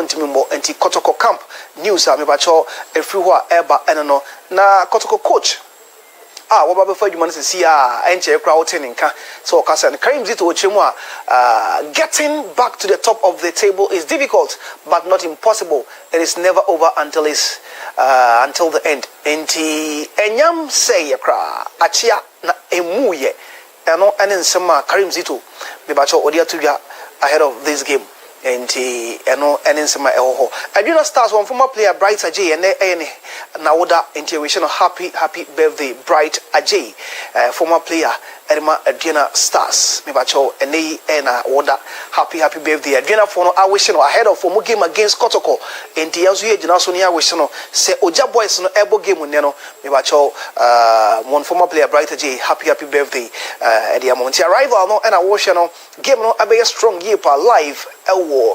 Timimo and Kotoko camp news me bacho everywhere eba eno na Kotoko coach what before you manage to see enche crowd nka so okasa and Karim Zito ochemu getting back to the top of the table is difficult but not impossible. It is never over until the end. Enti enyam say kra achia na emuye eno ene nsema Karim Zito me bacho odia tuya ahead of this game. And nsema eho Aduana Stars one former player Bright Ajay and Nawoda intuition happy birthday Bright Ajay former player Edema Aduana Stars me bacho na Woda happy birthday Aduana for no awishing ahead of former game against Kotoko and the yanzu ye jina so ni awishing no say Oja boys no ebo game ne no me bacho one former player Bright Ajay happy birthday the amount arrival no and awish no game no abe strong year pa live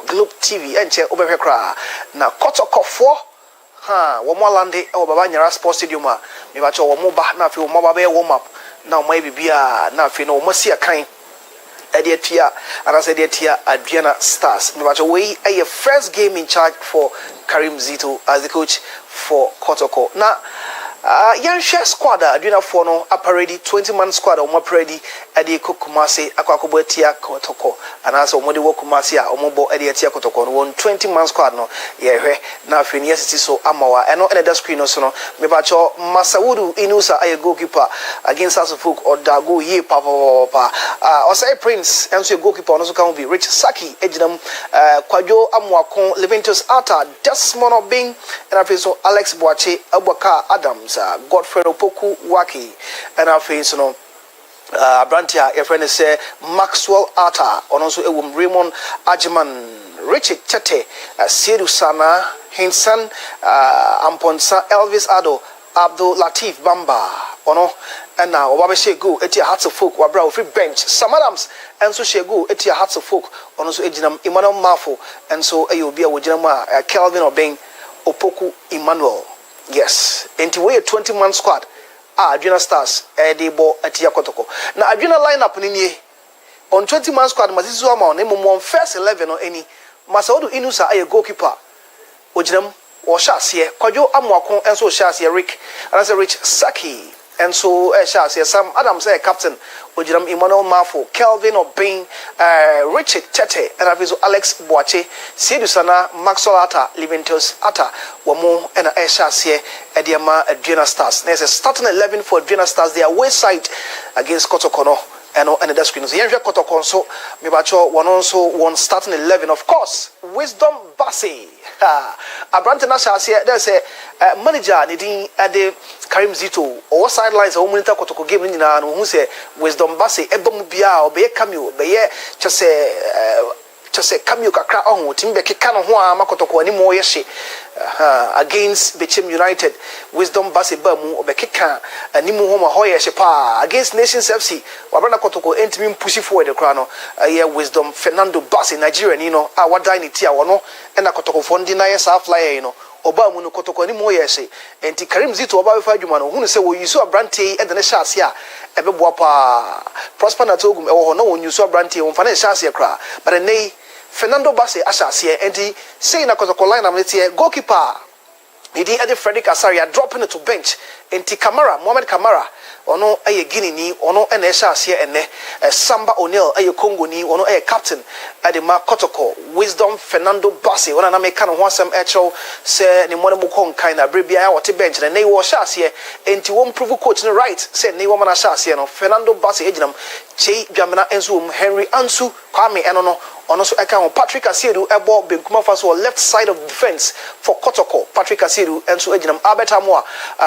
Globe TV enche obehwekra na Kotoko 4 wo mo lande baba nyara sports stadium a me ba cho wo mo ba na afi wo mo ba be warm up na wo mai bibia na afi no mo sia kan ade atia anase ade atia Aduana Stars me ba cho we a first game in charge for Karim Zito as the coach for Kotoko na yan share squad Aduana for no aparedi 20-man squad o mo paredi ade Kumasi akwakobo atia Kotoko anase o mo de wo Kumasi a o mo bo ade atia Kotoko no 20-man squad no ye hwe na afeni yesiti so amawa eno ene da screen no so no me ba cho Masawudu Inusa aye goalkeeper against Asafuk Odago ye papa Osai Prince enso goalkeeper no so kan be Rich Saki ejinam Kwadwo Amwakon Leventus Ata Desmond Obing and afeso Alex Boache Abwaka Adams Godfrey Opoku Waki and afeso no Abrantia your friend say Maxwell Ata also Raymond Ajiman Richard Tete Siru Sana Hinson Amponsa Elvis Ado Abdul Latif Bamba ono and now Wabashe go etia hearts of folk wabra free bench Sam Adams and so she go etia hearts of folk ono so ejinam Emmanuel Mafo and so ayobia wojinama Kelvin Obeng Opoku Emmanuel yes into way 20-man squad Aduana Stars Edibo atia Kotoko na Aduana lineup ni on 20-man squad masizu ama on first 11 no any Masaudu Inusa aye goalkeeper ojinam wo shasie Kwadwo Amwakon enso shasie Rick and as Rich Saki enso shasie Sam Adams captain ojinam Emmanuel Mafo Kelvin Obeng Richard Tete and afiso Alex Boache Sedusana Maxwell Ata Leventus Ata wamo and shasie ediama Aduana Stars there's a starting 11 for Aduana Stars their away side against Kotoko no and the screen so yenhwe Kotoko so me bacho one starting 11 of course Wisdom Bassey Abrante na shasie there's a manager needing ade Karim Zito or sidelines o monitor Kotoko game ni na no hu say Wisdom Bassey ebom bia obeye cameo beye chose cameo kakra on timbe keka no ho a Makotoko ani mo yehye against Bechem United Wisdom Bassey bamu obekeka ani mo ho ma ho yehye pa against Nations FC wabrana Kotoko entimi push forward the crown no Wisdom Fernando Bassey Nigeria ni no a wadai ni tia wono na Kotoko fondi na yes flyer no oba mu no Kotoko ani mo yehye enti Karim Zito oba we fa adwuma no hu se wo yiso abrante e de ne hyase a ebeboa pa Prosper na togum e wo ho na wo yiso abrante wo fa na hyase kra but nei Fernando Bassey ashase enti say na Kotoko line am netie goalkeeper Idi Ede Frederick Asaria dropping it to bench enti Mohamed Kamara ono aye Guinea ni ono ene ashase ene Samba O'Neil aye Congo ni ono aye captain ade ma Kotoko Wisdom Fernando Bassey ona na meka no ho asem echo se ni mo ne bukon kan na bre bia wote bench na nei wo ashase enti wo improve coach no right se nei wo mana ashase no Fernando Bassey ejinam chei dwamena enso Henry Ansu Kwame eno no ono so eka on Patrick Asiedu ebo Benkuma Faso left side of defense for Kotoko Patrick Asiedu enso ejinam Abetamwa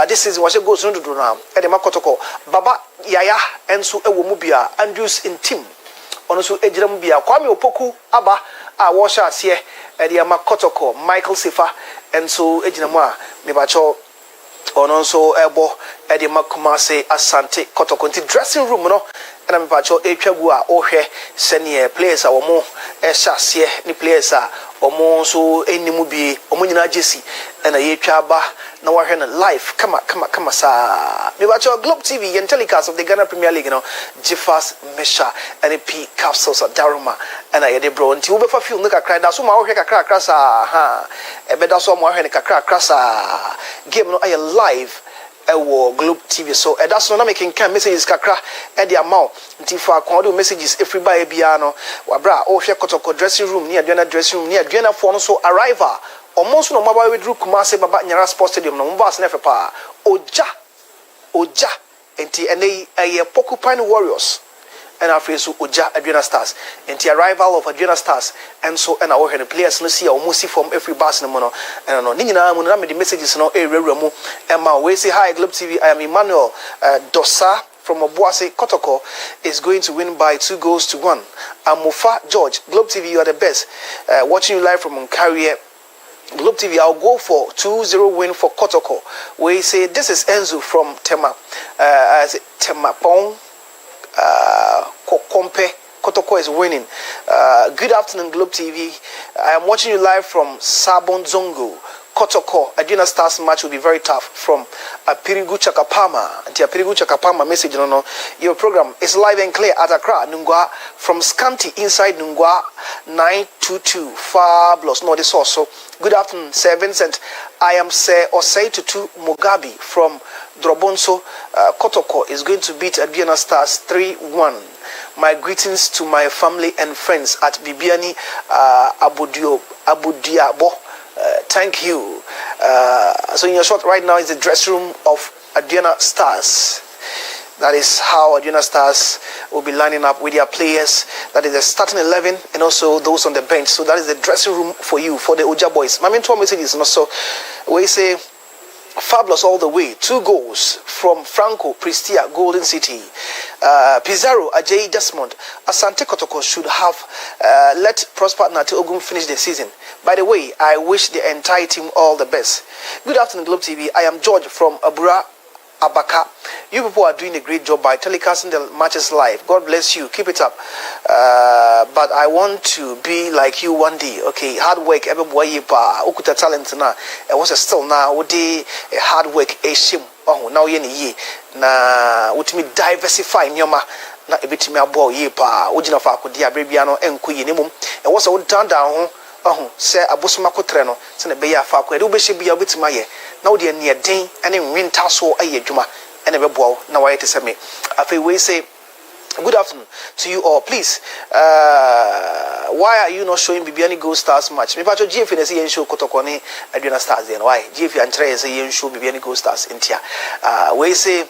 this is what goes no do na ede ma Kotoko Baba Yaya enso ewo mu bia Andrews in team ono so ejinam bia Kwame Opoku aba a wo sha ase ede ma Kotoko Michael Sifa enso ejinam a me ba cho ono so ebo ede ma Kumasi Asante Kotoko nti dressing room no and I'm about to Echagua or he senior players or more Sasia, ni players or more so any movie or Munina Jesse and a Yechaba. Now we're here live. Come on, sa. We watch our Globe TV and telecast of the Ghana Premier League, Jeffas Mesha and P Capsules at Daruma and I had bro until we feel look at cry. That's why we're here crassa. A better somewhere here crassa. Game no I live. Globe TV so that's not making messages kakra e the amount nti fa kon do messages everybody biano wabra o hwe Kotoko dressing room near Aduana dressing room near Aduana for no so arrival almost no mobile with Kumase Baba Nyara Sports Stadium no mbas na fepa oja enti ene aye Porcupine Warriors and after so Oja Aduana Stars and the arrival of Aduana Stars and so and our the players no see almost see from every bus no mono and no nyina mu na me the messages no e rewremu and ma we say hi Globe TV. I am Emmanuel Dosa from Obuasi Kotoko is going to win by 2-1. Amufa George, Globe TV, you are the best. Watching you live from Ontario. Globe TV, I'll go for 2-0 win for Kotoko. We say this is Enzo from Tema Temapong Kokompe. Kotoko is winning. Good afternoon, Globe TV. I am watching you live from Sabon Zongo. Kotoko, Aduana Stars match will be very tough from Apirigu Chakapama. And the Apirigu Chakapama message, no, your program is live and clear at Accra, Nungwa, from Scanty inside Nungwa 922. Fabulous. No, this also. Good afternoon, Sir Vincent. I am Sir Osei Tutu Mugabi from Drobonso. Kotoko is going to beat Aduana Stars 3-1. My greetings to my family and friends at Bibiani Abudiabo. Thank you. So in your shot right now is the dressing room of Aduana Stars. That is how Aduana Stars will be lining up with their players. That is the starting 11 and also those on the bench. So that is the dressing room for you, for the Oja boys. My mentor message is also we say fabulous all the way. 2 goals from Franco Pristia, Golden City. Pizarro, Ajay Desmond, Asante Kotoko should have let Prosper Nati Ogum finish the season. By the way, I wish the entire team all the best. Good afternoon, Globe TV. I am George from Abura Abaka. You people are doing a great job by telecasting the matches live. God bless you. Keep it up. But I want to be like you one day. Okay, hard work. Everybody, ukuta talent na. It was still now. Udi hard work. Shim. Oh, now ye na utimi diversify nyoma na ebitimi abo ye pa. Ujina fa akodi abrebiano enku ye nemum. It was a turn down. Say abosoma kotre no se na be ya fa akwa de obehye bia obetima ye na wo de ne den ene nwenta so aye adwuma ene be boawo na waye te se me afei we say good afternoon to you all. Please, why are you not showing Bibiani Gold Stars match? Me pacho GF na say yen show Kotoko ni Aduana Stars then. Why? GF and try say yen show Bibiani Gold Stars in tia. We say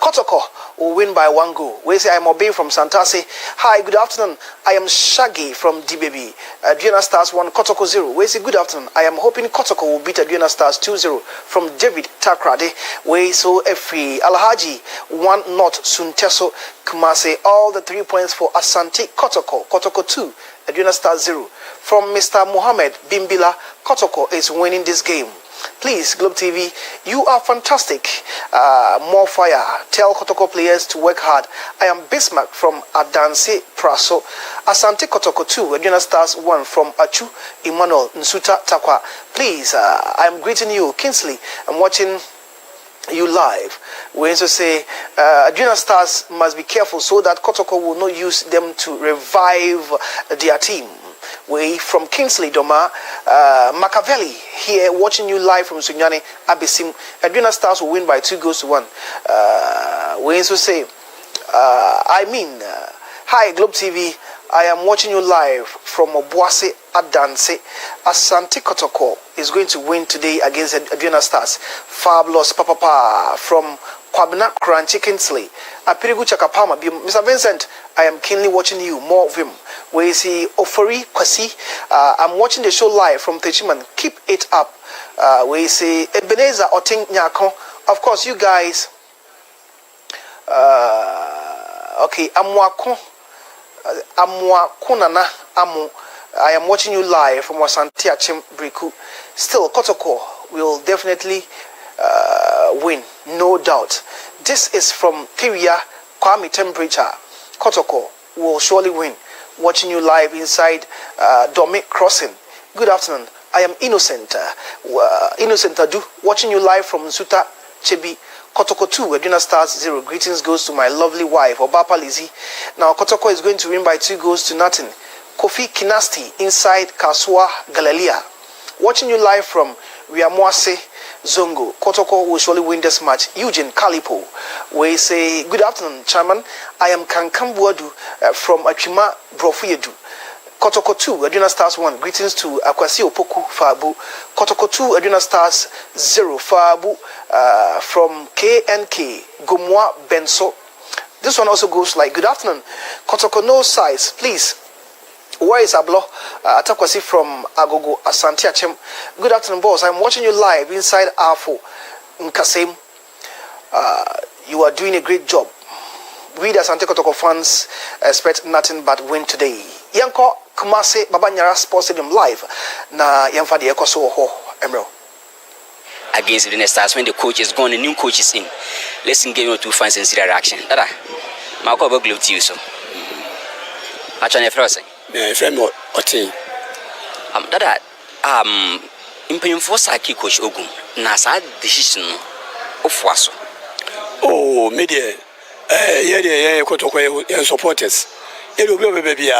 Kotoko will win by 1 goal. We say I am Obey from Santase. Hi, good afternoon. I am Shaggy from DBB. Aduana Stars 1, Kotoko 0. We say good afternoon. I am hoping Kotoko will beat Aduana Stars 2-0 from David Takrade. We so every Alhaji 1 not Sunteso Kumase. All the 3 points for Asante Kotoko. Kotoko 2, Aduana Stars 0. From Mr. Mohammed Bimbila, Kotoko is winning this game. Please, Globe TV, you are fantastic. More fire. Tell Kotoko players to work hard. I am Bismarck from Adanse Praso. Asante Kotoko 2, Aduana Stars 1 from Achu Emmanuel Nsuta Takwa. Please, I am greeting you, Kingsley. I'm watching you live. We also say Aduana Stars must be careful so that Kotoko will not use them to revive their team. We from Kingsley Doma, Machiavelli here watching you live from Sunyani Abisim. Aduana Stars will win by 2-1. We also say, hi Globe TV. I am watching you live from Obuasi Adanse. Asante Kotoko is going to win today against Aduana Stars. Fabulous Papa from Kwabena Kranchi Kingsley. Apirigu Chakapama. Mr. Vincent, I am keenly watching you. More of him. We see Ofori Kwasi. I'm watching the show live from Techiman. Keep it up. We see Ebenezer Oting Nyako. Of course, you guys. Okay, Amwako. I am watching you live from Asante Achim Briku. Still, Kotoko will definitely win, no doubt. This is from Kiria Kwame Temperature. Kotoko will surely win. Watching you live inside Domi Crossing. Good afternoon. I am Innocent. Innocent Adu. Watching you live from Nsuta Chebi. Kotoko 2, Aduana Stars 0. Greetings goes to my lovely wife, Obapa Lizzie. Now, Kotoko is going to win by 2 goals to nothing. Kofi Kinasti inside Kasua Galilea. Watching you live from Riamuase Zongo. Kotoko will surely win this match. Eugene Kalipo. We say, good afternoon, Chairman. I am Kankam Buadu from Achima Brofuyedu. Kotoko 2, Aduana Stars 1. Greetings to Akwasi Opoku Fabu. Kotoko 2, Aduana Stars 0. Fabu from KNK Gumwa Benso. This one also goes like, good afternoon. Kotoko no size, please. Where is Ablo? Atakwasi from Agogo Asante Achem. Good afternoon, boss. I'm watching you live inside Afo Nkasem. You are doing a great job. We the Asante Kotoko fans expect nothing but win today. Yanko Kumase Babanyara Sports Stadium live. Na Yamfa de Ekoso ho Emro. Against the Stars when the coach is gone, the new coach is in. Let's engage with 2 fans and see their reaction. Dada, Marco Boglove to you so. Actually, yeah, friend Oti. Dada, in painful Saki coach Ogum, Nasa decision of Waso. Oh, media. Yeah, Kotoko and supporters. It will be baby.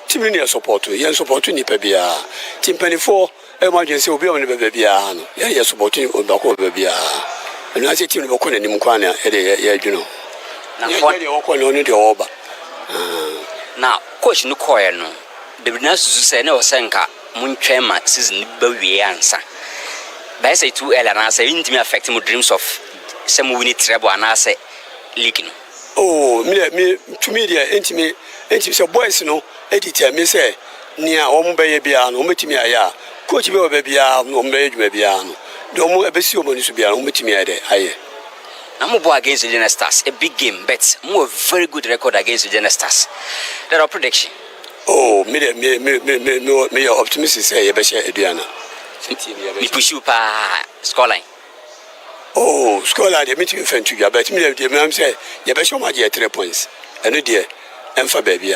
Team in support to yen supporting Nipabia. Team 24 emergency will be on the baby. Yeah, supporting Obako baby. And I say team of Okon and Mukwana, you know. Now, coach no choir no. The business say no senka Munchema season Bawi answer. By say 2 L and I say intimate affecting my dreams of some winning treble and I say leaking. Oh, me to media intimate so boys no editor me say near Ombe Biano, Metimia ya. Coach baby no made Biano. Domo ebesi Monisubia, Metimia de aye. I'm more against the Stars, a big game, but more very good record against the Stars. That our prediction. Oh, me optimistic say you better Aduana. Me push you pa scoreline. Oh, scoreline the meeting friend to you, but me the man say you better show my 3 points. And dear, and for baby.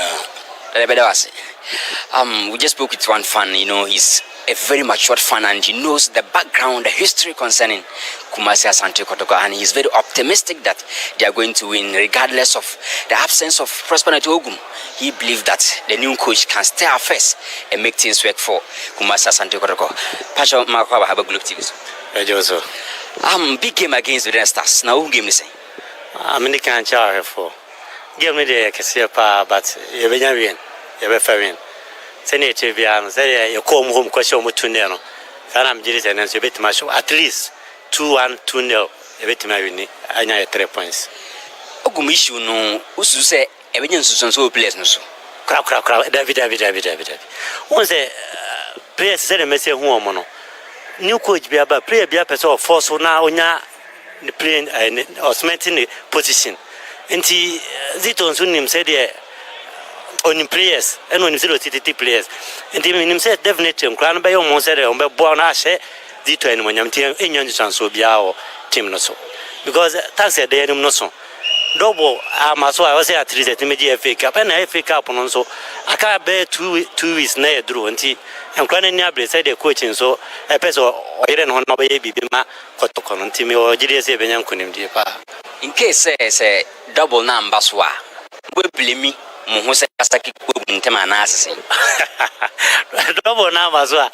We just spoke with one fan, you know, he's a very matured fan and he knows the background, the history concerning Kumasi Asante Kotoko, and he's very optimistic that they are going to win regardless of the absence of Prosperity Ogum. He believes that the new coach can stay at first and make things work for Kumasi Asante Kotoko. Pasha Makwa have a good TV. Big game against the Stars. Now who game is saying? I'm in the can't for. Give me the Cassiapa, but you win. You win. Senator Vian, say you come home question with 2-0. I'm jealous and you bet much at least 2-1, 2-0. A bit my winning. I know 3 points. Ogumishu no, Usu say, evidence so place no so. Crowd, David. Once a player said a message woman. New coach be about player be a person of force now on the playing or cementing the position. And he Ziton Sunim said, on players and on TTT players. And he said, definitely, Crown by almost said, on born Ashe, Zito and when I'm in chance will be our team no so. Because that's a day no so. Double, I was at least at the FA Cup and FA Cup on so. I can't bear 2 weeks near Drew and tea. And Crown Yabri said the coaching so a person or even on my baby, Kotoko, and Timmy or GDS Benyan Kunim. In case say double number swa, we blame me. Muhuse Asaki Tema Assassin. Double now as well.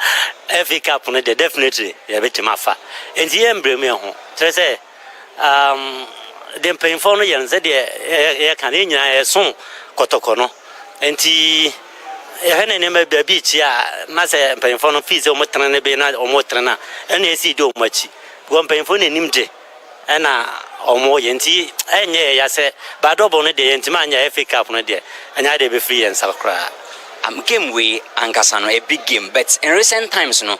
FA Cup on it, definitely, a bit mafa. And the emblem, say, then paying for no and said, Canadian, a song, Kotokono. And he had a name of the beach, Nasa paying for no fees or Motrana Bena or Motrana, and they see do much. One paying for an imde. And or more yenti, and yeah, I say, but double the Antimania FA Cup on there, and I be free and Salcra. Game way and Casano, a big game, but in recent times, no,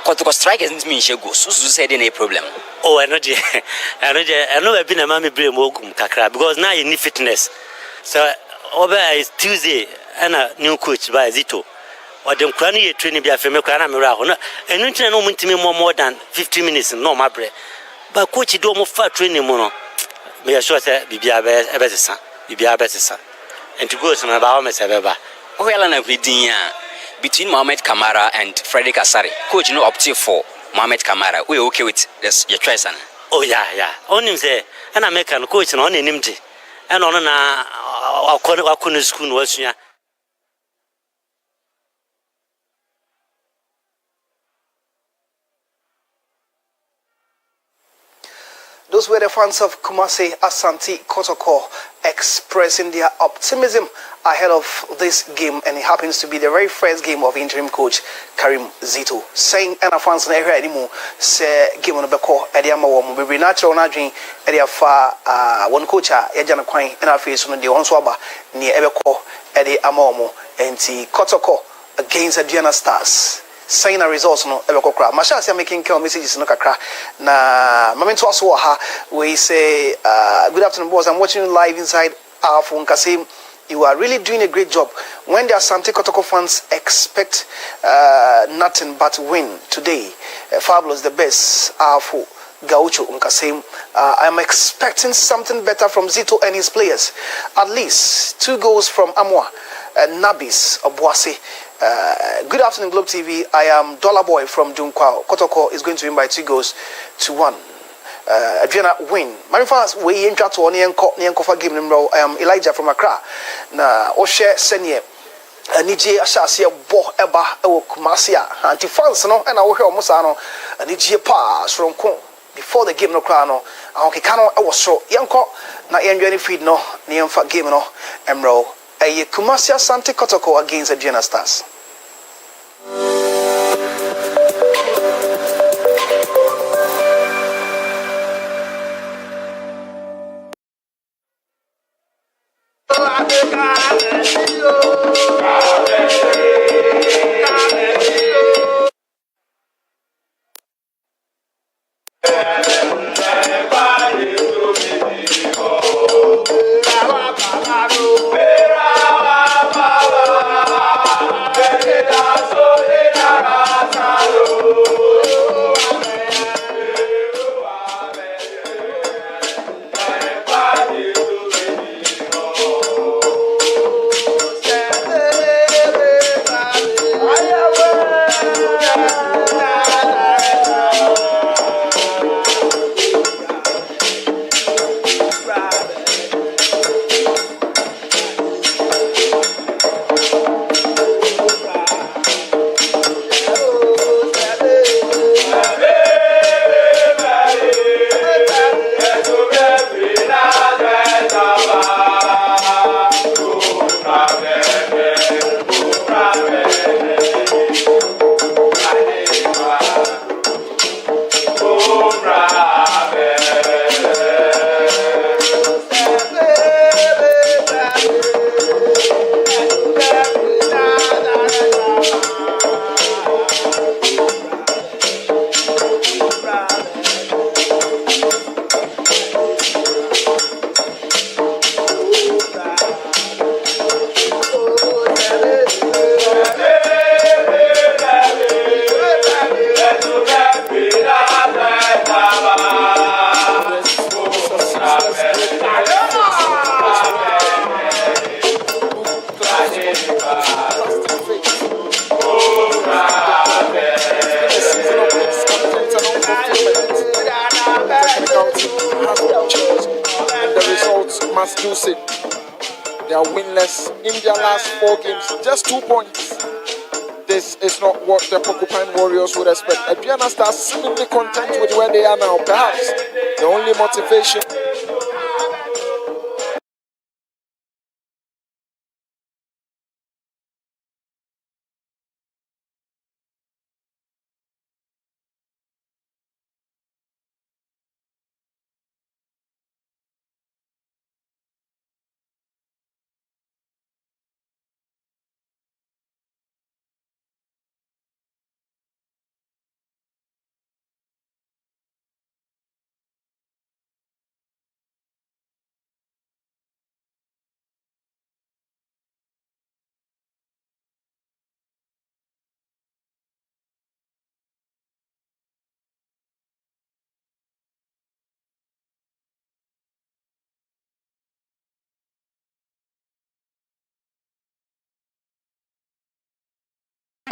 Kotoko Stryker isn't mean she goes, so said any problem. Oh, I know I've been a mammy brain wokum kakra because now you need fitness. So, over is Tuesday and a new coach by Zito. Or them cranny training be a family crana mirahona, and you know, more than 50 minutes, no, my bread. But coach, you don't move far training mono. May I show that Bibia Besson, Bibia Besson. and to go to my Bahamas Abeba. Oh, Elena Vidinia. Between Mohamed Kamara and Frederick Asari, coach no opted for Mohamed Kamara. We okay with this your choice, Anna? Oh, yeah. On him say, and I make a coach on him, and on a corner school was ya. Those were the fans of Kumasi Asante Kotoko expressing their optimism ahead of this game, and it happens to be the very first game of interim coach Karim Zito. Saying and fans na area anymore say game on beko e dia ma wo mo be natural na dwen e dia fa one coach a ye jana kwan e na face no de won so aba ne e beko e de ama mo enti Kotoko against Aduana Stars. Saying a results no ebe kokra masha sia making care messages no kakra na momento aso ha we say good afternoon boys, I'm watching you live inside our phone Kasim. You are really doing a great job. When the Asante Kotoko fans expect nothing but win today, fabulous, the best for Gaucho Unkasim. I'm expecting something better from Zito and his players. At least 2 goals from Amwa and Nabis Obuasi. Good afternoon, Globe TV. I am Dollar Boy from Dunkwao. Kotoko is going to win by 2-1. Aduana win. My fans, we enter to Nianko for game number. I am Elijah from Accra. Na Oshe Senye. Nije Ashasi Bo Eba Ewo Kumasia. Anti fans no, and I will hear Musano. Nije pass from Kon before the game no crano. I cannot. I was so Yanko. Na enjoy feed no. Nianfa game no. Emro. A Kumasi Asante Kotoko against Aduana Stars. Must do so. They are winless in their last 4 games, just 2 points. This is not what the Porcupine Warriors would expect. Aduana Stars seemingly content with where they are now. Perhaps the only motivation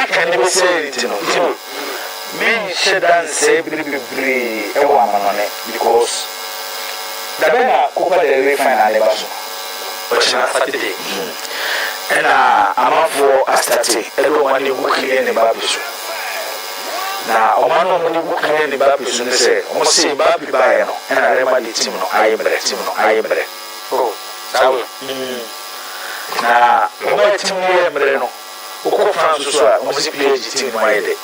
can never say it, me said and say, free, a woman because the men cover the refine and never so. But Saturday, and I'm up for a study, everyone who clear the Babis. Now, a man who clear the Babis, and say, almost say Babi Bayano, and I remember the team, I am ready. Oh, so. Now, my team, Mereno, who come from Susua, almost PhD team, my day.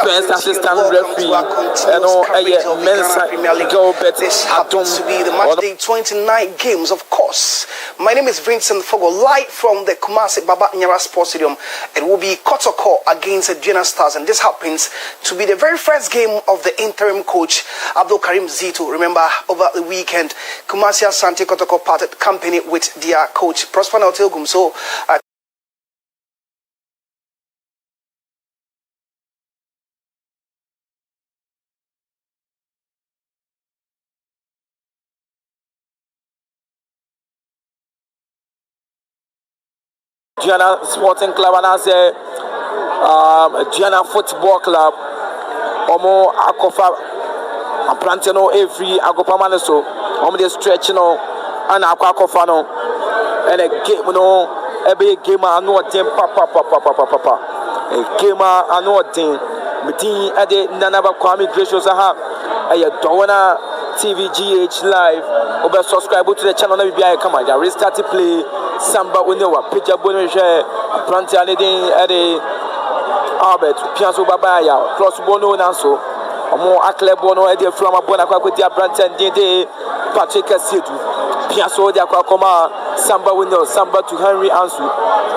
First assistant referee, this happens to be the match day 29 games, of course. My name is Vincent Fogo, live from the Kumasi Baba Nyara Sports Stadium. It will be Kotoko against Aduana Stars, and this happens to be the very first game of the interim coach Abdul Karim Zito. Remember, over the weekend, Kumasi Asante Kotoko parted company with their coach Prosper Nautilgum. So Aduana Sporting Club and I say Aduana Football Club Omo Akofa Aplantino every Agopa Manaso Omo de stretch no and Akofa no and a game no every game I know them papa a game I know them meeting at the Nanaba Kwame Gracious aha a Aduana TVGH live over subscribe to the channel maybe I come I restart to play Samba Unewa, Pija Bonoje, Planty Anidin, Eddie Albert, Piazzo Babaya, Cross Bono Nanso, or more Akle Bono, Eddie from Bonaka with their Branton Dede, Patrick Sidu, Piazzo de Aquacoma, Samba Window, Samba to Henry Ansu,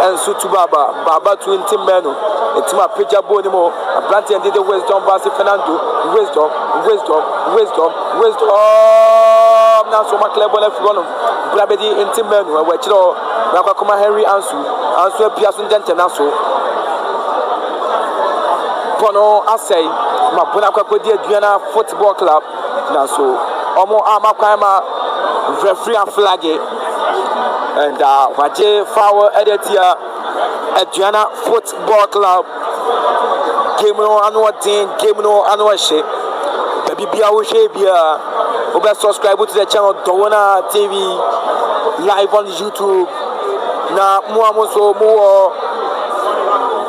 and Sutu Baba to Intimeno, and Tima Pija Bonimo, Branton Dede Wisdom, Basi Fernando, Wisdom. Now so much level left one Brabedi Intimeno, which Rakakoma Henry Ansu Piasun Dentenaso Bono Asay, Mabunaka Aduana Football Club, Naso Omo Amakama referee and flaggy, and Waje Fower Editia Aduana Football Club Game no annual team, game no annual shape. Baby Bia Bia. Subscribe to the channel Aduana TV live on YouTube. Na Muamoso Muo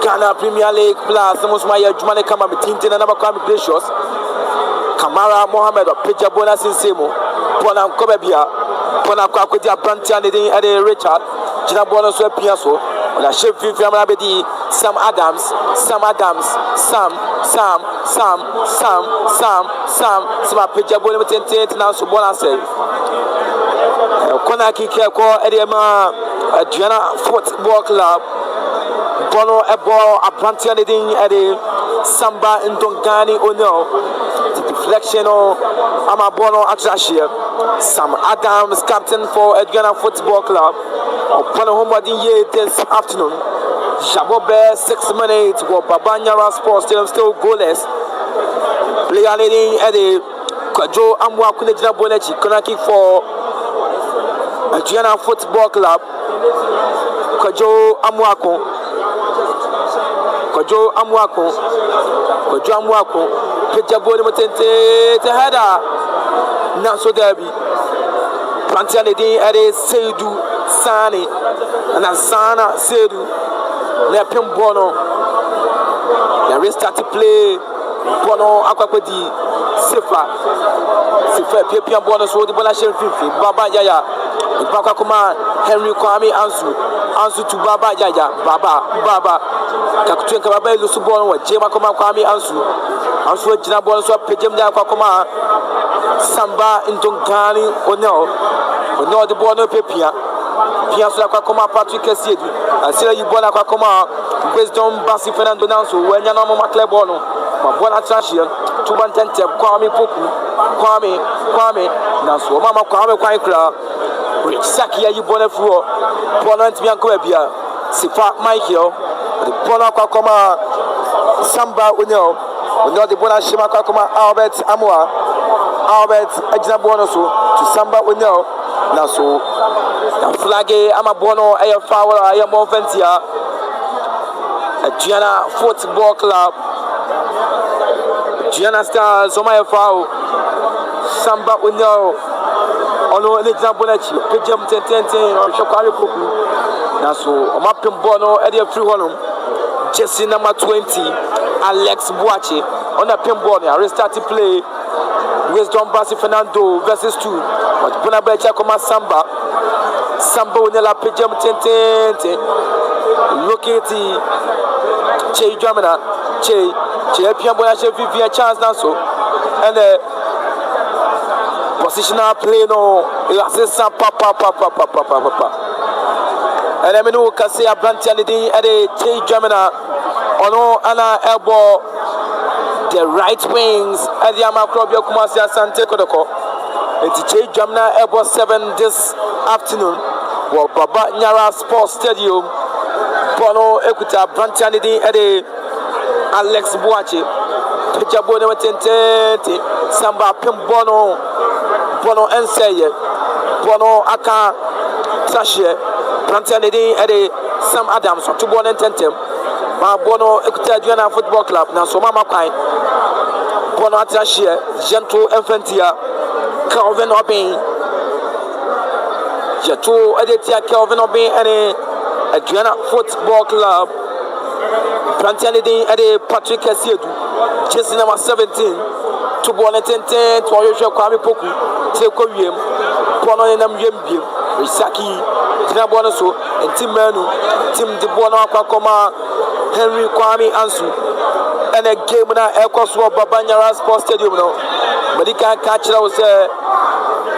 Ghana Premier League Plus. Musmaya Jumane Kama Tintin and Nabakami Gracious Kamara Mohammed or Pija Bona Sinsemo Bona Kobebia Bona Kwakutia Brantian Ade Richard Gina Bona Piaso. La chef Vivian Rabedi, Sam Adams, Sama picture ball tent now so bona say corner kick here call Edema Aduana Football Club Bono a ball a plantian Eddie Samba in Dongani Ono deflection on Ama Bono Atrashia Sam Adams captain for Aduana Football Club upon a home this afternoon Jabobe 6 minutes for Babanyara Sports still goalless. Player leading Eddie Kwajo Amwa Kunejina Bonechi corner kick for Aduana Football Club. Kwajo Amwako Pejaboni Motente Tehada Naso Derby Plantia leading Eddie Seidu Sani and Asana Seidu Nepim Bono. They restart to play Bono Aquapedi Sifa Pian Bono so the Bonashin Fifi Baba Yaya Bakakuma Henry Kwame Ansu to Baba Yaya Baba Kakutun Kababa Lusubono Jema Koma Kwame Ansu Jina Bono so Pejem Yakakuma Samba Intongani Ono the Bono Pepia Piansula Kwakoma Patrick Kessiedi Asira Yubona Kwakoma Wisdom Basi Fernando Nanso when Yanamo Maclebono Mabona Trashian Tuban Tente Kwame Poku Kwame Nanso Mama Kwame Kwaikra Rich Sakia Yubona Fro Bonant Bianco Ebia Sifa Michael the Bona Kwakoma Samba Uno the Bona Shima Kwakoma Albert Ajinabonoso to Samba Uno Nanso Flagge Amabono Air Foul Air Moventia Aduana Football Club Aduana Stars Omaya Foul Samba Uno Ono Elizabeth Pejam Tenten or Shokari Puku Naso Omapim Bono Eddie Free Honum Jesse number 20 Alex Buache on a pin bono restart to play Wisdom Basi Fernando versus 2 but Bonabecha Koma Samba Unela Pejam Tenten looking at the Che Jamina Che Pian Bonache Vivian chance now so and positional play no assistant papa and I mean who can say a Blantianity at a Che Jamina ono ana elbow the right wings at the Amakrobio Kumasi Asante Kotoko it's Che Jamina elbow 7 this afternoon well Baba Nyara Sports Stadium Bono Ekuta Blantianity at a Alex Buache Pejabone Tente Samba Pim Bono Enseye Bono Aka Trashie Blantianity at a Sam Adams to Bono Tentem Bono Ekuta Aduana Football Club na so mama kwai Bono Trashie Gentle Infantia Calvin Obin Jeto Edetia Calvin Obin and Aduana Football Club Plantianity at a Patrick Kessiedu Jesse number 17 to Bono Tenten to Oyosha Kwame Poku Teko Wiem Bono Nam Yembiem Risaki Jina Bono so and Tim Manu Tim de Bono Aquakoma Henry Kwame Ansu and a game na Ekoswo Babanyara Sports Stadium no but he can't catch it was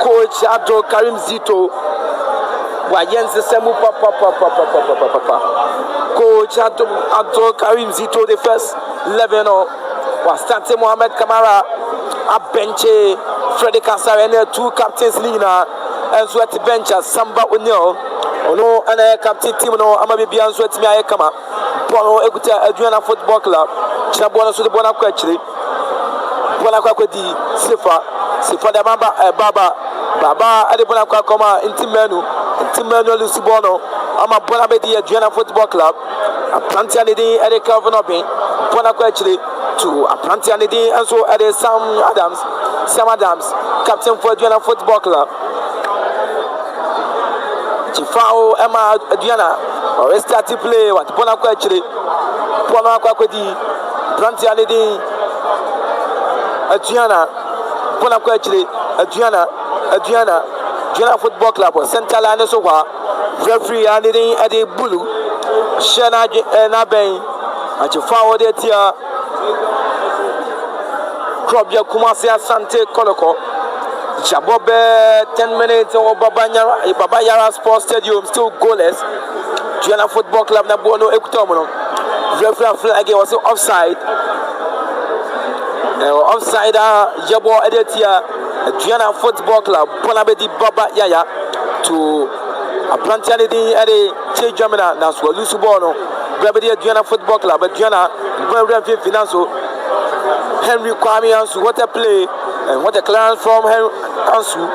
Coach Abdul Karim Zito Wayense Semu papa Coach Abdul Karim Zito the first 11 was starting Mohamed Kamara Abenche Freddy Kasar and 2 captains Lina and so at the bench as Samba Unil Ono and a captain team no Amabi and so at me Kama Bono Ekuta Aduana Football Club Chabono so the Bona Kwachri Bona Kwakwedi Sifa da Baba Adebona Kwakoma Intimenu Lucibono Ama Bona Bedi Aduana Football Club a Plantianity at a Calvin Obin Bona Kwachri to a Plantianity and so at a Sam Adams captain for Aduana Football Club Chifao Emma Aduana or start to play what Bona Kwachri Bona Kwakwedi Plantianity Aduana Bona Kwachri Aduana Football Club or Central Line so far referee and at the Bulu Shana and Aben and Chifao de Tia Krobia Kumasi Asante Kotoko. Jabobe 10 minutes or Baba Yara Sports Stadium still goalless. Aduana Football Club na Bono Ekutomono. Referee flag was offside. Offside Jabo Edetia Aduana Football Club Bonabedi Baba Yaya to a plantianity at a Che Germana Naswa Lusubono. Brabedi Aduana Football Club Aduana Brabedi Finanso Henry Kwame Ansu. What a play and what a clearance from Henry Ansu.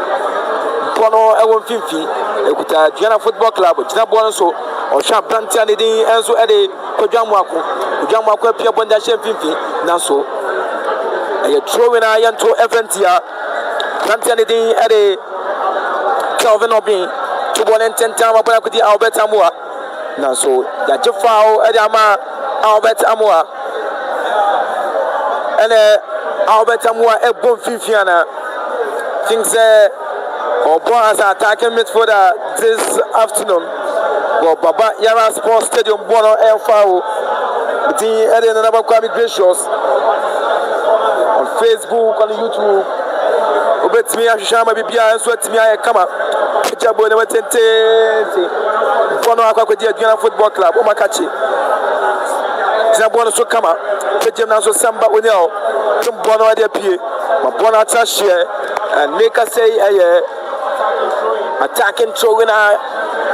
Bono Ewon Fifi Ekuta Aduana Football Club Jina Bonso or Sharp Plantianity Ansu Ede Kojamwako Pia Bonda Shem Fifi Naso. A throwing iron to Eventia Plantianity Ede Kelvin Obin to 110 time about the Albert Amua. Now, so that you foul Edama Albert Amua and Albert Amua a bon Fifiana thinks or Boas attacking midfielder this afternoon. Well, Baba Yara Sports Stadium Bono Air Foul between Eddie and Another Kwame Gracious on Facebook, on YouTube. Bet me, I shall be behind, sweat me, I come up. Jabo never tente Bono Aquadia Aduana Football Club Omakachi Zabono so come up Pejam Naso Samba Unel from Bono Adia Pie Bono Attachie and make us say attacking Chogana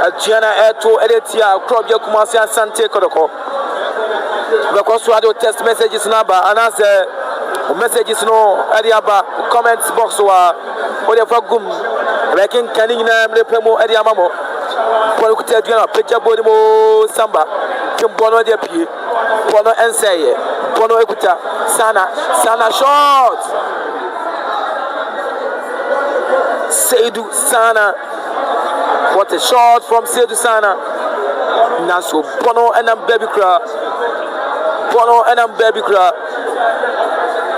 Aduana Eto Edetia Krobia Kumasi Asante Kotoko because we had text messages number and as messages no Adiaba comments box or whatever gum Reckon canning Premo Adiamamo, Poluta Picture Bodimo Samba, Kim Bono de P, Bono and say, Bono Equita, Sana short. Seidu Sana, what a shot from Seidu Sana. Naso Bono and Baby Cra, Bono and Baby Cra,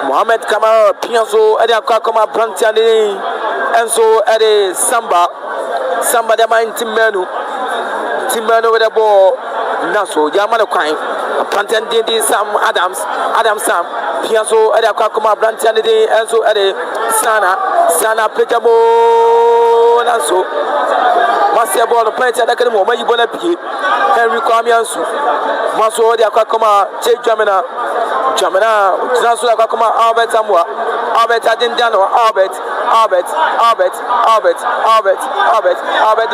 Mohamed Kamal, Pianso, Ediakakoma, Brantiani. And so at a Samba the mind Timenu with a ball Naso Yamano crime a plantain did Sam Adams Sam Piaso at a Kakuma Brantanity and so at a Sana Pejamo Naso Masia ball the plant at the moment you want to be Henry Kwamiansu Maso de Kakuma Che Jamina Naso Kakuma Albert Amua Albert Adindano Albert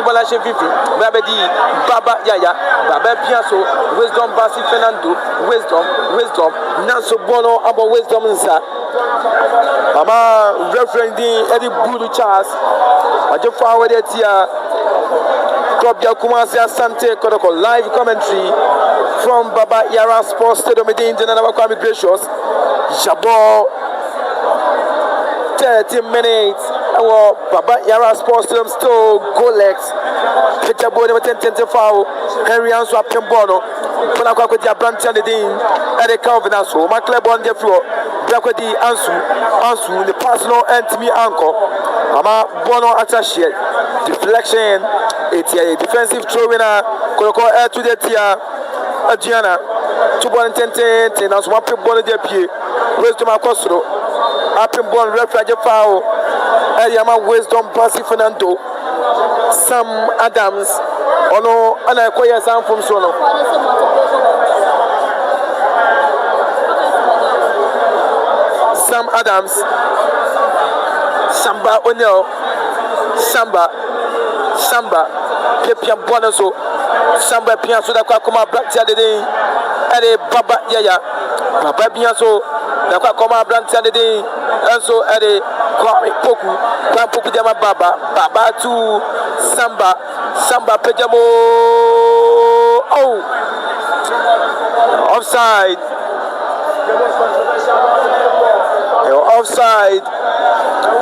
Bolashe Vivi, Babedi, Baba Yaya, Baba Piasso, Wisdom Basi Fernando, Wisdom, Naso Bono, Abo Wisdom Nsa. Mama referending Eddie Budu Charles, I just forward it here. Krobia Kumasi Asante Kotoko live commentary from Baba Yara Sports Stadium in General Kwame Gracious, Jabo. 30 minutes. Our Baba Yara Sports Stadium still goalless. Picture board number 10 foul. Henry Ansu Apembono. Bonakwa with the Branton the Dean. And the Calvin Ansu. Macleb on the floor. Black with the Ansu. The personal and to me uncle. Ama Bono attaché. Deflection. It's a defensive throw winner. Koloko air to the tia. Aduana. 2.10. Now so one people on the pied. Wisdom Akosro. Apembono referee foul. Eliama Wisdom Basi Fernando. Sam Adams. Ono ana akoya Sam from Sono. Sam Adams. Samba O'Neill. Samba. Pepia Bonaso. Samba Pianso da Kwakoma Black Saturday. Ere Baba Yaya. Baba Pianso da Kwakoma Black Saturday. Also ere Kwame Poku Jama Baba to Samba Pejamo. Oh, offside.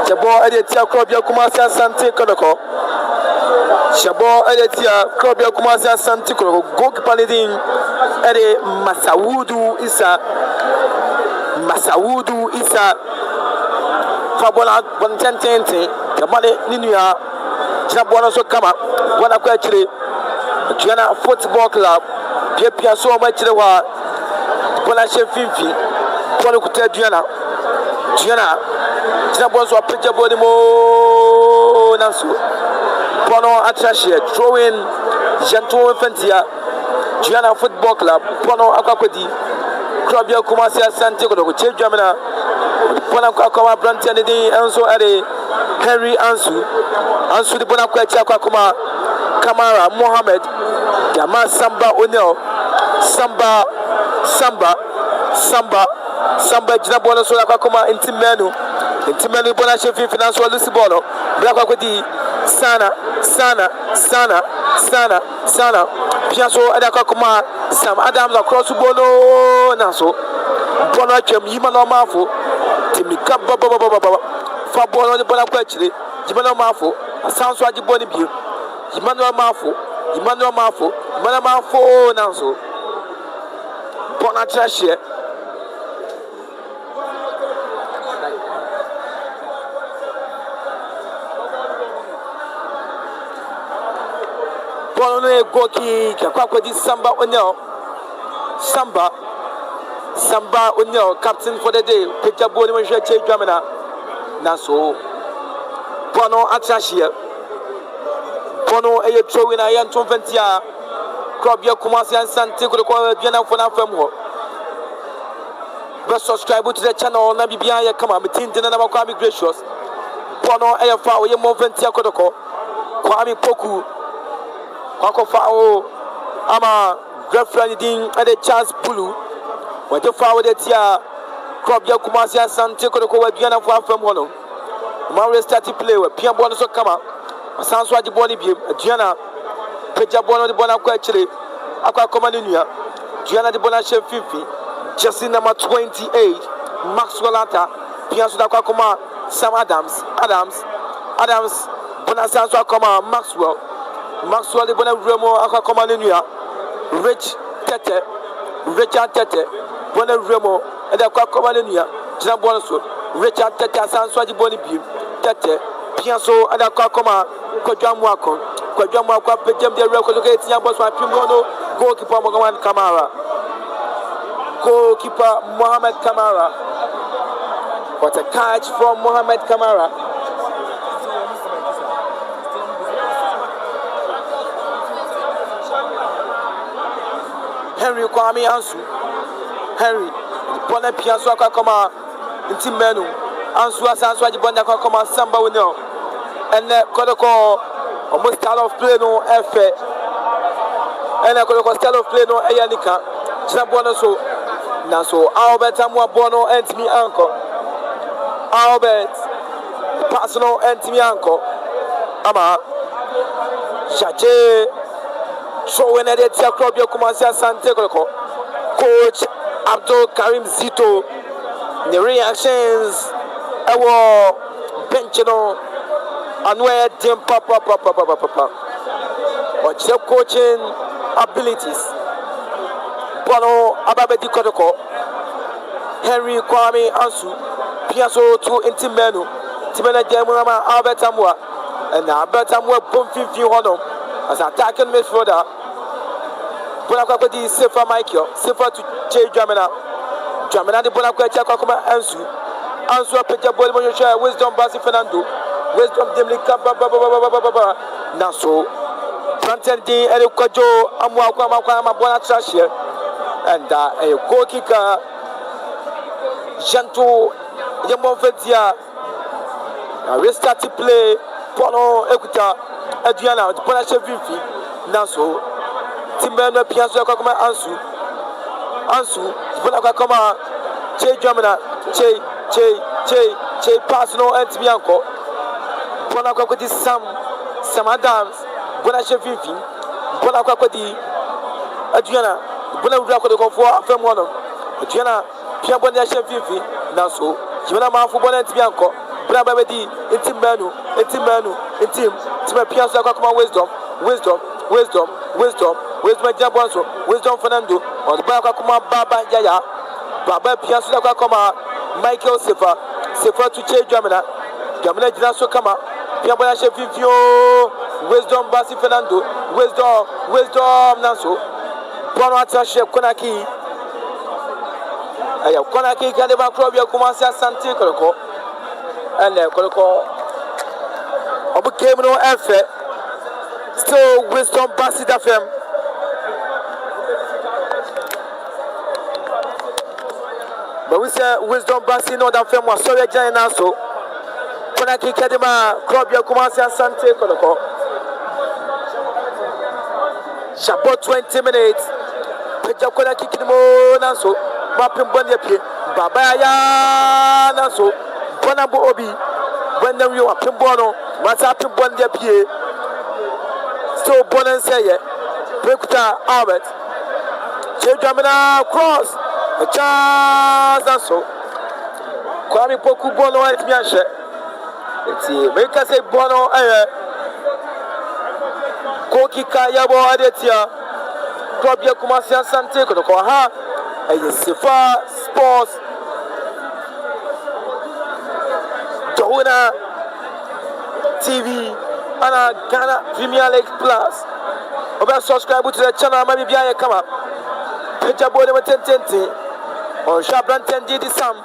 The ball at the Krobia Kumasi Asante Kotoko. Shabo Edetia Krobia Kumasi Asante Kotoko. Goalkeeper leading Ede Masaudu Isa. Fabona 110 the money Ninia Jabona so come up. One of actually Aduana Football Club. Pia so much the war. Bolashe Fifi. Bono Aduana. Gianna was a pitcher body more Nansu. Bono Atrashia, throwing Janto Infantia, Gianna Football Club, Bono Aquapedi, Crabia Kumasi Asante Kotoko, Chief Jamina, Bonakakoma Brantian, and so at Henry Ansu the Bonakwacha Kakuma, Kamara, Mohammed, Yama Samba O'Neill, Samba Jinabona Sola Kakuma, Intimenu Bonashe Financial Lucibono, Blackwakwedi, Sana, Piaso Adakakuma, Sam Adams across Bono Naso, Bonachem, Yimano Mafo, Timika Baba, Fabono the Bonacquetri, Jimano Mafo, a sounds like Bonibu, Emmanuel Mafo, Naso, Bonatrache. Bono Goki, Kakwadi Samba O'Neill, captain for the day, Peter Boni Cheche Jamina, Naso, Bono Atrashia, Bono a throwing a young Tonventia, Crobia Kumasi and Santiago, Diana Fonafemo. But subscribe to the channel, Nabibia, come on, between the Namakwami Gracious, Bono Airfao, Yamoventia Kotoko, Kwame Poku. Kwakofao ama girlfriend din ade chance bulu waje fawo de tia club ya Kumasi Asante Kotoko wa Aduana fo afam hono ma we start play we pia ball so kama asanso age ball ni bi Aduana peja ball no ball akwa akire akwa koma ni nua Aduana de ball na chef fifi jersey number 28 Maxwell Ata pia so da akwa koma Sam Adams bona sanso akoma Maxwell the Bona Remo Akakoma Nuya, Richard Tete, Bona Remo, and Akakoma Nuya, Jambonso, Richard Tete, Sanswaji Boni Beam, Tete, Piaso, and Akakoma, Kojamwako, Pejem, the record, Yambos, Pimono, goalkeeper Mohamed Kamara, Mohamed Kamara. What a catch from Mohamed Kamara. Henry Kwame Ansu. Henry, Bona Piaso Akakoma, Intimenu, Ansu Asanswa Bona Akakoma, Samba Winno, and Kotoko, almost style of play no F. And I Kotoko style of play no Ayanika, Jambona so, Naso, Albert Amwa Bono, and me uncle. Albert, personal and me uncle. Ama, Shache. Showing at the Club Kumasi Asante Kotoko, Coach Abdul Karim Zito, the reactions, our benchino, and where Dim Papa, but your coaching abilities. Bono Ababedi Kotoko, Henry Kwame Ansu, Piaso to Intimenu, Timena Jamama Albert Amwa, and Albert Amwa Bumfi Hono as attacking midfielder. Bonakwadi Sefa Michael, Sefa to J. Jamina the Bonakwacha Kakuma Ansu Peja Bolmoja, Wisdom Basi Fernando, Wisdom Dimlika Baba Naso, Plantain D. Edukajo, Amwaka Bona Trashia, and a goal kicker, Janto Yamonvetia. We start to play Bono Ekuta, Aduana, the Bonashe Vivi, Naso. Timberno Piazo Kakoma Ansu, Bonakakoma, Che Jamina, Che, Personal and Tibianco, Bonakwadi Sam Adams, Bonashe Vivi, Bonakwadi, Aduana, Bonako for Femono, Aduana, Piabona Vivi, Naso, Jimana Mafu Bonnet Bianco, Brabadi, Intimberno, Tim Piazo Kakoma Wisdom Jabonso, Wisdom Fernando, or the Bakakuma Baba Yaya, Baba Piasu Kakoma, Michael Sefa to Che Jamina Jinaso Kama, Piabana Shefifio, Wisdom Basi Fernando, Wisdom Naso, Bono Atashe Konaki, Aya kona ki kade ba club ya Kumasi Asante Kotoko. And Kotoko obu game no efe. Still Wisdom Bassett FM. But we say Wisdom Bassett no that FM was sorry giant now so. Kona ki kade ba club ya Kumasi Asante Kotoko. Shabot 20 minutes. Peja kona ki kidimo na so. Mapim bon ye Baba ya na so. Bona bo obi. When them you are pimbono, what's up in one year pie? So Bonan say, Brekuta Albert, Jamina cross, a chance and so. Kwame Poku Bono at Miashe. It's make us say Bono, Koki Kayabo Adetia, Club Yakumasi Asante Kotoko, and Sifa Sports. Aduana TV and Ghana Premier League Plus. Over subscribe to the channel, maybe be come up. Peja boy with 10 on Shabran 10 DD Sam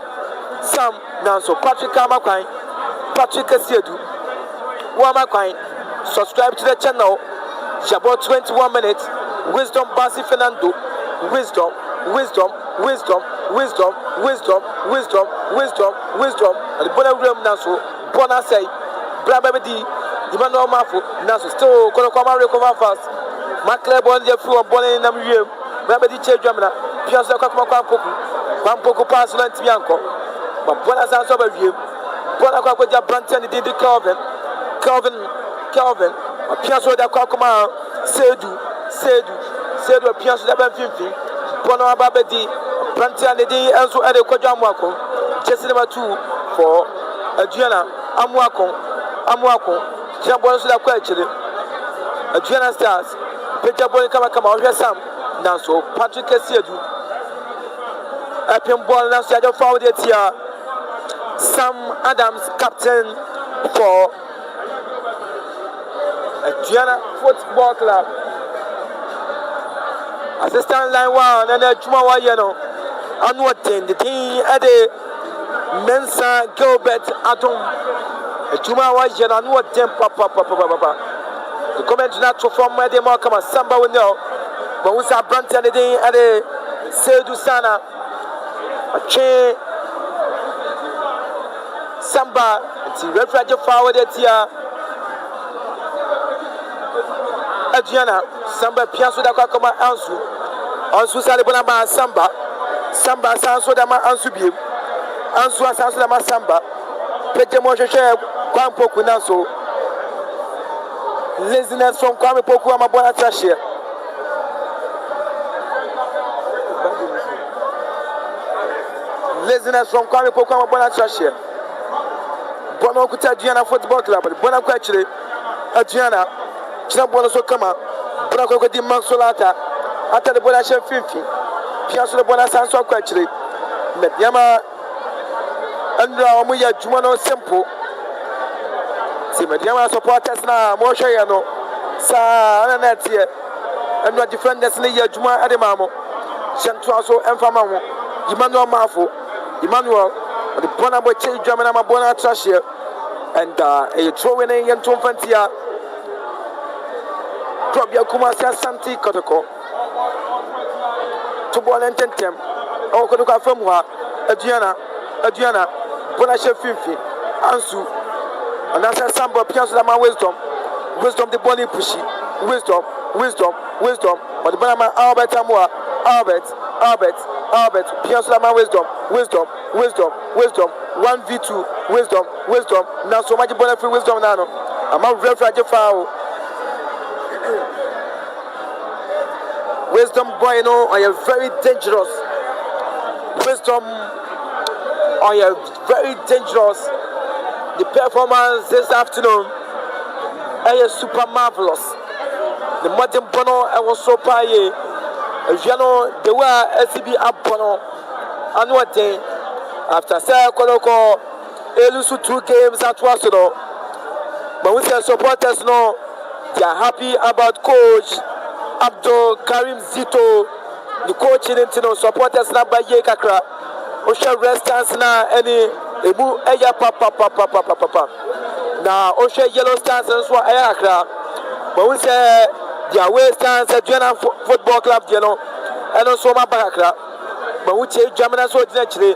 now so Patrick Kamakwine, Patrick Kasiedu, Wamakwine. Subscribe to the channel. Jabo 21 minutes. Wisdom Basi Fernando. Wisdom. And the bonnet room now so Bona say Brabadi, Emmanuel Mafu, Nasu still Kolokoma recover fast. Macleb on the floor, Bonnet in the room, Brabadi Chedramina, Piazza Kwampoku pass on Tianco, but Bona sounds over you. Bona Kwaja Branton did the Calvin, a Piazza da Kwakoma, Sedu, a Piazza da Benfifi, Bona Babadi, Branton the day also at a Kojamwako. Just number 2 for Aduana Amwako Jambon Suda Quachili Aduana Stars Peter Boy Kama Sam now so Patrick Kasiedu Appian Ball now so I found it here Sam Adams captain for Aduana Football Club assistant line 1 and Juma Wayano Anwatin the team at the Mensa Gilbert Atom. Juma was Jan and what temper papa. The comment not to form where they mark come Samba will know. But we saw Branton the day at a Sedu Sana. A chain Samba, it's a refuge forward at here. Adriana, Samba Piazza da Kakoma Ansu Salibana Samba Sanso Dama Ansubi. Ansu Asanso Dama Samba. Pete Moshe Kwampoku Nanso. Laziness from Kwame Poku Amabona Trashia. Laziness from Kwame Poku Amabona Trashia. Bono Kuta Adriana Football Club. Bona Kwachile Adriana. Chinabono Sokama. Bona Kwadi Mansolata. After the Bona Chef 50. Piasso the Bona Sanso Kwachile. Mediama Andra Omuya Jumano Simple. See Mediama supporters now. Moshe Yano. Sa Anatia. And not defenders in the Juma Ademamo. Chantraso Enfamamo. Emmanuel Mafo. Emmanuel. The Bonabo Che German Bona Trashia. And a throwing in Tumfantia. Probia Kumasi Asante Kotoko. To ball and tentem. Oh, Kotoka from Aduana, Bona Chef 50, Ansu, and that's a Samba Piazza Dama Wisdom, the body pushy, wisdom, but the Banama Albert Amua, Albert, Piazza Dama Wisdom, 1v2, wisdom, now so much bonnet wisdom nano. I'm a refuge foul. Wisdom boy, you know, I am very dangerous. Wisdom, I am very dangerous. The performance this afternoon, I am super marvelous. The modern bono, I was so paye. You know, the way SCB up bono, and what day after Asante Kotoko, Elusu 2 games at Wasano. But we say supporters know they are happy about coach Abdul Karim Zito, the coach in Intino, supporters not by Yekakra. Osha restance na any emu eya papa. Na Osha yellow stance and so ayakra. But we say the away stance at Aduana Football Club, you know, and also my backra. But we say German so naturally.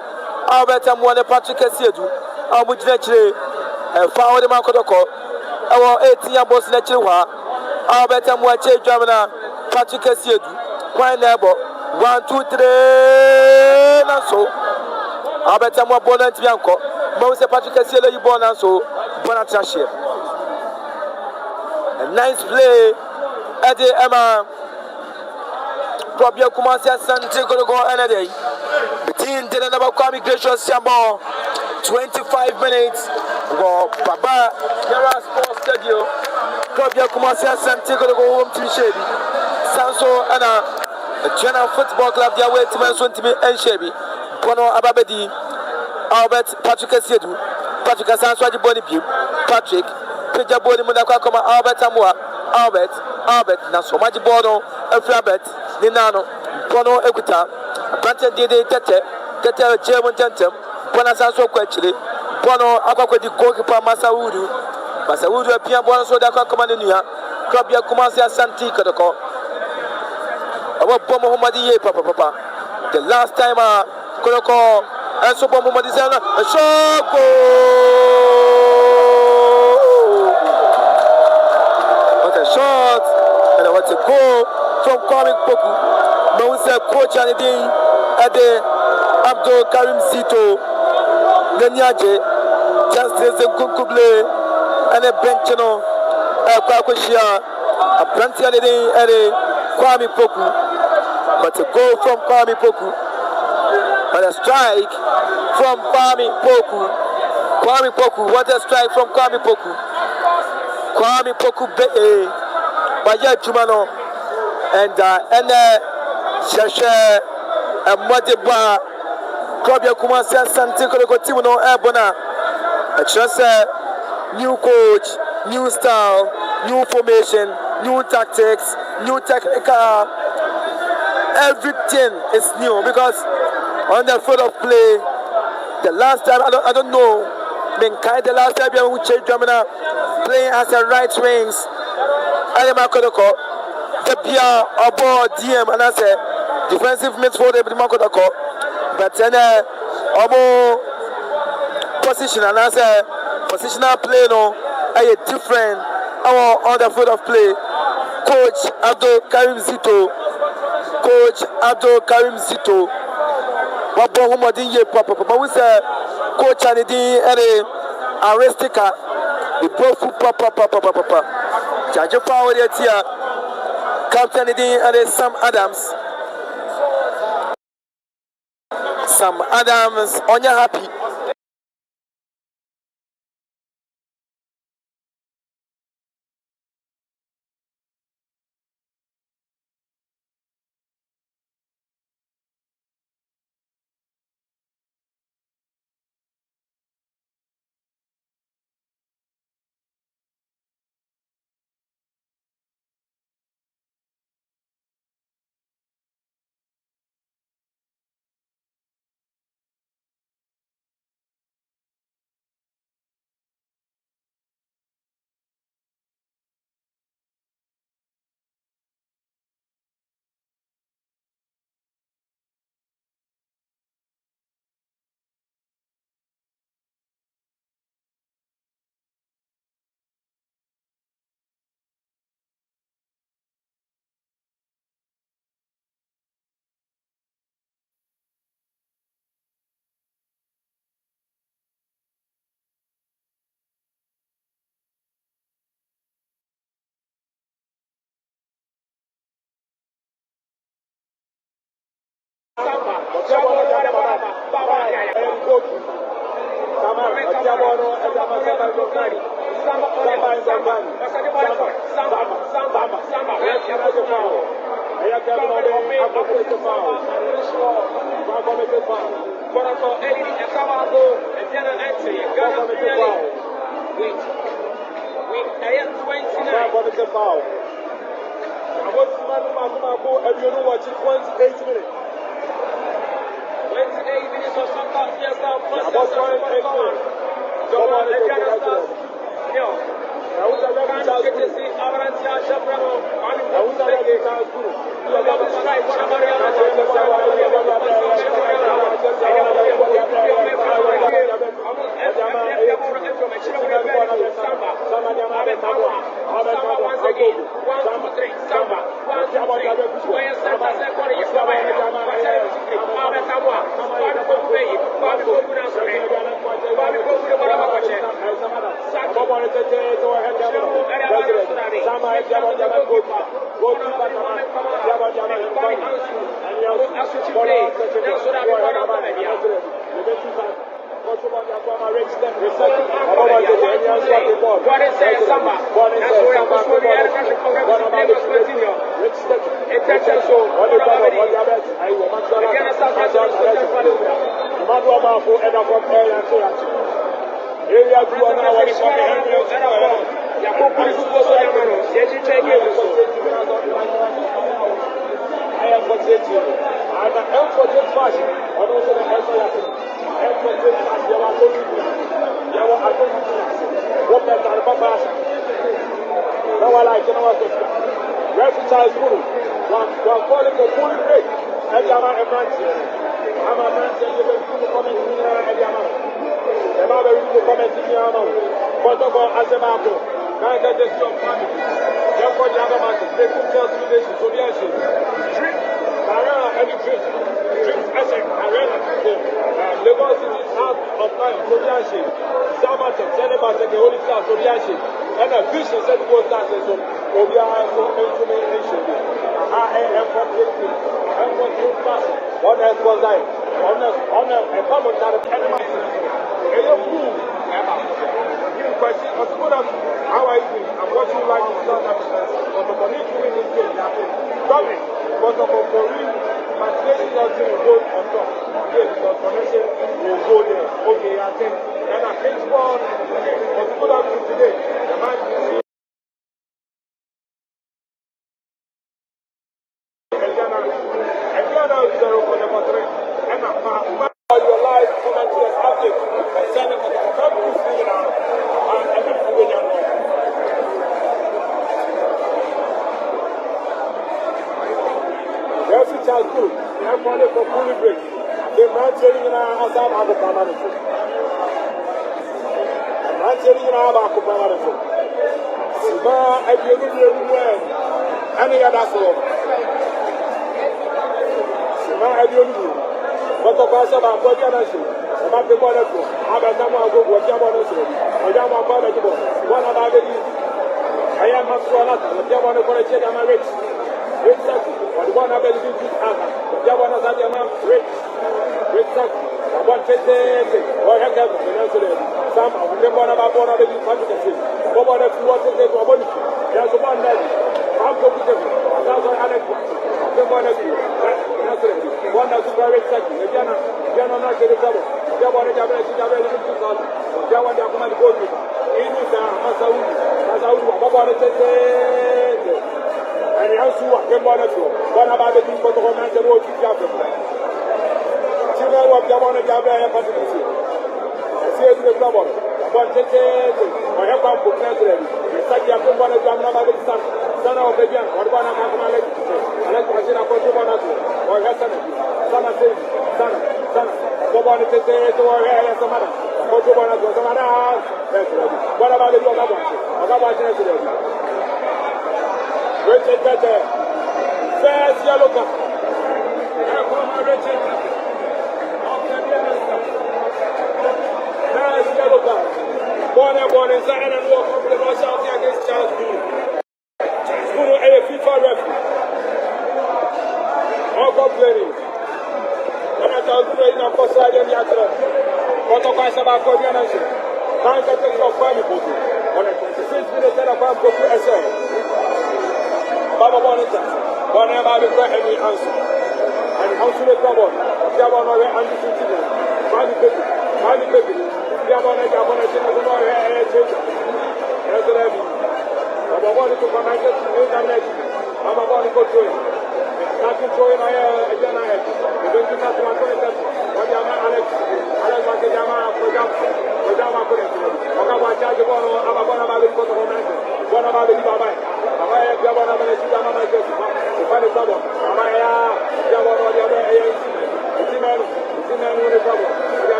Our better one Patrick Sedu. Our much naturally found the Kotoko. Our 18 boss naturally. Our better one change German Patrick Sedu. Why never 1, 2, 3 and so. Our better one bonnet Bianco. But we say Patrick Sedu you born and so Bonatrash. A nice play at the Emma. Probably Kumasi Asante Kotoko and day. Between the number of migration Sambo 25 minutes. Go Baba Yara Sports Stadium. Probably Kumasi Asante Kotoko home to Shebi. Sanso and a General Football Club their way to Manson to me and Shebi. Bono Ababedi. Albert Patrick Sedu. Patrick Sanso Boni Patrick. Peja Boni Munaka Koma Albert Amua. Albert na so much Bono and Flabet Ninano Bono Equita Bantan Dede Tete German Tentem Bonasanso Quechili Bono Aqua di goalkeeper Masaudu appear Bono so that Comania Clubia Kumasi Asante Kotoko our Bomo Homadi Papa. The last time Kotoko and so Bomo Madizana a shot what a shot and what a goal from Kwame Poku. But we say coach and the Abdul Karim Sito Ganyaje Justice Nkunkuble and a benchano Kwakwashia a plenty of the Kwame Poku. But a goal from Kwame Poku. But a strike from Kwame Poku. Kwame Poku, what a strike from Kwame Poku. Kwame Poku Baya Jumano and Shasha and Madiba Kobia Kumasi Asante Kotoko Timono Ebona. A just new coach, new style, new formation, new tactics, new technical. Everything is new because on the field of play, the last time I don't know, Menkai the last time we changed Germany playing as a right wings. I am a Kotoko. The Pia aboard DM and I say defensive midfielder with Makotoko. But then position and I say positional play no a different on the field of play. Coach Abdul Karim Zito. Wabo Humadi ye papa. But we say coach and the Arestica. The both papa. Judge power here. Captain and Sam Adams. On your happy.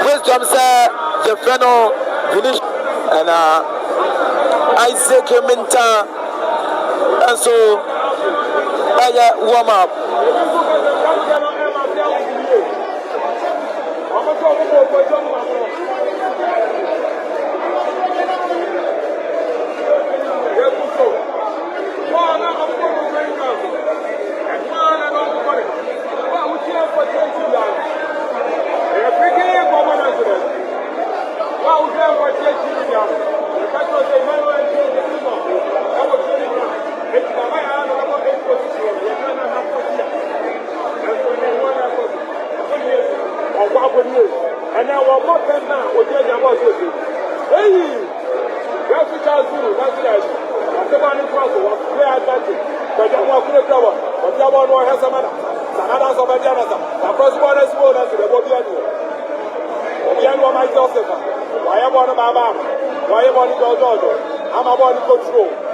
Wisdom said the final finish and Isaac Minta and so I warm up. And now one more time now, we're going to watch it. Hey, that's what I'll do. That's what I do. I'm the one in front of us. Play advantage. But you want to cover. But you want to have some other. Sanada of a janitor. The first one is more than the body anyway. The young one might just say, why am I on my mama? Why am I on the Dodo? I'm about to control.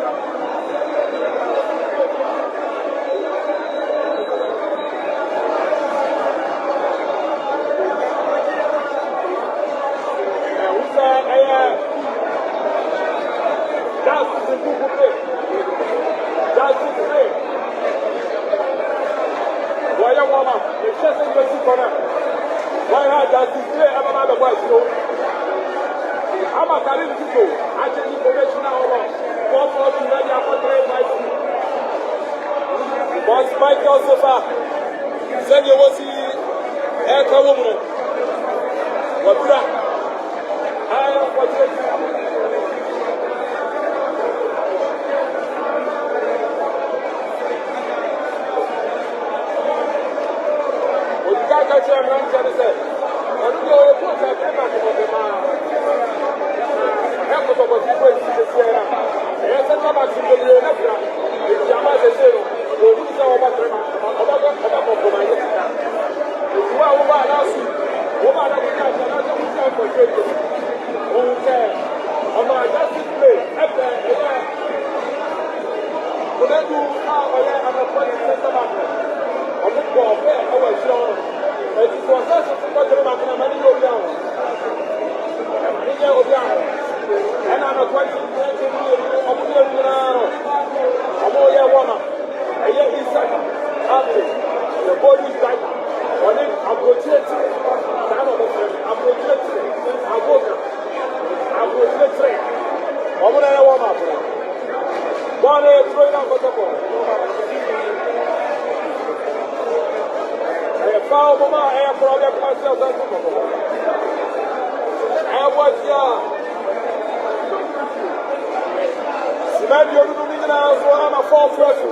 Send you what see Eka woman. What's that? I am what you can't catch your man, say. I don't know what I'm talking about. Help us about the way to see it. Yes, I'm about to do it. It's Yama's zero. Who's our battery? I'm The body Stryker. On it, appropriate. Appropriate. Omuna warm up. One throw down Kotoko. Foul mama air problem myself and Kotoko. I was Cement you're doing now, so I'm a 4-4.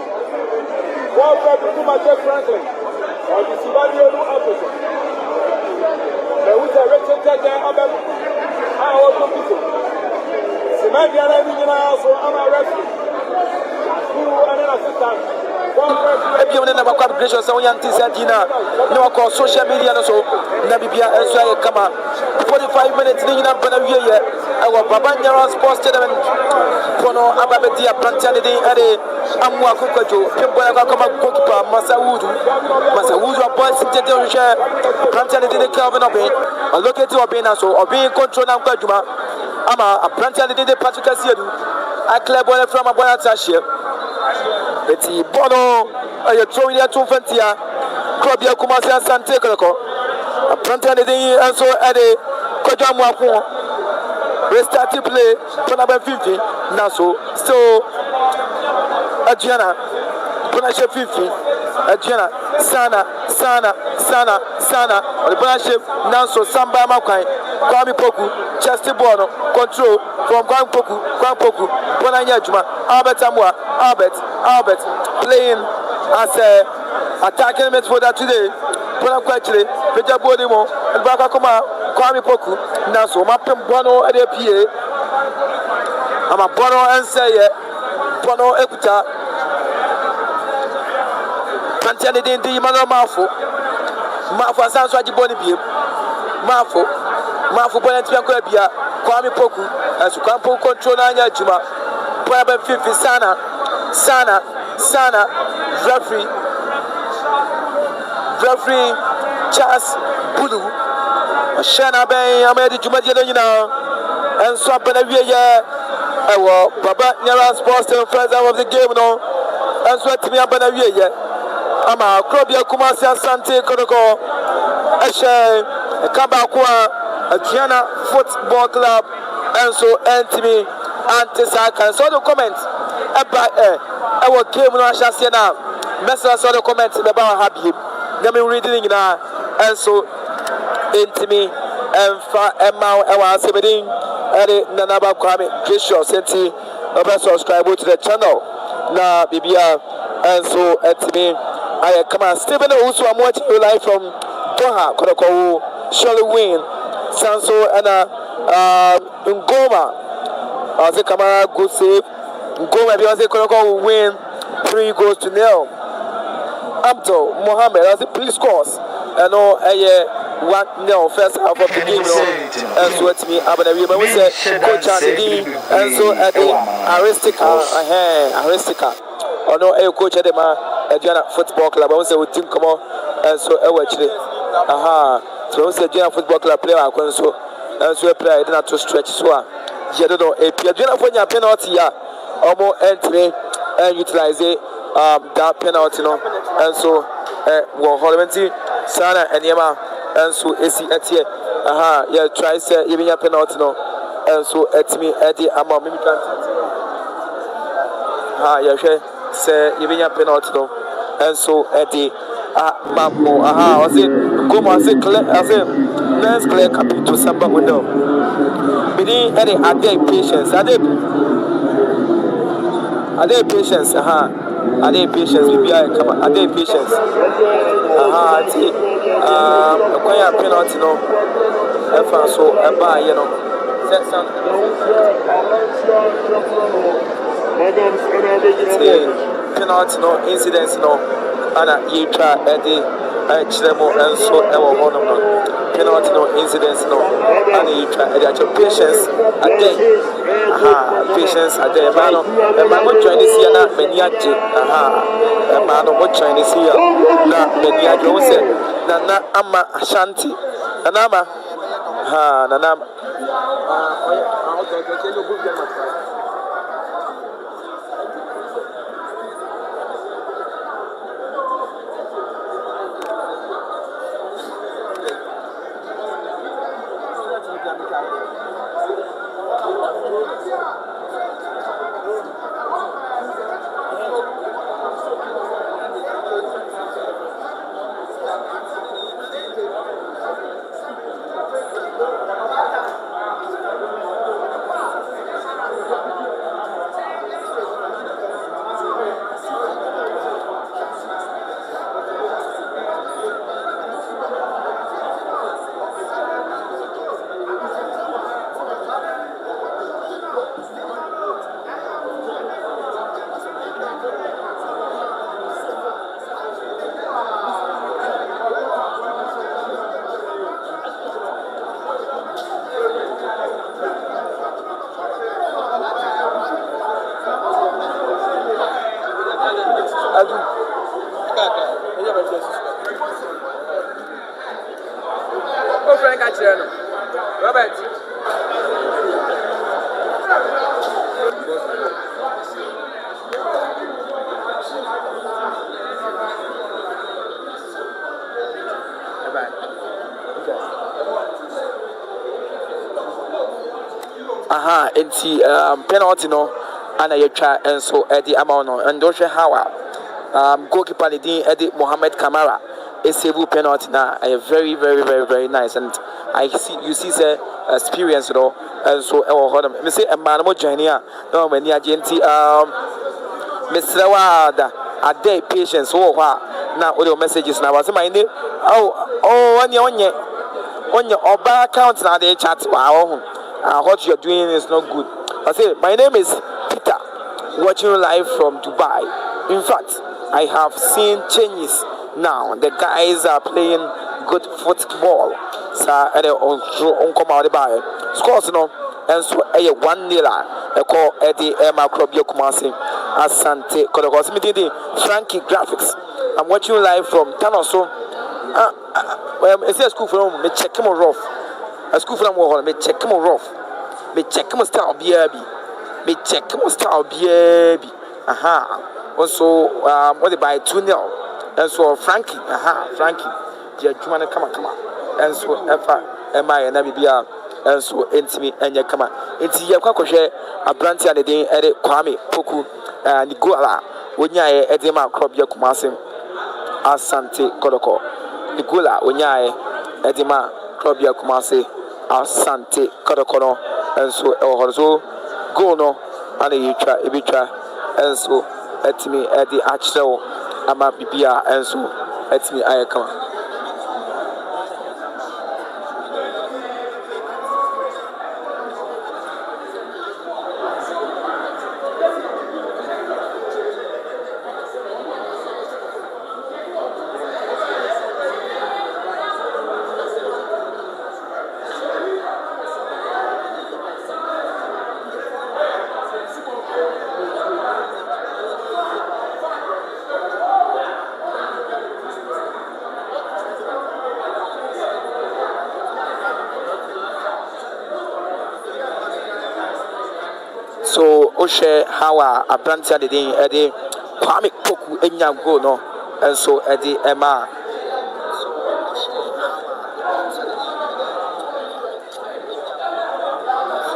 One person to my Jeff Franklin. Or the Sibadio opposite. There was a rectangle there about how I was to Cement you're living now, so I'm a referee. And an assistant. Ebi on na bakwa application so yan tisa dina no ko social media no so na bibia enso aye kama 45 minutes ni na bana wiye ye ewo baba nyara sports tournament pono ababeti aprantia de ade amu akokwajo pembo na kama goalkeeper Masawudu boys tete o hwe aprantia de Kelvin Obi allocate Obi na so Obi control na kwadjuma ama aprantia de Patrick Asiedu a club ball from abona tashie Eti bono ayo throwing there to Fantia club ya Kumasi Asante Kotoko apprentice de dey enso ade Kojamu akwo restart play for number 50 now so still Aduana Bonashe 50 Aduana Sana the Bonashe now so Samba Makwan Kwame Poku chest ball no control from Kwame Poku Bonanya Juma Albert playing as a attacking midfielder today. Pona kwachire peja bodi mo Albaka koma Kwame Poku na so mapem bono ade pie ama bono enseye bono ekuta Pantia de ndi mano mafo asanso agiboni biem mafo bona tia kwa bia Kwame Poku asu Kwame Poku control na anya juma pona ba fifi Sana referee Charles Bulu Shana Ben Amedi Jumaji nyina enso abana wiye ewo baba nyara sports and friends of the game no enso atimi abana wiye ama Krobia Kumasi Asante Kotoko ehye kaba kwa Aduana Football Club enso entimi anti-saka so the comment eba our game no ashase na message so the comment be ba happy na me reading na and so intimi emfa emma ewa asebedin ere nana ba kwame gracious enti oba subscribe to the channel na bibia and so intimi I come on Stephen also I'm watching you live from Doha Kotoko surely win Sanso and Ngoma as kama good save Ngoma Beyonce Kotoko will win 3-0. Abdul Mohammed as the police scores and all 1-0 first half of the game and so it's me Abana we say coach and so at the Aristica or no a coach at the Aduana Football Club I say we team come on and so actually so we say Aduana Football Club player so and so play not to stretch so you don't know a Aduana for your penalty almost entry and utilize that penalty no and so well Holimenti Sana and Yema and so AC etie yeah try say even your penalty no and so etimi Eddie ama mimi kan yeah say even your penalty no and so Eddie mammo I say go I say clear I say let's clear capito samba window bidi any ade patience ade patience ade patience bibia come ade patience ti kwaya penalty no efa so eba ye no set penalty no incidents no ana yitwa ede chiremo enso ewo hono no penalty no incidents no ana yitwa ede acho patience ade patience ade mano join this here na mani aje mano mo join this here na mani aje wo se na ama Ashanti na ama Robert. Aha, enti penalty no ana yɛtwa nso ɛde ama no and don't how goalkeeper ne din ɛde Mohamed Kamara save penalty na very very very very nice and you see say experience no and so ɛwɔ hɔ no me say ɛmaa no mo join a na ɔmo ani agye nti mesrɛ wa da ade patience wɔ hɔ a na ɔde messages na wase my name onye oba account na dey chat wa what you're doing is not good. I say my name is Peter, watching you live from Dubai. In fact, I have seen changes now. The guys are playing good football. So on come out by scores no and so 1-0 a call Eddie Emma Krobio Kumasi Asante Kotoko Frankie Graphics. I'm watching you live from Tanoso. It's a school from me check him rough. A school from Warhol, me check him rough. Me check him style BRB. Me check him style BRB. Aha. Also, what by 2-0. And so Frankie, Frankie. Dear Jumana, come on. And so am I and Namibia. And so intimate and ya come on. It's Yakako a branch and the day Eddie Kwame Poku and Niguala. When ya Edema Krobia Kumasim Asante Kotoko. Nigula, when ya Edema Krobia Kumasi Asante Kotoko. And so go no and you try and so at me at the actual ama bibia and so at me I come. So Oshe how a branch the day Eddie Kwame Poku Enya go no and so Eddie Emma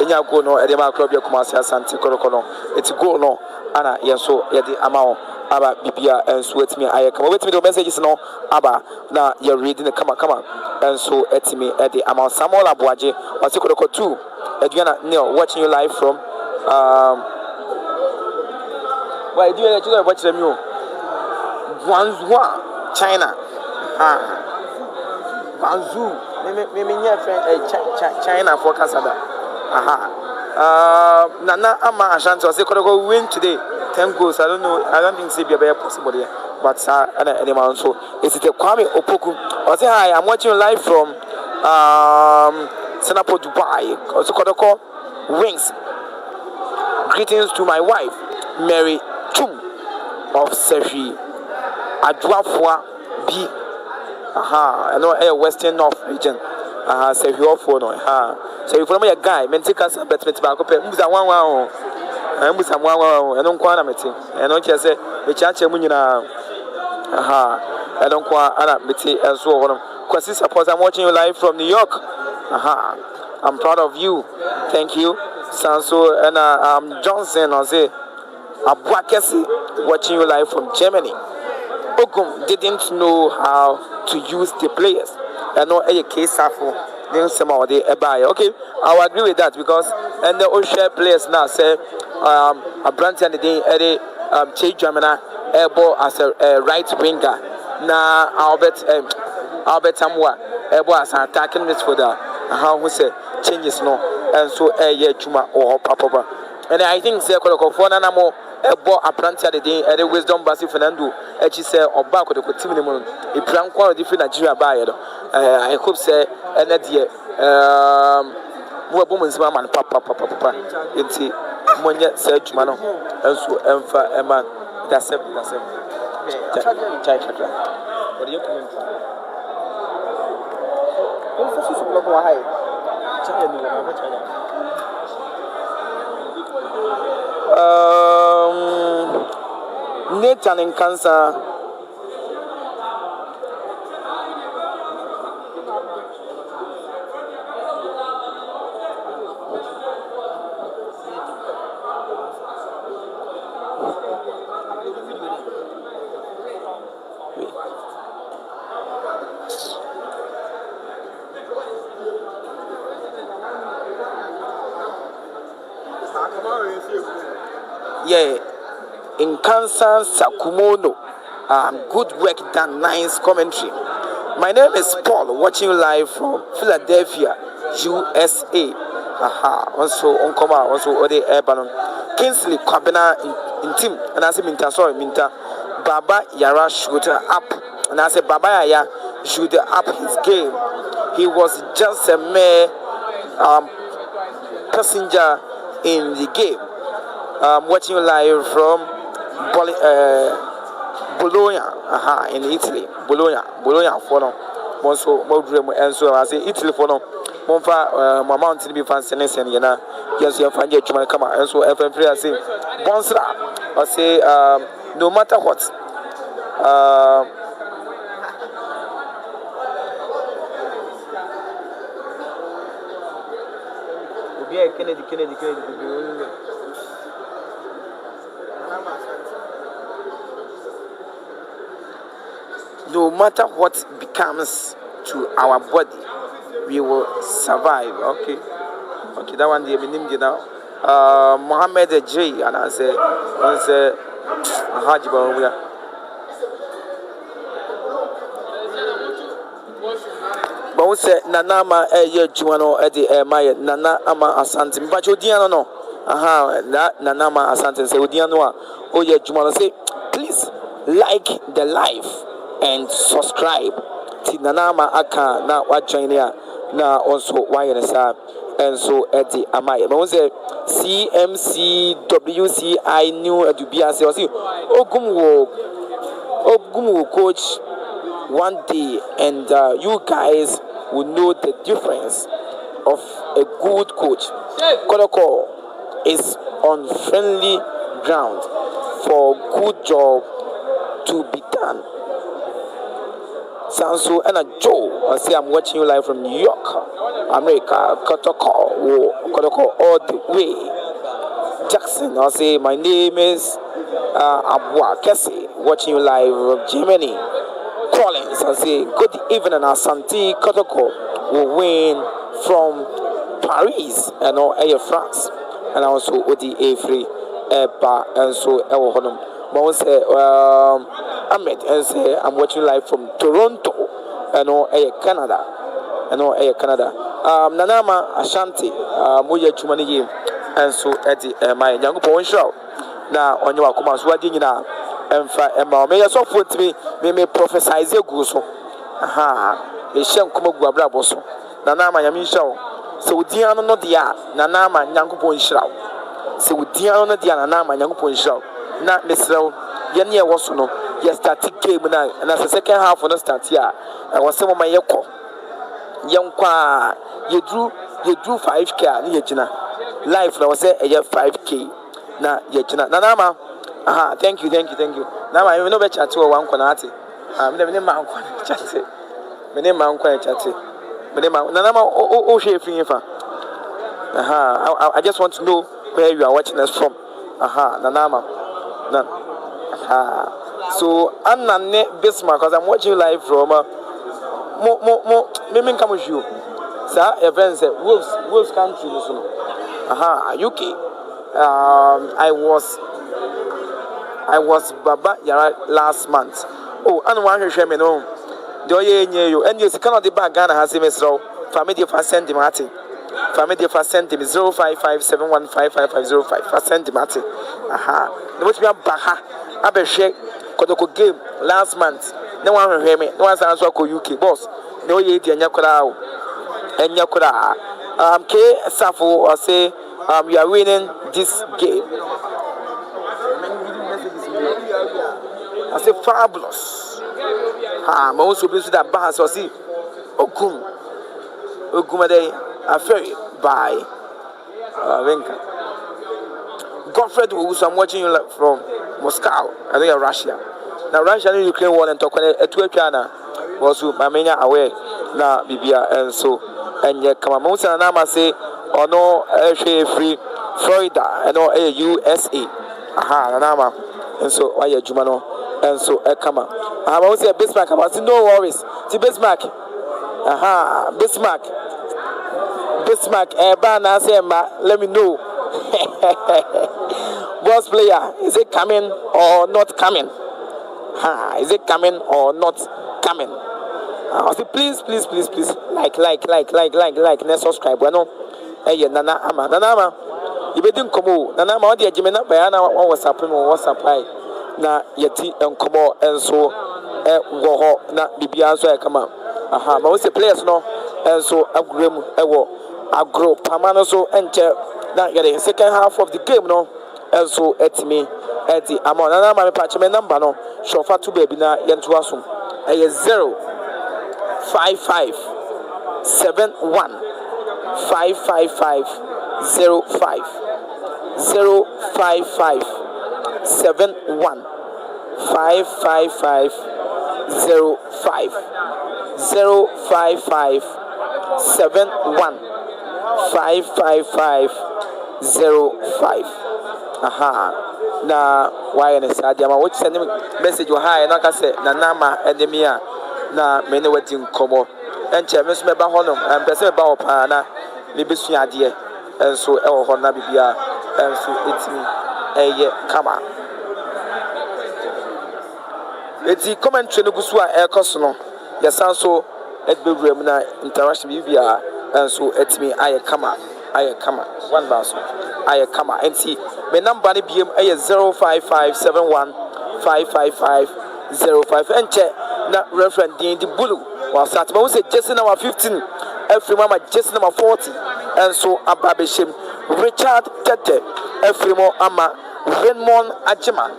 Enya go no Eddie Ma Club Kumasi Asante Kotoko. It's go no Anna so Eddie Amao Aba Bibia and so with me I come with me the messages no Aba na you're reading the come on and so at me Eddie Amao Samuel Abuaje or Kotoko 2 Aduana Neil watching you live from why do you watch them you? Guangzhou, China. Guangzhou. Me China for Canada. Nana Ama Ashanti was going win today. 10 goals. I don't know. I don't think it's be possible here. But anyway, so it's the Kwame Opoku. I say hi. I'm watching you live from Singapore, Dubai. Also Kotoko Wings. Greetings to my wife, Mary Chum of Sefi Aduafua B. I know a Western North region. say you off for no so if you a guy men take us bet me back up mbuza wan mbuza wan eno kwa na meti eno che say me chache mu nyina eno kwa ana meti enso ho no kwasi support. I'm watching you live from New York. I'm proud of you. Thank you. Sanso and Johnson or say Abuakesi watching you live from Germany. Ogum didn't know how to use the players. I know a case for okay, I will agree with that because and the Osha players now say a branch and the day Che Jamina able as a right winger. Now Albert Amwa able as an attacking midfielder. How we say changes no and so Chuma or Papa. And I think say Kolokofona Namo ebo aprantia de den ere wisdom basi Fernando echi say oba Kotoko team ni mo e plan kwa different Nigeria ba ye do I hope say ene de mo ebo mo nsima man papa enti monye say adwuma no enso emfa ema dasem chai kaka what do you comment on so so block wa hai chai ni na chai nature and cancer. Yeah, in Kansas, Sakumono. Good work done, nice commentary. My name is Paul, watching you live from Philadelphia, USA. Also on Koma, also Ode Airbalon. Kingsley Kwabena in team, and I say Minta Baba Yara shooter up, and I say Baba Yaya shooter up his game. He was just a mere passenger in the game. Watching you live from Bologna, in Italy. Bologna for no. Also, and so I say Italy for no. Monfa, my mountain be fancy and yana. Yes, you find your Chuma come and so FM free. I say Bonsra. I say no matter what. Kennedy. No matter what becomes to our body, we will survive. Okay, that one the name now. Mohammed J. And I say, Hajiba. But we say Nanama Juano Eddie Maya Nana Ama Asante. But you diano no. That Nanama Asante say Udianoa. Oh yeah, Jumano say, please like the live and subscribe to Nanama Aka na wa join here na also why and so Eddie Amaya. But we say CMCWCI new Adubia say Ogumwo coach one day and you guys will know the difference of a good coach. Kotoko is on friendly ground for good job to be done. Sanso and a Joe, I say I'm watching you live from New York, America. Kotoko all the way. Jackson, I say my name is Abuakesi, watching you live from Germany. Collins, I say good evening. Asante Kotoko will win from Paris and all France, and also Odi Afri Eba and so Honum. But say Ahmed and say I'm watching live from Toronto and all Canada Nanama Ashanti Muya Chumani and so Eddie my young Paul show now on your commands. What did you know? And may I so put me prophesize a goose. A sham come up Braboso. Nanama Yamin show. So Diana no dia, Nanama Yanko Point show. So Diana Diana Nama Yanko Point show. Not necessarily Yania was no. Yes, that game now, and as the second half on the start here, I was some of my echo. Yankwa, you drew 5K, and Yajina. Life, I was say, 5K. Na Yajina. Nanama, aha, thank you. Now I know better to one Konati. I'm the name of Chatty. My name is Chatty. My name is Nanama, oh, Shefa. Aha, I just want to know where you are watching us from. Aha, Nanama. So I'm not Bismarck because I'm watching live from Miming Kamushu. Sir, events at Wolves country. Aha, UK. I was Baba Yara last month. Oh, and one who shame me no. Do you and you cannot the bag Ghana has him as well. Family for send him at it. Family for send him 055715505 for send him at it. Aha. No, which me a Baha. I be shake Kotoko game last month. No one will hear me. No one's answer ko UK boss. No ye di anyakura K Safo or say you are winning this game. I say fabulous. I'm also busy that bahas or see Ogumade affair by Venka. Godfred, who I'm watching you from Moscow, I think Russia. Now Russia and Ukraine war and talk a China was Mamania away now Bibia and so and yet come on Nama say or no free Florida and no USA. Aha Nama and so why Jumano and so come on. I want to say Bismarck about no worries. See Bismarck. Aha Bismarck Ebana say let me know. Boss player, is it coming or not coming? Is it coming or not coming? I say please, like, and subscribe. Bueno, Nana Ama. You didn't come out. Nana Ma, the Jimena Bayana, what was happening, was supply. Na Yeti and Como and so, Woho, na Bibia, so I come out. Aha, but what's the players no? And so, Agrim, Agro, Pamanoso, enter. Now, the second half of the game, no? And so at me at the amount and I'm a patch my number no show for 2 baby na yentuasum a 05571 55505 05571 55505 05571 55505. Aha. Na why na sadia which send message or hi na ka say na nama endemia na me ne wati nkomo enche me so me ba honom am pese ba opa na me besu ade enso e wo ho na bibia enso etimi eye kama eti commentary no gusu a e koso no yesan so edbewuram na interaction bibia enso etimi aye kama one baso aye kama enti my number ni BM is 05571 55505 and check na reference din the blue was at we say just number 15 every mama just number 40 and so ababeshim Richard Tete every mo ama Raymond Ajima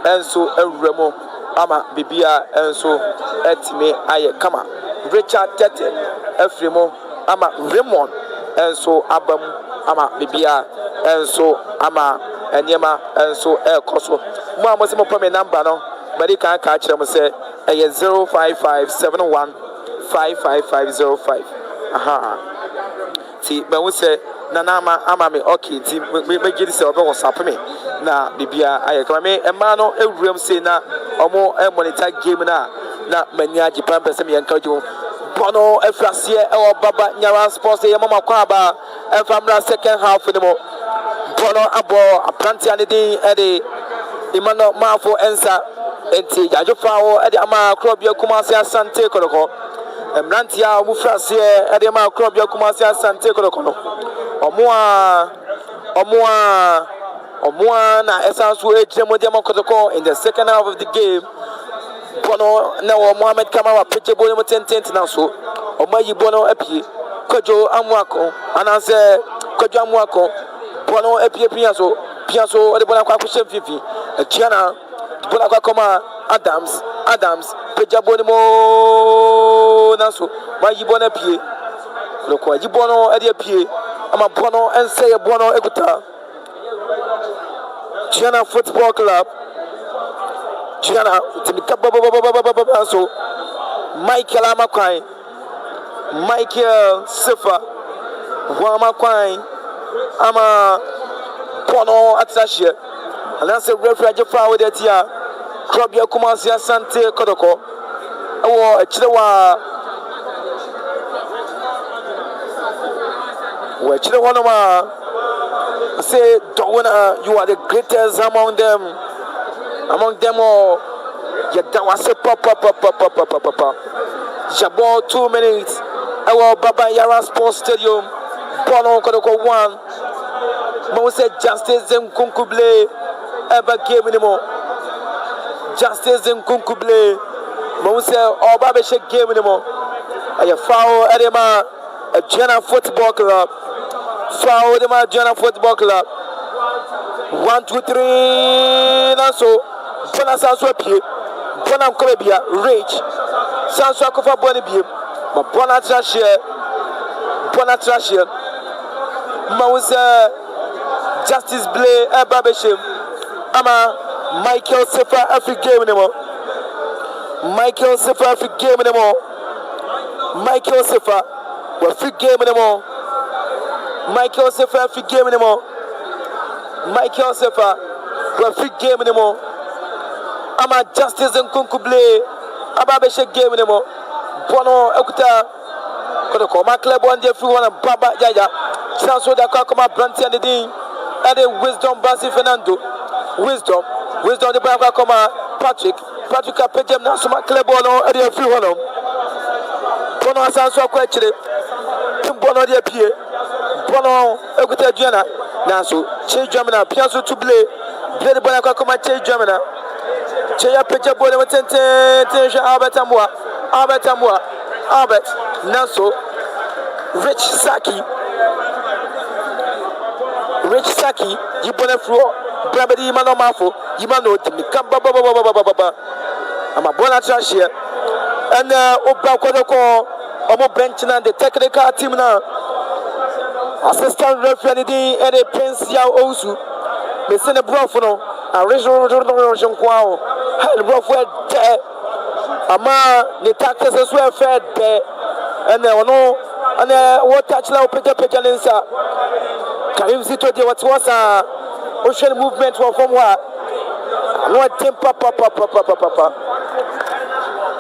and so Remo ama bibia and so etime aye kama Richard Tete every mo ama Raymond and so abam ama bibia and so ama enyema and so koso mo amose mo pame number no but you can catch them say 05571 55505 aha ti me wo say nana ama me okay ti me gidi say obo WhatsApp me na bibia aye kama me ema no ewuram say na omo monitor game na mani agipa pese me yanka ju bono efrasie e baba nyara sports ye mama kwa ba efamra second half ni mo bono abo apranti ani din ede imano mafo ensa enti jajufa wo ede ama krobia kumase Asante Kotoko emrantia omufrasie ede ama krobia kumase Asante Kotoko no omoa na esanso ejemo de Kotoko in the second half of the game bono na wo Mohammed Kamara pejebo ni motentent na so omayi bono apie kojo amuako ananse kojo amuako bono apie piaso ode bono kwa kushem fifi etiana bono kwa koma Adams pejabo ni mo na so mayi bono apie Kodoko Jibono Edia P. Ama Bono and say a Bono Ekuta. Gianna Football Club. Gianna so Michael Amakwai. Michael Sifa. Wamakwai. Ama Bono Atashe. And that's a referee foul that here. Krobia Kumasi Asante Kotoko. Oh, a Chilewa. Well, Chilewanoma. I say, Aduana, you are the greatest among them. Among them all. Yadawa say, papa. Jabo 2 minutes. Our Baba Yara Sports Stadium. Bono Kotoko 1. Mose Justice Nkunkuble. Ever game anymore. Justice Nkunkuble. Mose Obabeshe game anymore. I foul Edema. A Gianna Football Club. Foul the Gianna Football Club. 1, 2, 3. And so, Bona Sanso Pie, Bona Kobia, Rage, Sanso Kofa Bonibie, Bona Trashia, Mausa, Justice Blay, Babeshim, Ama, Michael Sefa, every game anymore. Michael Sefa, every game anymore. Michael Sefa, every game anymore. Michael Sefa, every game anymore. Michael Sefa, every game anymore. Ama Justice Nkunkuble, Ababeshe game anymore. Bono Ekuta, Kodoko, my club one day free one and Baba Jaya. Sounds so that Kakoma Branty and the Dean, and the Wisdom Basi Fernando. Wisdom the Kakoma Patrick Apejem Nasuma Club one and the free one. Bono Sanso Quetche, Bono de Pie, Bono Ekuta Jana, Nasu, Che Germana, Piazzo to Blay, Blade Bonacoma Che Germana. Cheya Peja Bole Tente Albert Naso Rich Saki Yibone Fro Brabedi Mano Mafo Yimano Timikamba I'm a bona trashia and Oba Kodoko Omo Benchina the technical team now assistant referee and a Pensia Osu Messina Brofono and Regional Kwao and Brofoed there Ama the taxes as well fed there and no and what touch now Peja Lensa Karim Zito de what was ocean movement from where no team papa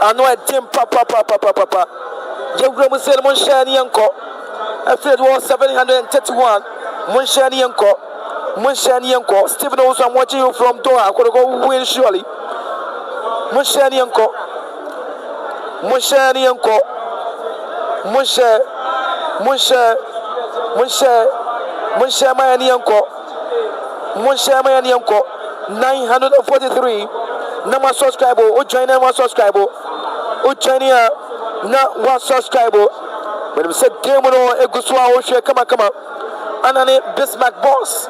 I know a team papa Jengro said Monshani Yanko I feel it was 731 Monshani Yanko Stephen also I'm watching you from Doha I could go win surely Monshani Yanko Mayani Yanko 943 Nama subscriber o join na subscriber o join ya na wa subscriber when we say game no egusua o hwe kama anane Bismarck boss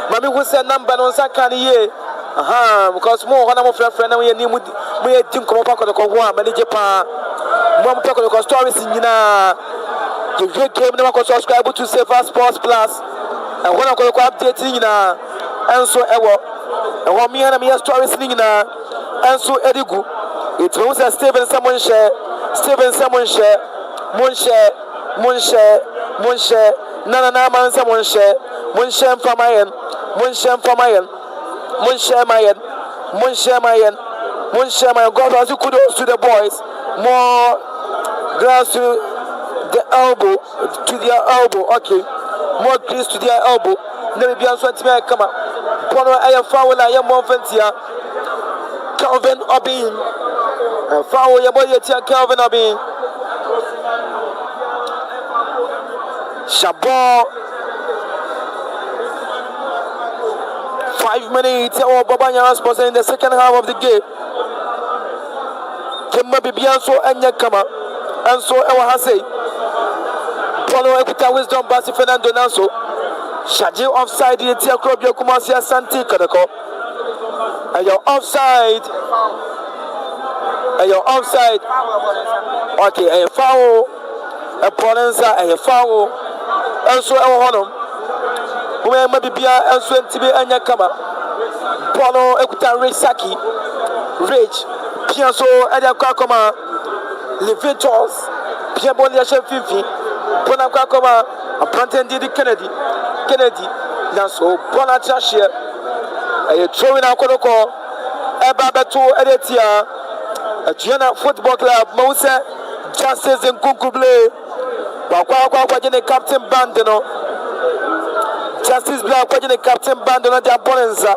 mami who say number no saka ni ye because mo hona mo friend na we ni mu ye dim komo pa ko ho a manage pa mo pa ko stories nyina you game na ko subscribe to Safer Sports Plus and when ko update nyina enso ewo me and me stories nyina enso edigu it was a Stephen Simon share nana man Simon share Famayen God has kudos to the boys more grass to the elbow okay more grease to their elbow never be answered to me come up Bono I foul I am Monfentia Calvin Obin foul your boy Calvin Obin Chabot 5 minutes or Babanya Sports in the second half of the game Kimba Bibianso and Yakama and so Ewa Hase Bono Ekuta Wisdom Basi Fernando Nanso Shaji offside the Tia Krobio Kumasi Asante Kotoko and you're offside okay and foul Ponensa and foul. Also, our honor. Who may be and so to be and Yakama. Pono Ekuta Resaki. Rage. Pianso and Yakakoma. Levitos. Piabonia Fifi. Bonakakoma. A plantain did Kennedy. Naso Bonachashia. A throwing out Kotoko. Eba Beto Edetia. A Giana Football Club. Mose Justice and Kunkuble. Wakwa Captain Bandano. Justice Black watching the Captain Bandana de Bonanza.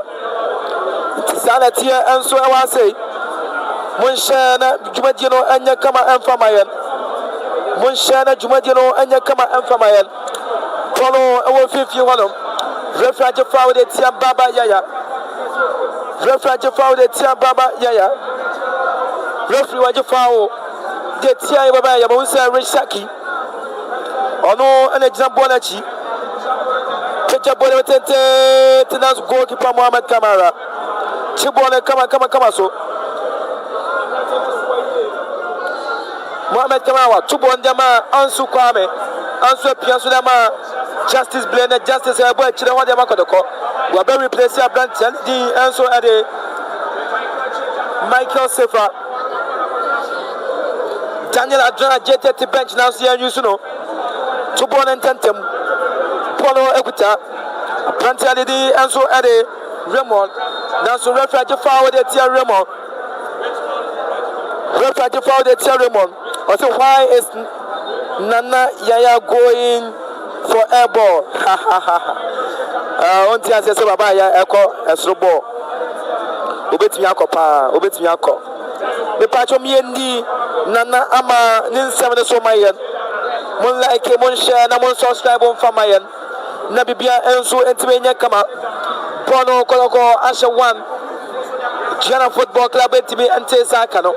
Sanatia and so I want to say Munshana Jumadino and Yakama and Famayan. Munshana Jumadino and Yakama and Famayan. Follow our 51. Refragile foul de Tia Baba Yaya. Refragile foul de Tia Baba Yaya. Refragile foul de Tia Baba Yamusa Rishaki. Ono an example Nachi. Chabone tente tenas goalkeeper Mohamed Kamara. Chibone kama so. Mohamed Kamara tubon dema ansu kwame. Ansu piansu dema Justice Blender Justice ebo chire ho dema Kotoko. We be replace a branch di ansu ade Michael Sefa. Daniel Aduana JT bench now see you no. Tubone tentem. Polo Ekuta. Plantality and so at a Raymond. Now so refragile foul the Tia Raymond. Refragile foul the Tia Raymond. Also, why is Nana Yaya going for air ball? Ha ha ha. Until I say Babaya Echo as Robo. Obet Miako. The patch of me and Nana Ama Ninseven so Mayan. Mon like a mon share, Namon subscribe on Famayan. Nabibia Enso Entimania Kama. Pono Koloko Asha 1. Giana Football Club Entimi Ante Sakano.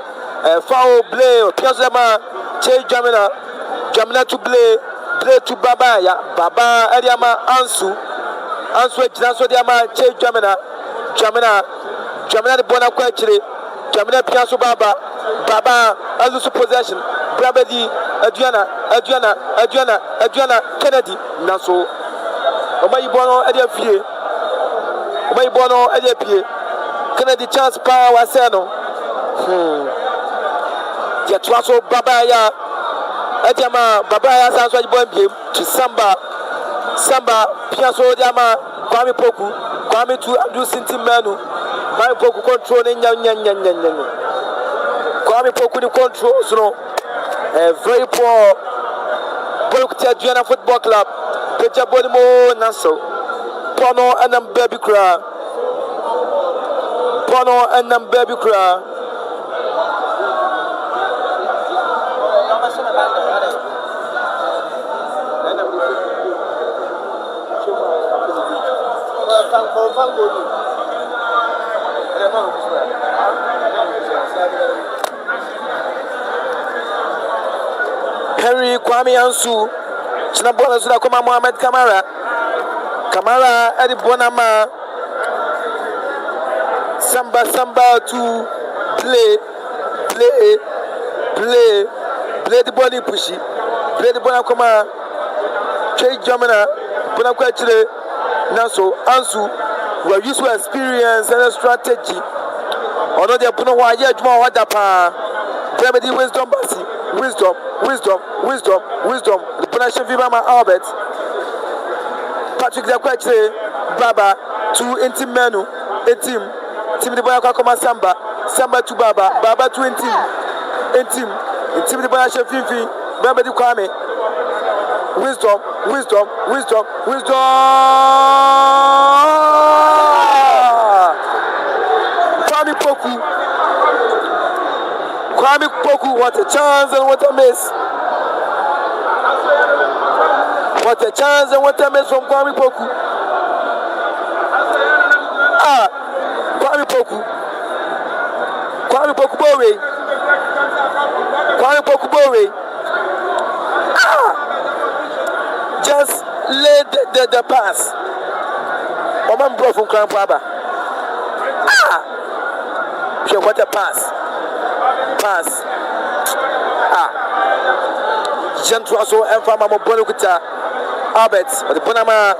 Foul Blay, Piazama, Che Jamina to Blay to Babaya, Baba Adiama Ansu Jinaso Diama, Che Jamina the Bona Quachiri, Jamina Piasso Baba, Alusu possession, Brabedi, Aduana, Kennedy, Naso. Omayibono Ediapie. Kennedy chance power Seno. Yatwaso Babaya Ediama Babaya Sanso Bombi to Samba Piaso Diama Kwame Poku Kwame to Adu Sintimanu Kwame Poku controlling Yan Kwame Poku the control so very poor Bolukta Giana Football Club. Pejabonimo Naso Pono and baby cry. Pono and baby cry. Henry Kwame Ansu. Sinabona Zula Koma Mohamed Kamara Edi Bonama Samba to play the body pushy play the Bonakoma Che Jamina Bonakwachile Naso Ansu we are used to experience and strategy ono de puno wa ye adwuma wa dapa remedy wisdom the Bonashe Vibama Albert Patrick Zakwache Baba to Intim Menu Team the Bonakoma Samba to Baba to Intim the Bonashe Fifi Baba di Kwame Wisdom Kwame Poku, what a chance and what a miss. What a chance and what a miss from Kwame Poku. Kwame Poku Bowe. Just laid the pass. Oman bro from Krampaba. What a pass. Gentraso and Fama Bonukuta Albert, the Bonama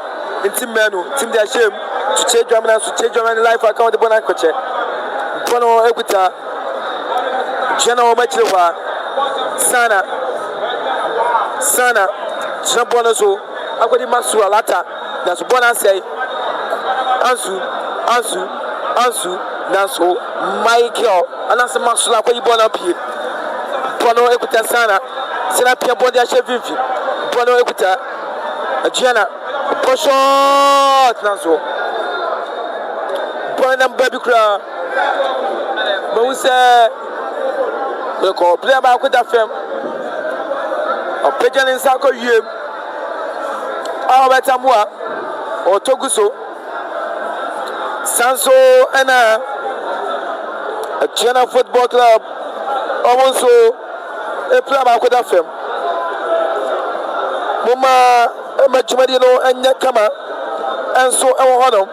in Tim Manu, Tim de Shim, to change German to change German life account the Bonacoche. Bono Equita General Machilwa Sana Bonoso, Aquadi Masu Alata, that's Bona say Ansu, Naso, Michael, and that's a Masula for you born up here. Bono Equita Sana, Senapia Bodia Chevivi, Bono Equita, Gianna, Poshot Naso, Bonam Baby Cra, Moussa, the call play about with that film. A pigeon in Sako Yim, Albert Amwa, or Toguso, Sanso and a China Football Club, also a play about with that film. Mama Machumadino and Yakama, and so our honor.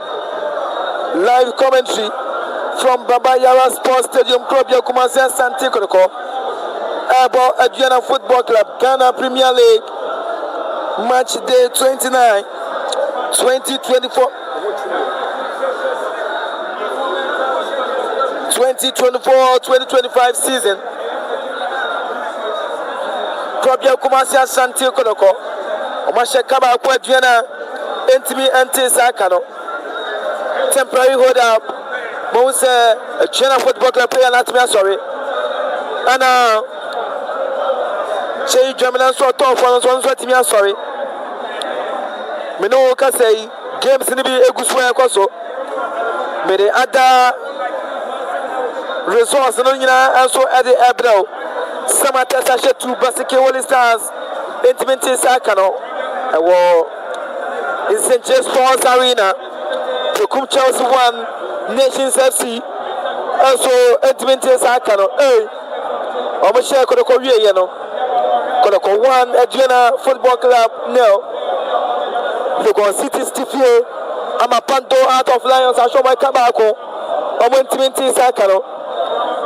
Live commentary from Baba Yara Sports Stadium Club Yakumasi Asante Kotoko about Aduana Football Club Ghana Premier League match day 29 2024 2025 season. Club Yakumasi Asante Kotoko Omashe Kaba Kwa Aduana Entimi Ante Sakano temporary hold up. Most a China Football Club player, not me, sorry. And say German so tough for us, to me, sorry. Mino can say games in the Egusway also. May the other resource and so at the Abdo. Some attach to Basiki Wally Stars, Intimate Sakano, a war in St. James Sports Arena. The Kum Chelsea 1, Nations FC, also Edmonton Sakano, Omashe Kotoko Yeno, Kotoko 1, Aduana Football Club, no. Because City Stifio, Amapando out of Lions, I show my Kabako, Edmonton Sakano,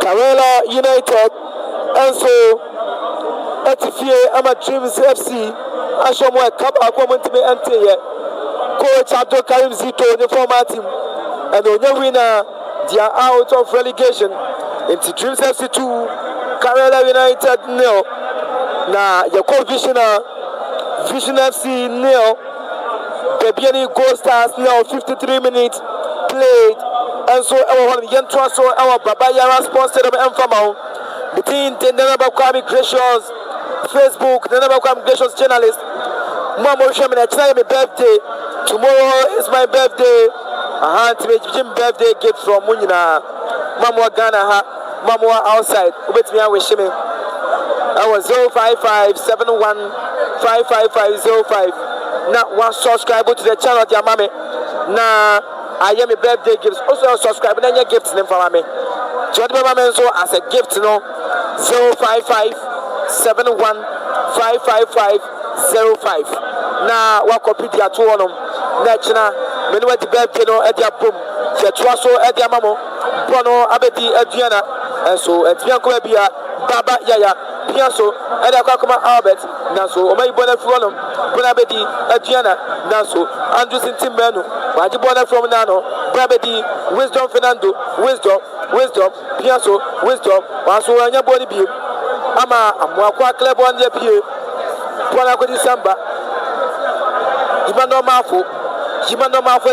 Karela United, also Etifie, Ama Dreams FC, I show my Kabako, Edmonton Coach Abdul Karim Zito, the former team, and the winner, they are out of relegation into Dreams FC 2, Karela United nil. Now, your co-vision FC nil, Bebiani Gold Stars nil, 53 minutes played, and so our Yentraso, our Baba Yara Sports Stadium and Famao, between the Nenabakwa Gracious Facebook, the Nenabakwa Gracious journalist, Mamo Shaman, it's my birthday. Tomorrow is my birthday. I had to make Jim birthday gift from Munina. Mamma Ghana, Mamma outside. With me, I wish him. I was 05571555505. Now, one subscriber to the channel, dear mommy. Now, I am a birthday gift. Also, subscribe and then your gifts name for me. So, the mama so as a gift, you know, 05571555505. Now, what copy the two on them? Nachina, many went to bed, at their boom. The Trasso at their mammo, Bono, Abedi, Aduana, and so at Bianco Bia, Baba Yaya, Piasso, and Akakama Albert, Naso, Omay Bonafronum, Bonabedi, Aduana, Naso, Andrews in Timbano, Wajibona from Nano, Babedi, Wisdom Fernando, Wisdom, Piasso, Wisdom, Maso, and your body beam. Ama, Amwakwa Club on the pier, Ponaco December. Imano Mafo,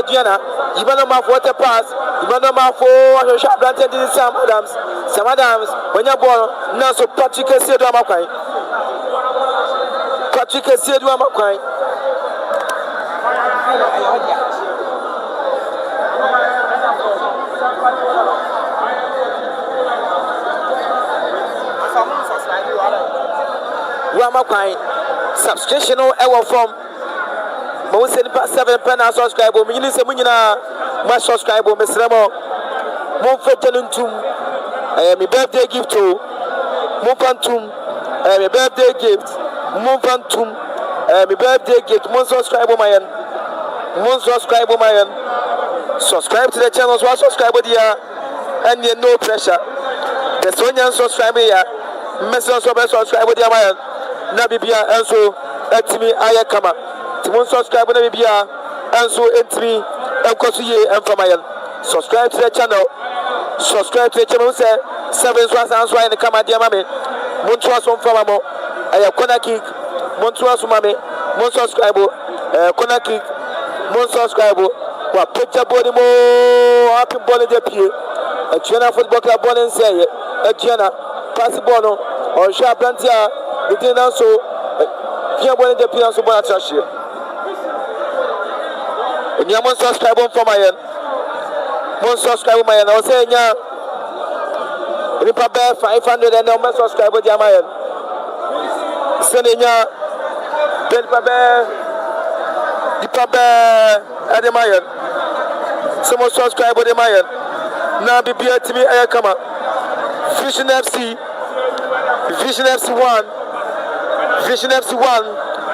Diana, Imano Mafo the pass, Imano Mafo, Shop Planted in Sam Adams, when you're born, now so Patrick said, Amakai. Patrick said, Amakai. Ramakai, subscription or from. I send 7 penna subscribe. We need some my subscribe. Miss Ramo, Move for Tenuntum. I am a birthday gift to Mufantum. I am a birthday gift. Mufantum. I am a birthday gift. Mon subscribe my end. Mon subscribe my end. Subscribe to the channel. So subscribe here. And you no pressure. The Sonian subscribe here. Message subscribe with your man. na bibia enso etimi aye kama timon subscribe na bibia enso etimi enkoso ye emfamayen subscribe to the channel say 7 so aye kama dia mame muntu aso mfama mo aye corner kick muntu aso mame mon subscribe corner kick mon subscribe wa picture body mo happy ball de pied Aduana football club ball and say Aduana pass ball no or sharp plantia the thing also here ball de pied so ball trash here nya mon subscribe for my end mon subscribe my end I say nya ripa be 500 and mon subscribe dia my end send nya ben pa be ripa be ade my end so mon subscribe de my end na bibia timi aye kama Vision FC 1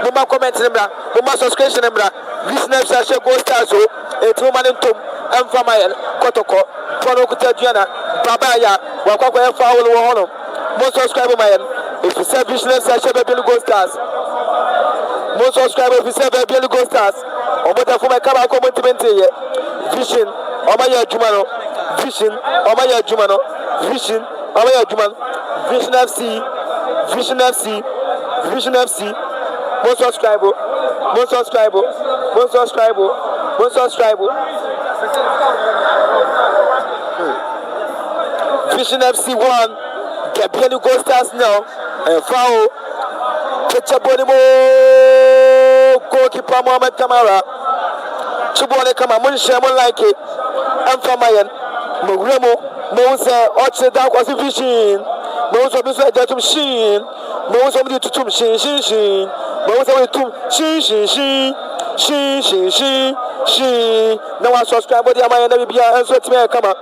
Mama comment nembra mama subscription nembra Vision FC ashe go stars so etu manentom emfamayen kotoko fono kuta Aduana baba ya wakwa ya foul wo hono mo subscribe mayen if you say Vision FC ashe be go stars mo subscribe if you say be go stars omoda fo me kaba ko motivate ye Vision omaya adwuma no Vision omaya adwuma no Vision omaya adwuma Vision FC mo subscribe Vision FC 1 get Bielu go stars now and foul picture body mo goalkeeper Mohamed Kamara chubole kama mun share mun like it and for my end mo remo mo say oche da kwasi Vision mo so bi so e jatum shin mo so bi tutum shin mo so bi tum shin na wa subscribe body amaya na bibia enso timi kama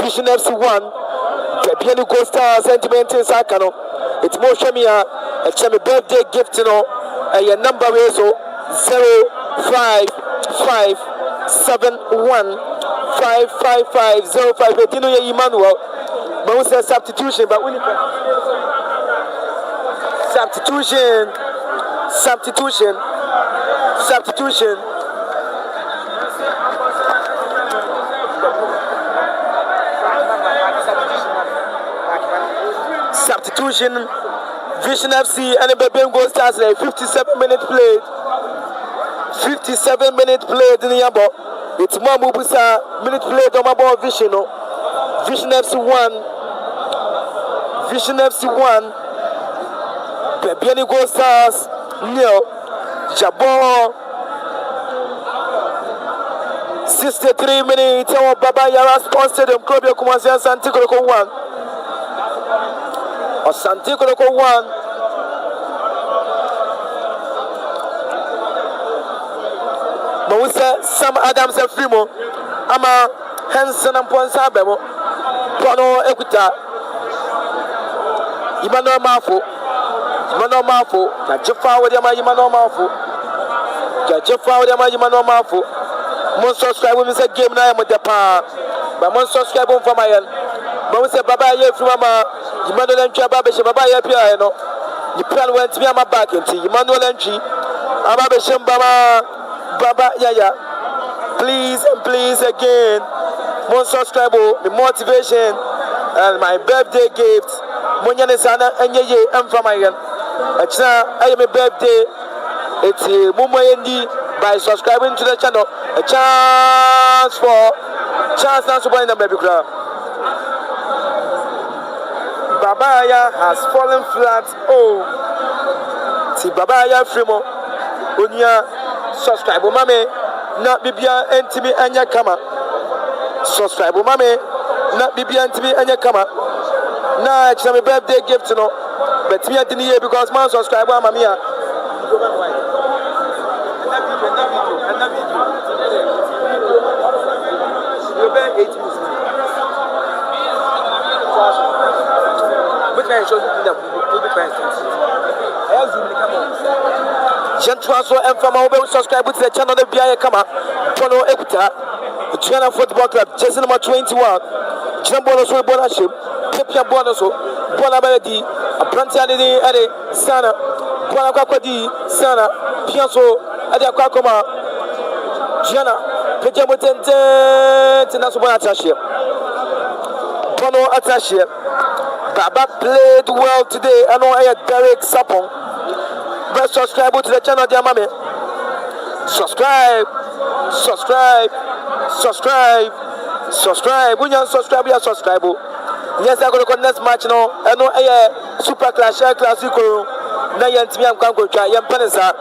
Vision FC 1 Bielu go star sentiment saka no it's more show me a birthday gift no your number is so 0557155505 etino ye Emmanuel but we say substitution but we substitution Vision FC and the baby goal starts like 57 minutes played in the yabo it's more mubusa minute played on my ball Vision no Vision FC 1 baby goal starts nil Jabo 63 minutes our Baba Yara Stadium Club Kumasi Asante Kotoko 1 Asante Kotoko 1 but we say Sam Adams and Frimo ama Henson and Ponsa Bemo Pono Equita Emmanuel Mafo Jajefa with Emmanuel Mafo mon subscribe we say game na mo depa but mon subscribe on for my end but we say baba ye free mama Emmanuel Ntwi baba she baba ye pia no the plan went me am back into Emmanuel Ntwi aba be shembama baba yaya please again mon subscribe the motivation and my birthday gift monyane sana enye emfa my end achina aye my birthday it's mumo yendi by subscribing to the channel a chance now to buy the baby crowd. Babaya has fallen flat. Oh, see Babaya Frimo Unya subscribe mame na bibia entimi anya kama subscribe mame na bibia entimi anya kama na it's my birthday gift no but me didn't hear because man subscribe mamia you bet 8 minutes. Which man shows you that public fans? Gentlemen, and from our subscribe to the channel of BIA Kama, Pono Equita, Aduana Football Club, jersey number 21, Jambono Bonaship, Pepia Bonoso, Bona Melody, a Plantiani Ade, Sana, Buana Kwadi, Sana, Piasso, Adiakoma, Gianna, Pejamotente, Tinasuma Attaché. Bono Attaché. Baba played well today. I know I had Derek Sapon. But subscribe to the channel, dear mommy. Subscribe. When you subscribe, you subscribe. Yes, I'm going to go next match now. I know I Super Clash, Classic. Now you and me, I'm going to try. I'm going to say,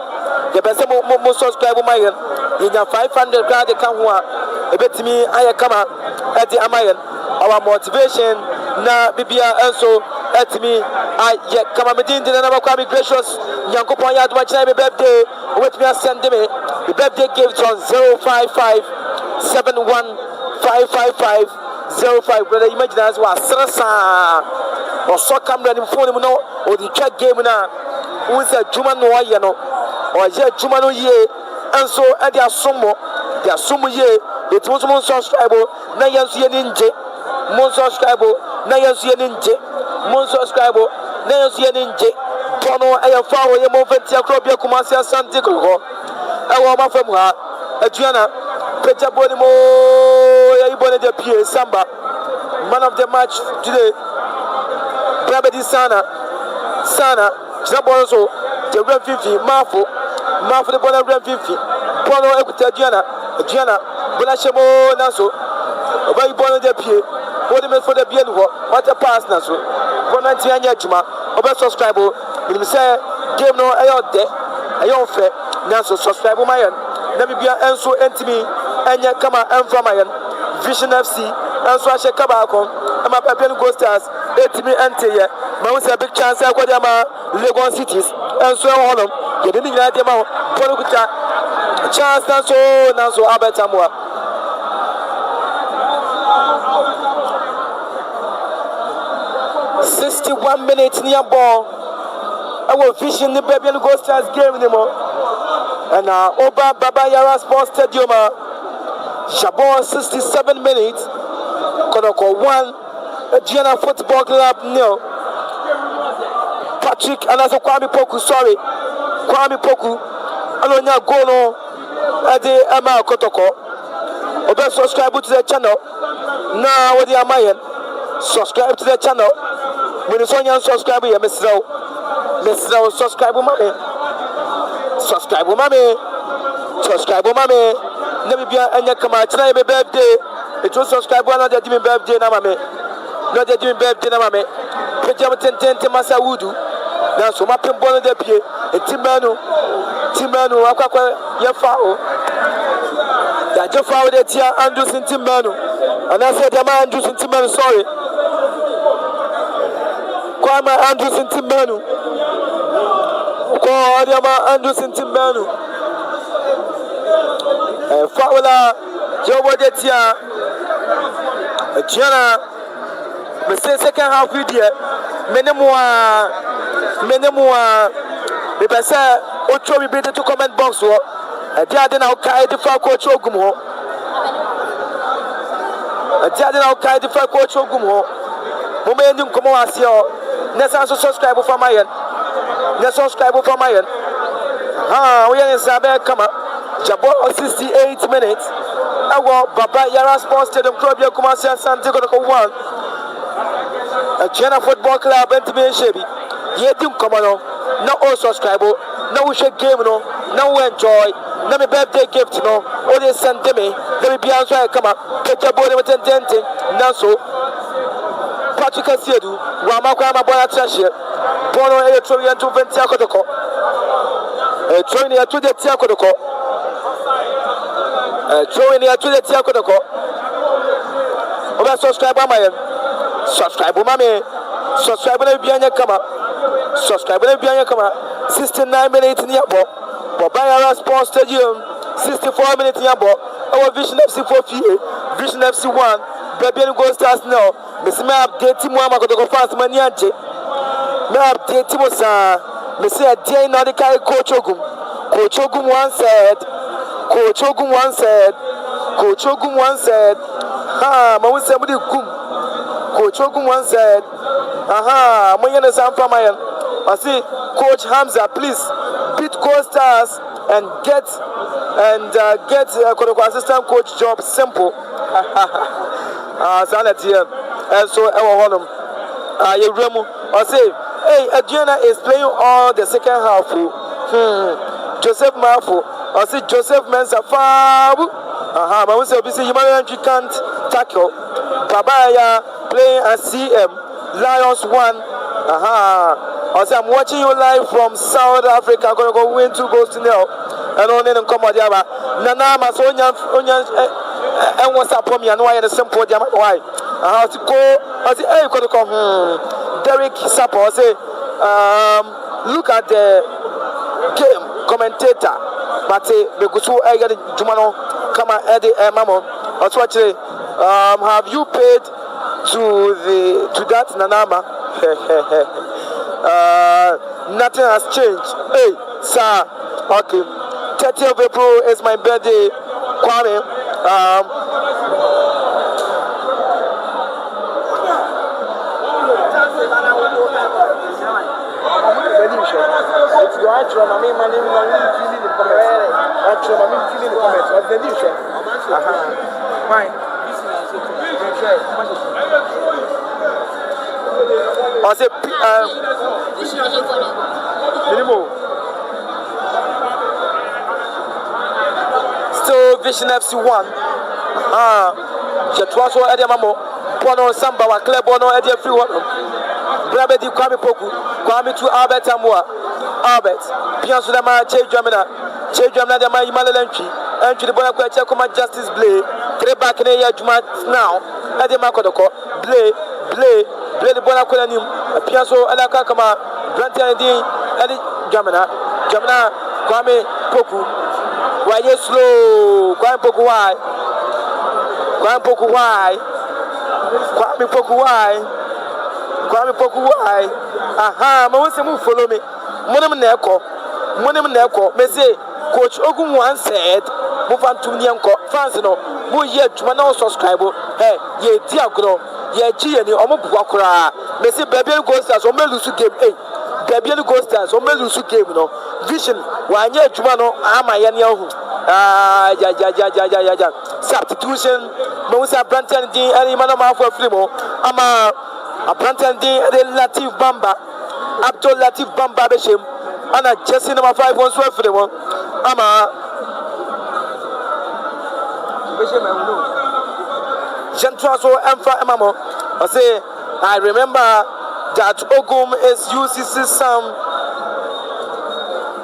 the best of more subscribe. My you have 500 grand. They come here. A bit to me, I come at the Amayan. Our motivation now, Bibia, also at me. I come at the number of gracious. Yanko Poyat, my time, birthday. With me, I send me. The birthday gift on 055 71 555 05. Brother, imagine as well. Sasa or so camera in phone, or the check game now. Who is a Juman no Yano or Jumano ye, and so at their sumo, ye, it was more subscriber, Nayansi Ninja, more subscriber, Nayansi Ninja, more subscriber, Nayansi Ninja, Tono, I have found a movement, Crobia Kumasi, Asante Kotoko. I want my from her, Aduana, Pecha Bonimo, Ibone de Pierre, Samba, man of the match today, Brabedi Sana, Jabozo, the Red 50, Marfo, the Bonner Red 50, Bono Equita Gianna, Bonachemo Naso, Obai Bonner de Pierre, what the for the Bienwo, what a pass Naso, Bonantiania Juma, Oba subscriber, will say, game no ayon de, ayon fair, Naso subscriber Mayan, Namibia and so entity, and yet come out and from Mayan, Vision FC, and so I shall come back on, and my Papian Ghost Stars, 8 me ante here. I was a big chance I got them Legon cities and so on. You didn't get them out. Chance and so Albert Amwa. $61 near ball. I was fishing the baby and Ghost Stars game anymore. And Oba Baba Yara Sports Stadium. Shabon 67 minutes. Kotoko 1. Gianna Football Club 0. Patrick and also Kwame Poku, sorry. Kwame Poku. Alonya Gono at the Ama Kotoko. Obe subscribe to the channel. Now with the Amayan. Subscribe to the channel. When it's on your subscribe here, Mr. Subscribe mommy. Subscribe mommy. Never be any come out tonight birthday. It was subscribe one of the Jimmy birthday na mame. No the Jimmy birthday na mame. Pejam 10 masa wudu. Na so mapem ball de pie. Timanu akwa ye fao. Ya je fao de tia Andrews Timanu. And I said am Andrews Timanu sorry. Kwama Andrews Timanu. Ko Adiama Andrews Timanu. Faula Jobo de tia Gianna, me say second half video. Menemua. Me be say ocho be to comment box wo. Dia de na kai de fa ko ocho gum ho. Dia de na kai de fa ko ocho gum ho. Mo me ndim komo ase o. Na san so subscribe for my end. Na subscribe for my end. We are in Sabe kama. Jabo 68 minutes. Baba Yara Sports Stadium Club Kumasi Asante Kotoko 1. Gianna Football Club and me Shebi. Ye dim come on. No all subscribe. No we share game no. No we enjoy. No me birthday gift no. All they send to me. Let me be answer come up. Pecha body with 10 now so Patrick Asiedu. Wama kwa mabona trash. Bono electronic to Ventia Kotoko. Training to the Tia Kotoko. Throwing here to the Tia Kotoko. Over subscribe my subscribe mommy. Subscribe to Bianya Kama. Subscribe to Bianya Kama. 69 minutes in your ball. Baba Sports Stadium. 64 minutes in your ball. Our Vision FC 4 Vision FC 1. Baby and Gold Stars now. Miss me update him one Kotoko fast maniache. Me update him sa. Me say a day now the carry Coach Ogum. Coach Ogum once said. Coach Ogum once said, ma we say gum. Coach Ogum once said, my yana sam from my I see Coach Hamza, please beat Gold Stars and get assistant coach job simple. Sanity and so you remu or say hey Aduana is playing all the second half. Joseph Mafu or say Joseph Mensa Fabu. But we say human can't tackle. Babaya playing as CM Lions 1. I say I'm watching you live from South Africa. I'm gonna go win 2 goals to 0. And on in come Diaba. Nana Masonia and what's up for me? I know I had a simple Diama. Why? I have to go. I say, hey, you come. Derek Sapo. I say, look at the game commentator. Mate, Begusu, I got Jumano, come on, Eddie, Mamon. I was watching. Have you paid to that Nanama? Nothing has changed. Hey, sir. Okay. 30th of April is my birthday, Kwame. I say, minimum. Still Vision FC 1. Jetwaso Eddie Mamo. Pono Samba wa Klebono Eddie Free one. Brabedi Kwame Poku. Kwame to Albert Amua. Albert. Pianso Dama Che Jamina. Che Jamina Dama Imalenchi. Entry the Bonacqua Chakoma Justice Blay. 3 back in a year now. Eddie Makodoko. Blay the Bonacqua Nim. Pianso Alaka Kama. Brantia Eddie Jamina. Kwame Poku. Why you slow? Kwame Poku why? Kwame Poku why? Aha, ma won't move follow me. Monem Neko. Me say, Coach Ogun once said, move on to Nyanko. Fans no, mo ye to subscribe. Hey, ye diagro, ye G and Omo Buakura. Me say, baby goes as o me lose game. Hey, baby goes as o me lose game. No vision. Why ye Jumano? Ama Yanyahu. Substitution. Moussa Branton D. and Manama for Flimo. Ama a Branton D. Latif Bamba. Abdul Latif Bamba Beshim. Anna Jesse number 5 1 for the one. Ama Gentraso Emfa Emamo. I say, I remember that Ogum is UCC Sam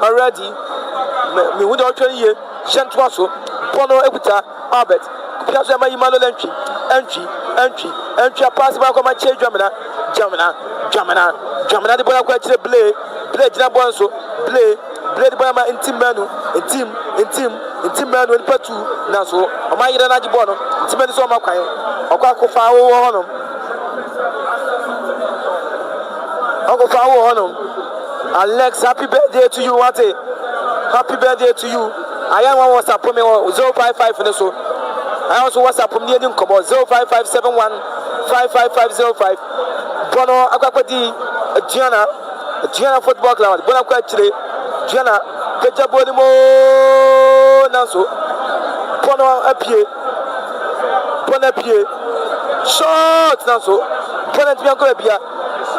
already. Me would actually hear Gentraso, Pono Ebuta, Albert, Piazza Imano entry, a pass back on my chair, Jamina, the Bonacqua Blay, Jabonso, Blay the Bama in Team Manu, in Team Manu and Patu, Naso, or my Najibono, Timanis on my kind, or Quaco Fowl on him. Uncle Fowl on him. Alex, happy birthday to you, Ate. Happy birthday to you. I am on WhatsApp from 055 for the so. I also WhatsApp from near Come on 05571 55505. Bono Aquapati, Gianna Football Club, Bonacqua Chile, Gianna, Pejabonimo Naso, Bono Apie, short Naso, Bonnet Biancorabia,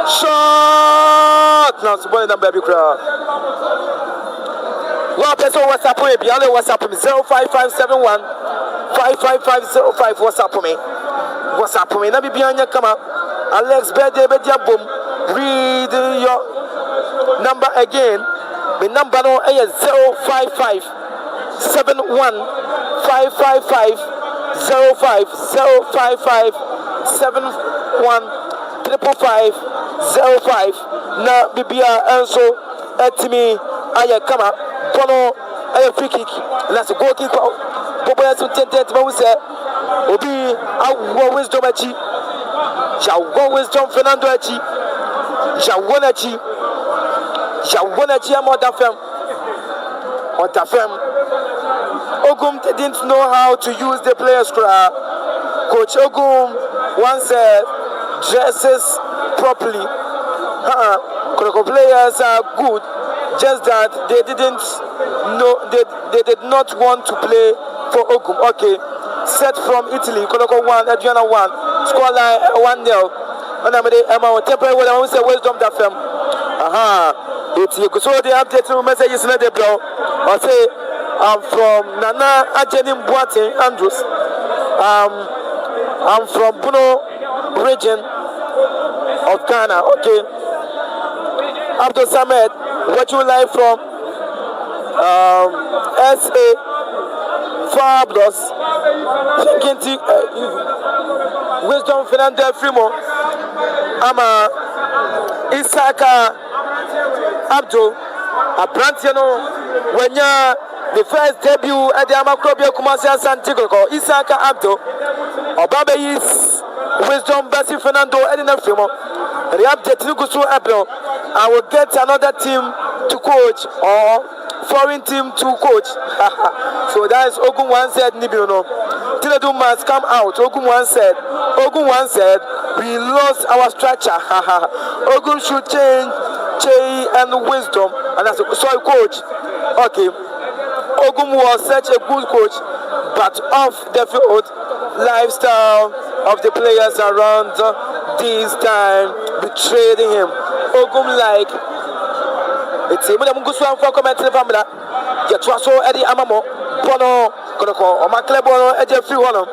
short Naso, Bonnet Baby Crowd. Well, person WhatsApp me. Be only WhatsApp me 05571 55505. WhatsApp me. Na bibi anya kama. Alex birthday boom. Read your number again. My number no is 055 71 555 05 055 71 555 05. Na bibi also etimi aya kama. Bono a free kick. Let's go kick out. Bobo has to tend to say, Obi, I wisdom achi. Shall go wisdom Fernando achi. Shall one achi. I'm on the firm. Ogum didn't know how to use the players. Coach Ogum once said, dresses properly. Kotoko players are good, just that they didn't know, they did not want to play for Ogum. Okay, set from Italy, Kotoko 1, Aduana 1, scoreline 1-0. And I'm a temporary when I want to say wisdom that film. It's you so the update messages in the bro. I say I'm from Nana Ajenim Boate Andrews. I'm from Puno region of Ghana. Okay. Abdul Samed, what you like from SA Fabulous. Thinking Wisdom Fernando Frimo. I'm Isaka Abdul Abrantiano when the first debut at the Amakrobia Kumasi Asante Kotoko Isaka Abdul Obabe is Wisdom Basi Fernando Edina Frimo. The update Nugusu Abdul. I will get another team to coach or foreign team to coach. So that is Ogun one said Nibiuno. Tiledu must come out. Ogun one said we lost our structure. Ogun should change and wisdom. And that's sorry coach. Okay. Ogun was such a good coach, but off the field lifestyle of the players around this time betrayed him. Ogum like it's a madam Guswan for commenting family. Get to so Eddie Amamo, Bono, Konoko, or Maclebono, Eddie Free one.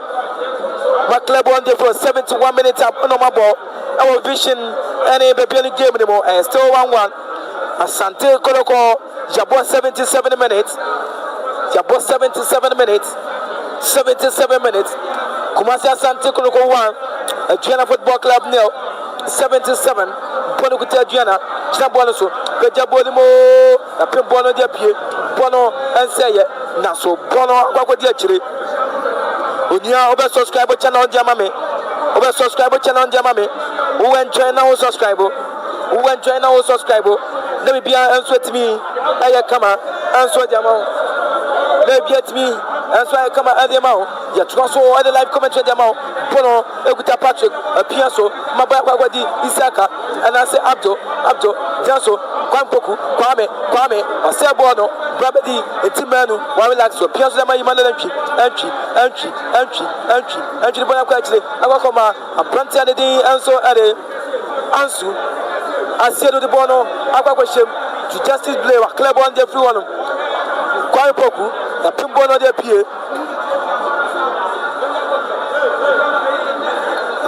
Maclebon for 71 minutes up on my ball. Our vision any baby game anymore and still 1-1. Asante Kotoko, Jabo 77 minutes. Jabo 77 minutes. 77 minutes. Kumasi Asante Kotoko 1. A Jana Football Club 0. 77. Bono kutia Diana, China Bono, Pejabonimo, a Pimbono de Pie, Bono, and say it. Naso, Bono, what would you actually? Unia, over subscriber channel Jamame, over subscriber channel Jamame, who enjoy now subscriber, let me be answer to me, I come answer Jamo, let me get me, answer I come at the amount, yet also other live comment to the amount, Bono, Eguta Patrick, a Piasso, Mabawadi, Isaka. And I say Abdo, Janso, Kwampoku, Kwame, Asebono, Brabadi, and Timanu, Wamilax, Piazza Mayman entry, the Bonaquachi, Awakoma, a Plantanity, and so Ansu, Asedo de Bono, Abakwashim, to Justice Blair, Clebon de Fruanum, Kwampoku, the Pimbono de Pie,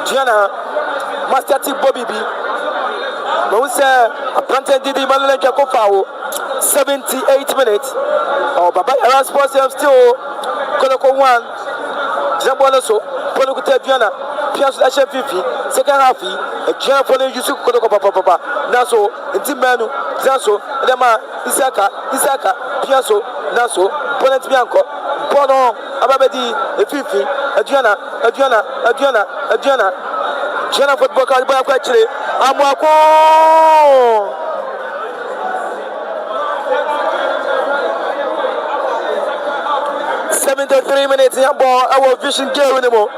Gianna, Master T. Bobby B. We say a plantain did the man like a 78 minutes. Oh, Baba Aras Sports still Konoko 1. Jambono so, Ponokuta Diana, Pias Lasha 50, second half, a Jana for the Yusuf Konoko Papa, Naso, and Timanu, Zanso, Lema, Isaka, Piaso, Naso, Ponet Bianco, Bono, Ababedi, a 50, Adriana. Jana Football Club actually. Amwako 73 minutes in ball. Our vision game anymore.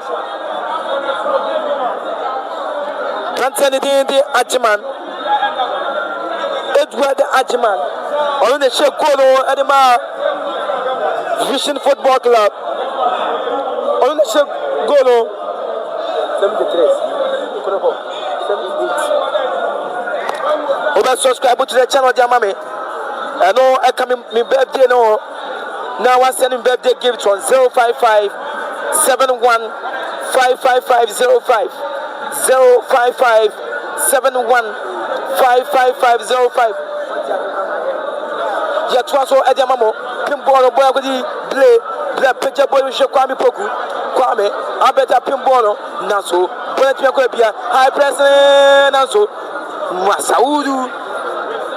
Anthony the Achiman, Edward Achiman, on the Shekolo Adema Vision Football Club. On the Shekolo 73. Over subscribe to the channel, Jamame. I know I come in birthday no. Now I'm sending birthday gifts on 055 71 55505 055 71 55505. Ya twaso Ediamamo Pimbono boy play picture boy Kwame Poku Kwame Abeta Pimbono Naso Bonetmia high press Naso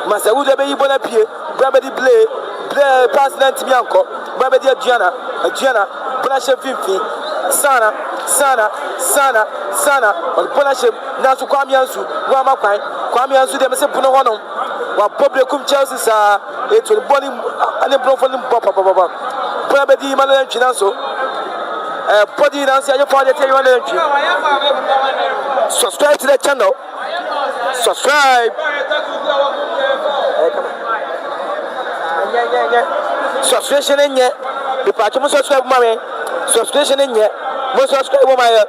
Masaudu be Ibona Pie Brabedi play President Mianco Brabedi Adriana Bonashe Fifi Sana Bonashe Nasu Kwame Ansu Wama Kwame Ansu de Mese Puno Hono wa publicum Chelsea sa it will body and the broken papa Brabedi Manuel Chinanso body dance you for the subscribe to the channel. Subscribe. Subscription in yet. The patch must subscribe, mommy. Subscription in yet. Must subscribe, my.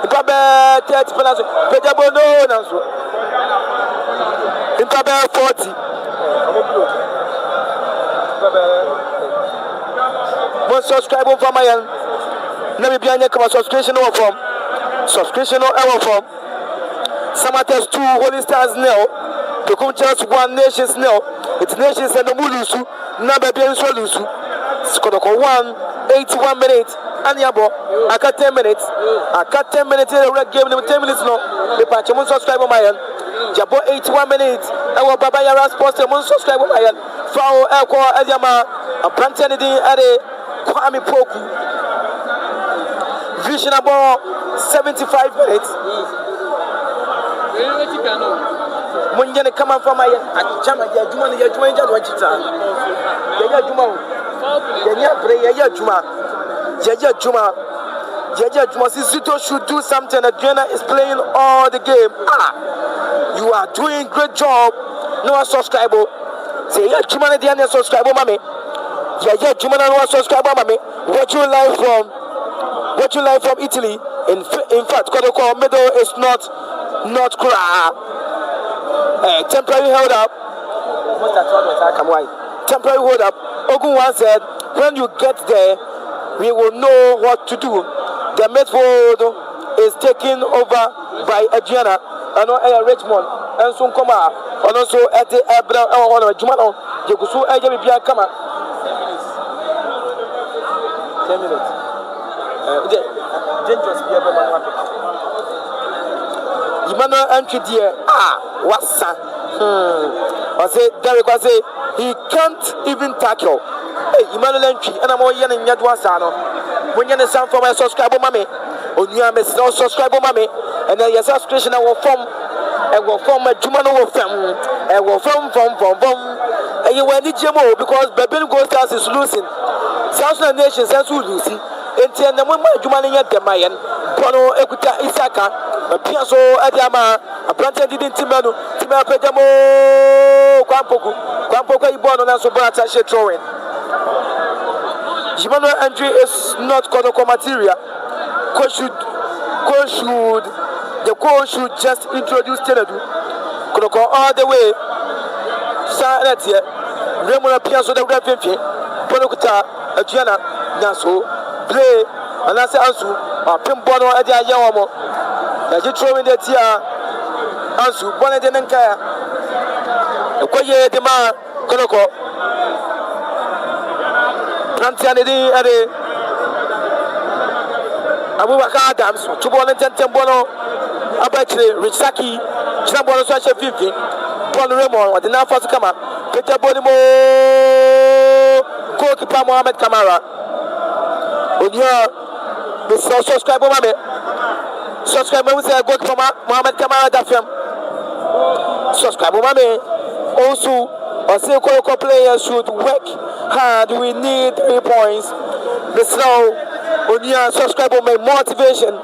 The Papa 30 plus. Pejabo no. In Papa 40. Must subscribe for my. Let me be on your subscription over from. Subscription over from. Samatas 2 Holy Stars now. To come just 1 Nations now. It's Nations and the Mulusu. Number being Solusu. Kotoko 1, 81 minutes. And Yabo. I got 10 minutes. I got 10 minutes in the red game. 10 minutes no. The patch will subscribe on my end. Jabo 81 minutes. I will Baba Yara Sports. I will subscribe on my end. Foul Elko Ayama. A Plantanity at a Kwame Poku. Vision about 75 minutes. When you come up from my Jama, Juma, Zito should do something. Aduana is playing all the game. You are doing great job. No subscriber. Say, yeah, Juma, the subscriber, mommy. Yeah, Juma, no subscriber, mommy. What you like from Italy? In fact, Kotoko middle is not cry. Temporary hold up. Temporary hold up. Ogun said, when you get there, we will know what to do. The midfield is taken over by Aduana and Richmond and soon come out. And also at the Abra or Jumano, you could so Ajabia come out. 10 minutes. Dangerous. Emmanuel entry there. What's that? I say, Derek, I say, he can't even tackle. Hey, Emmanuel entry, and I'm all yelling at Wasano. When you're sound for my subscriber, mommy, or you are missing no subscriber, mommy, and then your subscription I will form a Jumano film, and will form, and you will need Jamo because Babylon Ghost House is losing. South Nations and Sulusi, and tell them when my Jumani at the Mayan, Bono Ekuta Isaka. Piazo Adiama, a planted in Timano, Tima Pedamo, Quampoku, Ibono, and Sobrata throwing. Jimano entry is not Kotoko material. The coach should just introduce Tenedu. Kotoko all the way. Sanatia, Remona Piazo, the Revenue, Bonokuta, Aduana, Naso, Play, and that's Ansu, Pimbono Adia Yawamo. You throw in the tia, Ansu, Bonnet and Kaya. The Koye de Ma, Koloko, Plantanity at Abubakar Adams, Chubon and Tembono, Abachi, Richaki, Chambono Sacha 50, Bon Raymond, what the now first come up, Peter Bonimo, goalkeeper Mohamed Kamara. When you are the subscriber, mommy. Subscribe me say go to Mohamed Kamara Dafem. Subscribe me. Also, I say Kotoko players should work hard. We need 3 points. This now, when you subscribe my motivation.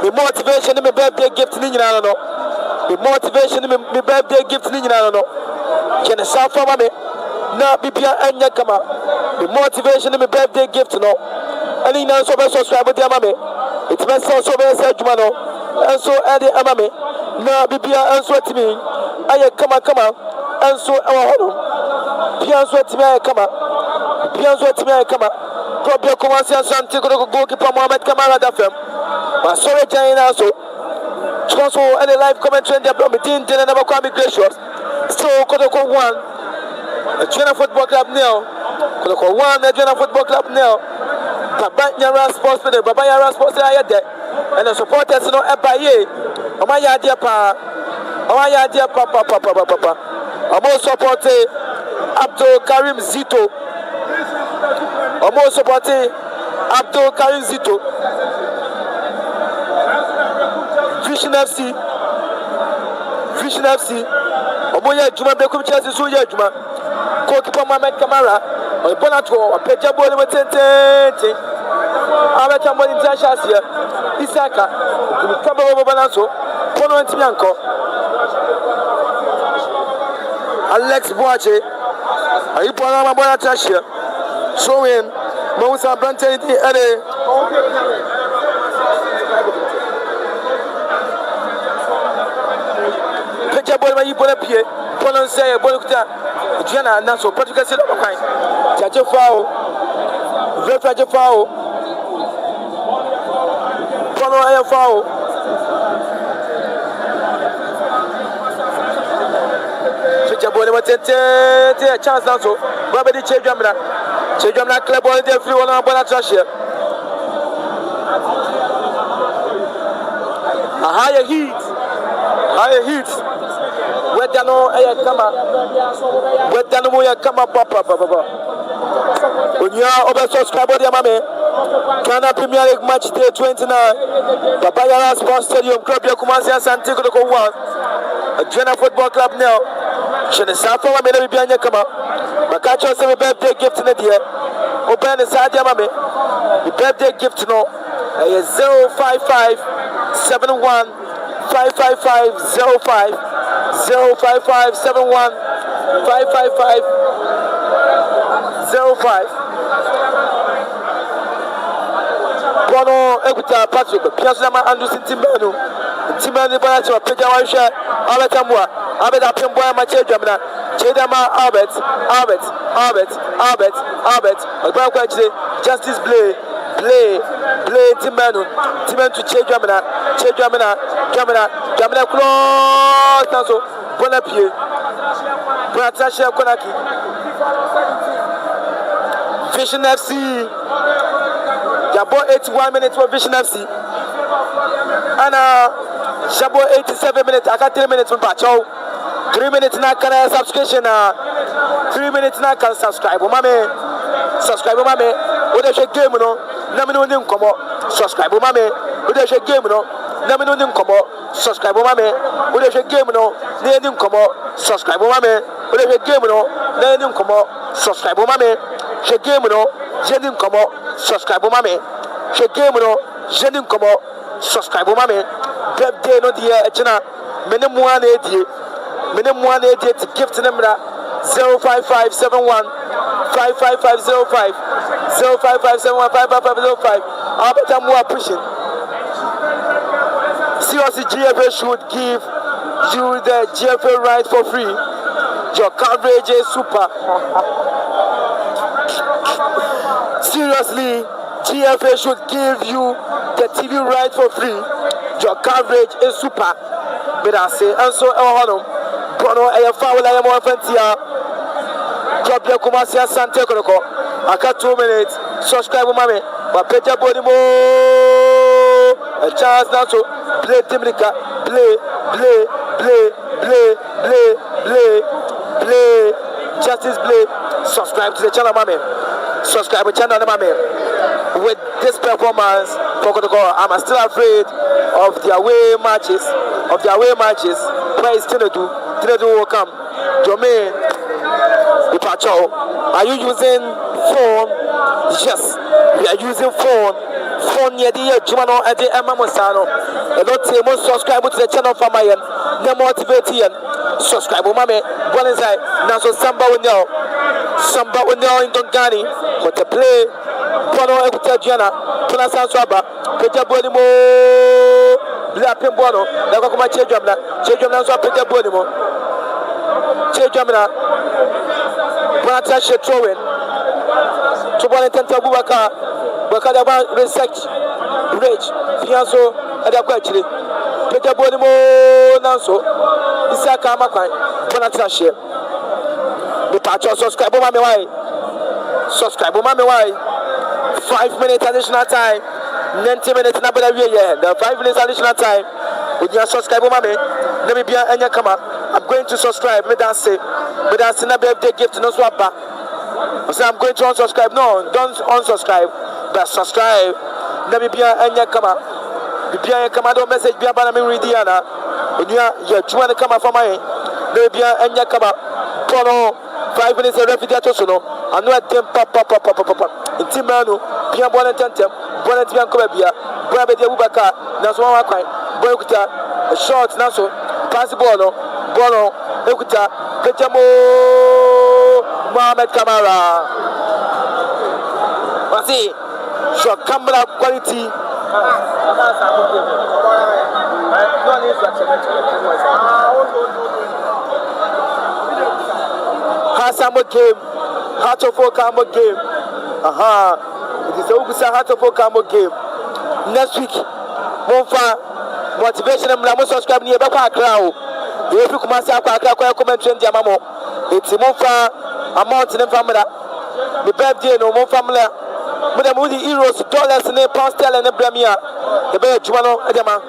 The motivation in my birthday gift in the motivation in my birthday gift in the Can I shout for me? Now be and Yakama. The motivation in my birthday gift no. And in also subscribe with your mommy. It's best also very said, Jumano, and so Eddie Amame. Now, Bibia and sweat me. I come on, and so our home. Pian sweat me, I come up. Pian sweat me, I come up. Drop your commands and Asante Kotoko goalkeeper Mohamed Kamara Dafem. But sorry, Jane also. Transfer and a live commentary in the Bloomington, Jenna never quite be gracious. Still, Kotoko 1. Aduana Football Club now. Kotoko 1, Aduana Football Club now. Baba Yara Sports Day, Baba Yara Sports Day, and the supporters no ebaye. Omaya dia pa. Omo supporter Abdul Karim Zito. Omo supporter Abdul Karim Zito. Vision FC. Omo ya juma be kum Chelsea so ya juma. Goalkeeper Mohamed Kamara. On Bonato, a Peja Boy with Tente. Amateur Money Tashasia, Isaka, come over Bananso, Pono and Tianco. Alex Boache. Ayi bɔla ma bɔla trashia. Show him. Moussa Brantani ere. Pecha bɔla ma yi bɔla pie. Bɔla nsɛ bɔla kuta. Diana Naso Patrick Selo Kai. Jaje foul. Refa foul. Bɔla ayi foul. Jabone matete chance Naso. Babedi Chejamna. Chejamna club ball de free one ball trash here. A higher heat. Wedano aya kama. Wedano moya kama papa. Unya over subscriber ya mame. Ghana Premier League match day 29. Papayara Sports Stadium Club ya Kumasi Asante Kotoko 1. Aduana Football Club now. Shene safa wa mena bibianya kama. Makacho se me birthday gift na dia. Open the side ya mame. The birthday gift no. 055 71 555 05 055 71 555 05. Bono ekuta Patrick Piazama Anderson Timbano. Timbano bana cho peja wa hwe abetamwa abeda pembo ya mache dwamna Chedama Albert Agba kwa chire Justice play Timbano to Chedwamna cross naso bona pie bona trashe konaki Vision FC Jabo 81 minutes for Vision FC and Shabo 87 minutes. I got 3 minutes from Pacho. 3 minutes now can I subscription 3 minutes now can subscribe. Mame what they should game no na me no nim komo subscribe mame what they should game no na me no nim komo subscribe mame what they should game no na nim komo subscribe mame what they should game no na nim komo subscribe mame she game no jenim komo subscribe mame she game no jenim komo subscribe mame birthday no dia echina mene mua na edie to gift number 05571 55505 05571 55505. How better more pushing. Seriously, GFA should give you the GFA right for free. Your coverage is super. Seriously, GFA should give you the TV right for free. Your coverage is super. But I say, and so Bono a foul I am more fantia. Drop your Kumasi Asante Kotoko. I got 2 minutes. Subscribe mame. But Peja Bodimo. A chance now to play Timrika. Play. Justice play. Subscribe to the channel mame. Subscribe to the channel mame. With this performance for Kotoko, I'm still afraid of the away matches. Where is Tinedu will come. Jermaine, are you using phone? Yes, we are using phone. Phone near the Jumano and the Emma Mosano. And not say most subscribe to the channel for my end. No motivating. Subscribe, mame. One inside. Now so Samba will know in Dongani. What to play. Bono Ekutajana. Puna Swaba. Peja Bonimo. Blapping Bono. Never come at Chejamna. Chejamna so Peja Bonimo. Chejamna. Bonatashe throwing. To Bonatanta Bubaka. Bakadaba research. Rage. Fianso. Adakwachi. Peja Bonimo Nanso. Isaka Makai. Bonatashe. The patch of subscribe mame why. 5 minutes additional time. 90 minutes na bada we the 5 minutes additional time. Would you subscribe mame? Let me be anya kama. I'm going to subscribe. Me dance na birthday gift no swap back. So I'm going to unsubscribe. No, don't unsubscribe. But subscribe. Let me be anya kama. Be anya kama do message be abana me read yana. Would you join kama for my. Let me be anya kama. Bono 5 minutes a refugee to sono. I know a temp papa. In Timano, Pia Bonatentem, Bonatian Cobia, Brabby Ubaka, Naswan Boyuta, a short Naso, pass Bono, Ekuta, Pejamo Mohamed Kamara. Wasi your camera quality. Hasamo game, heart of Okamo game. It is a Ugusa heart of Okamo game. Next week, Monfa motivation and Ramos subscribe near Baka Crow. You pick Massa comment trend Yamamo. It's Monfa amount in family. The birthday no more family. But the movie euros, dollars, and pound sterling and Bramia. The bear Juano Edema.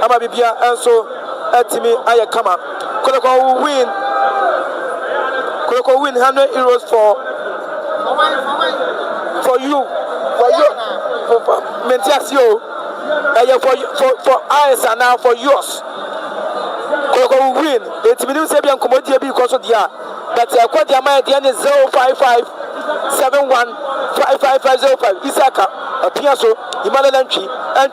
Ama Bibia and so Etimi Ayakama. Kotoko will win. Kotoko win €100 for you. For Mentiasio. For eyes and now for yours. Kotoko will win. It's Minu Sabian Commodity because of the year. But I quote the amount at the end is 05571555505. Isaka, a Piasso, Emmanuel entry, a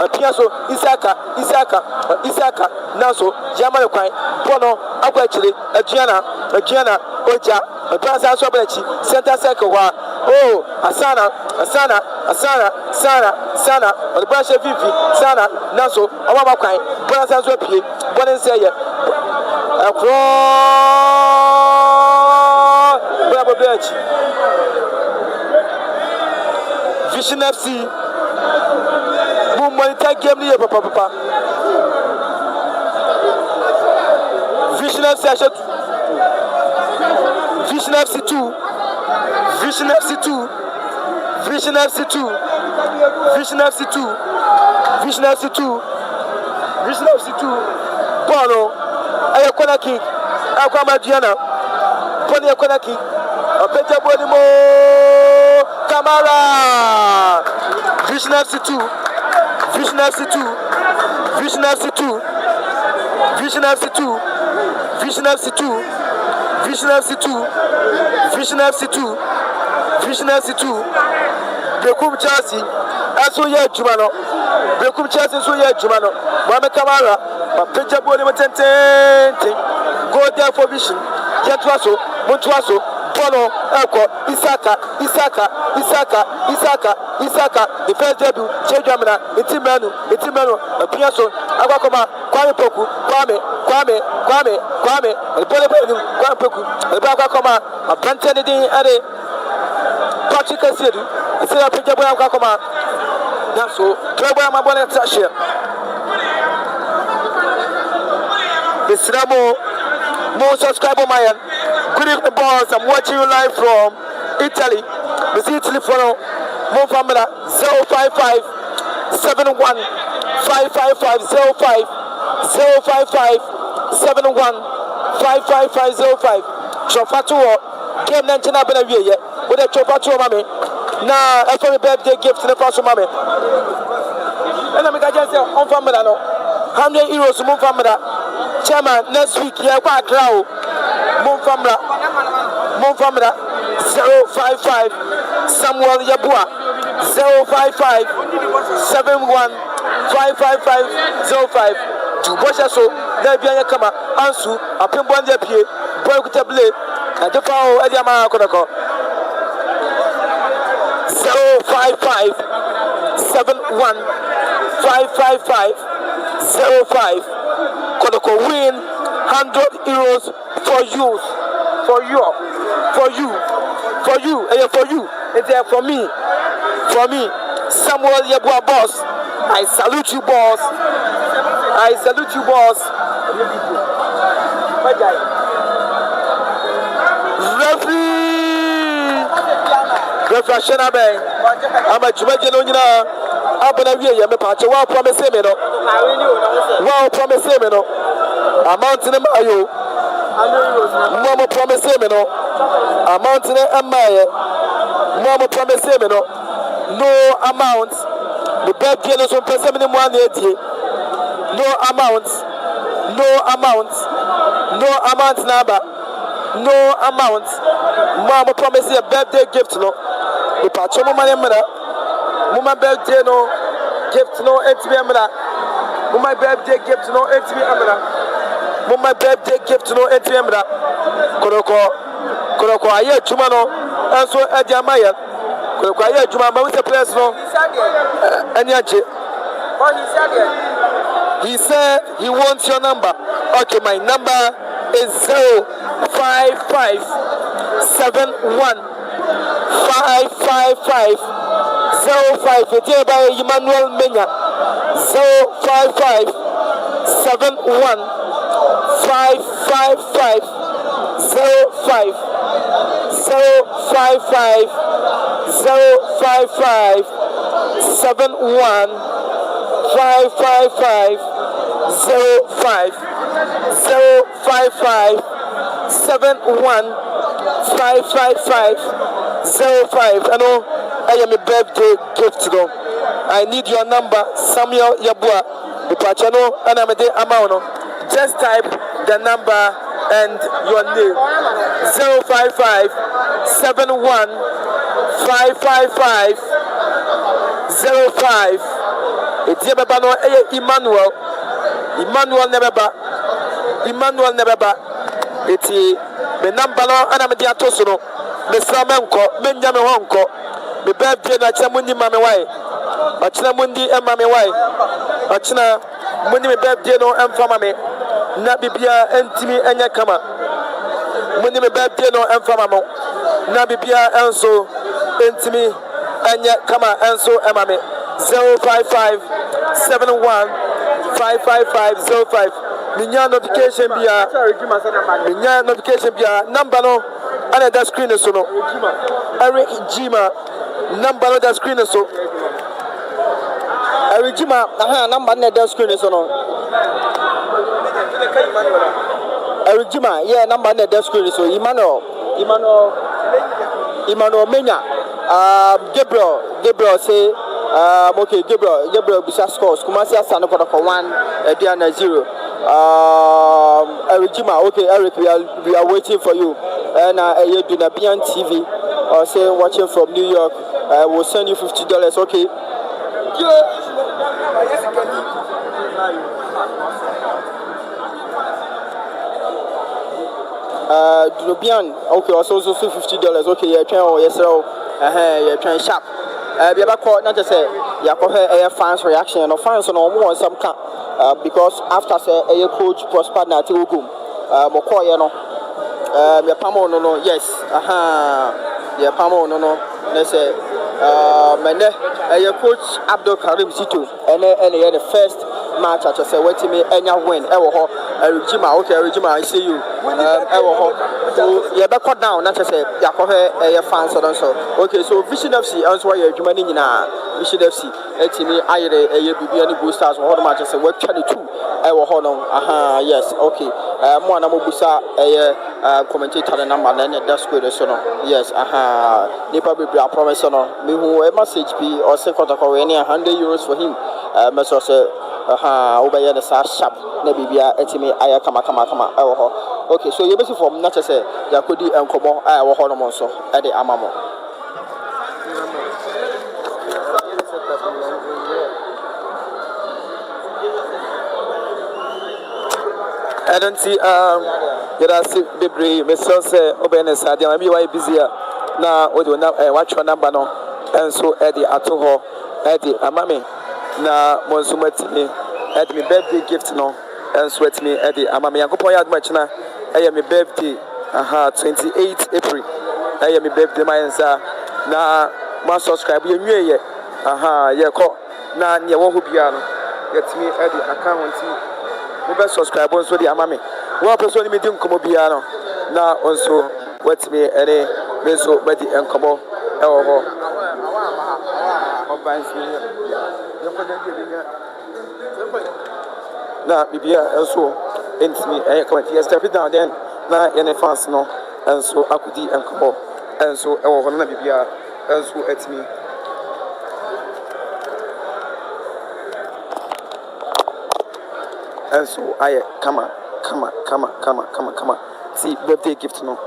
Piasso, Isaka, Naso, Jamaica, Bono, Aquachili, a Gianna, Oja, a Plaza Sobechi, Santa Sekowa, oh, Asana, Sana, or the branch of Vivi, Sana, Naso, Awamakai, Plaza Sopi, Bonen Sayer, across Bravo Beach, Vision FC, Boom Money game near Papa. Vision FC, Vision FC 2, Vision FC 2, Vision FC 2, Vision FC 2, Vision FC 2, Vision FC 2, Bono, Ayakona kick, Aquama Diana, Pony Aquana kick, a Peter Bonimo, Kamara, Vision FC 2, Vision FC 2, Vision FC 2, Vision FC 2, Vision FC 2, Vision FC 2, Vision FC 2, Vision FC 2, Bekum Chelsea, Aso Ye Jumano, Bekum Chelsea, so Ye Jumano, Mama Kamara, Peter Bonimo Tente, go there for Vision, Yetwaso, Montwaso, Bono, Elko, Isaka, the first debut, Chedramina, Itimanu, a Piasso, Agakoma, Kwame Poku, Kwame, and the Bolepen, Kwame Poku, and the Bagakoma, a Plantanity, and a Patrick City, instead of Peter Bagakoma. That's so, Trevor Mabona Tasha. The Sinamo, more subscriber, Mayan. Good evening, boss. I'm watching you live from Italy. We see Italy follow. More family 055 71 555 05 055 71 555 05. Chofatuo game 19 abena wiye with a chofatuo mame na every birthday gift in the first mame and I'm just say on family no €100 more family chairman next week here kwa crowd more family 055 Samuel Yabua 055 71 555 05 to Bosha so na bia kama ansu apembo ande pie boy kutable na defa o ediama kodoko 055 71 555 05 kodoko win €100 for you and for you it's there for me Samuel Yabua boss. I salute you boss. Referee Shana Bay. I'm a Jamaican on you now. I'm going to be a patch. Wow, promise him. A mountain in Mayo. Mama promise him. A mountain in Mayo. Mama promise him. No amount. The birthday is on person in 180. No amount number. No amount. Mama promise you a birthday gift no. The patch of money mother. Mama birthday no gift no. It's me mother. my birthday gift no entimi amra. My birthday gift no entimi amra. Kotoko aye juma no enso edi amaya. Kotoko aye juma ma we say place no. Any aje. He said he wants your number. Okay, my number is 05571555505. It's here by Emmanuel Menya. 05505. I know I am a birthday gift though. I need your number, Samuel Yabua. The Pachano and I'm a day amount. Just type the number and your name. 05571555505. It's Yabano Emmanuel. Emmanuel Nebeba. It's the number and I'm a dear Tosono. The Samenko, Benjamin Honko. The birthday na chamundi mame wai. Achina mundi mame wai. Achina mundi me birthday no emfa mame. Na bibia entimi enya kama. Mundi me birthday no emfa mamo. Na bibia enso entimi enya kama enso emame. 05571555505. Minya notification bia number no ana that screen so no Eric Jima number on the screen so Eric Jima number on the screen so no Eric Jima number on the screen so Emmanuel Menya Gabriel say okay Gabriel bisa scores Kumasi Asante Kotoko 1 Aduana 0 Eric Jima okay Eric we are waiting for you and you do na BN TV or say watching from New York we'll send you $50 okay Dubian okay also $50 okay you're trying yourself you're trying sharp be about call not just say you have fans reaction or fans no more some can because after say a coach prosper na tiwugum mo call you know me pamo no yes yeah pamo no let's say mene a coach Abdul Karim Sito and the first match I just say wait me enya win Regima okay Regima I see you so yeah back down not just say ya ko a fans so okay so Vision FC also why you mani nyina Vision FC etimi ayere bibi ani boosters ho match say what 22 yes okay mo na mo busa commentator number na that square so no yes nipa be promise no me hu a message be or say Kotoko we any €100 for him message say obey the sharp na bibia etimi aya kama okay so you basi from not say yakodi enkomo wo ho no mo so e de amamo I don't see you don't see Debris Mr. say obey sadia maybe why busy na we do watch your number no and so Eddie atoho Eddie amame na monsumatini Eddie me birthday gift no and sweat me Eddie amame yankopon ya adma china eye me birthday 28 April eye me birthday my answer na ma subscribe ye nwie ye ye ko na ne wo ho bia no get me Eddie account we be subscribe on so the amame one person me din komo bia no na also what me any me so be di enkomo e wo ho na bibia also entimi comment yes step down then na any fans no and so akudi enkomo and so e wo ho na bibia and so etimi and so I come on. See birthday gift no.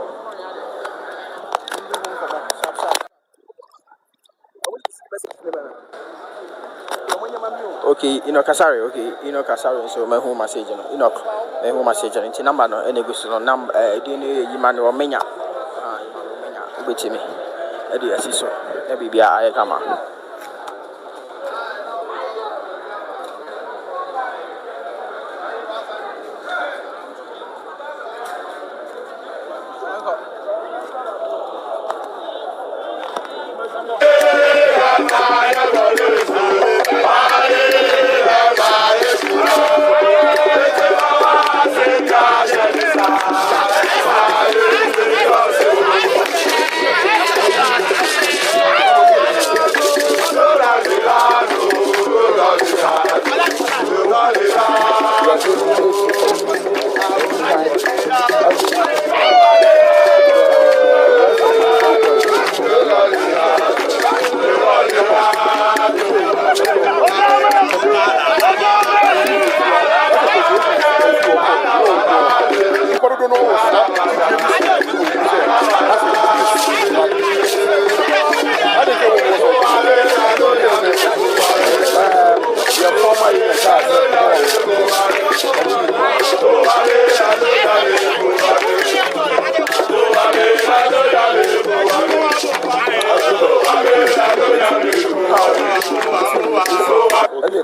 Okay, Kasari, okay, Kasari, so my home message, my home message, and number no, and a number, Emmanuel Mena, which me, Eddie Assiso, maybe I come out.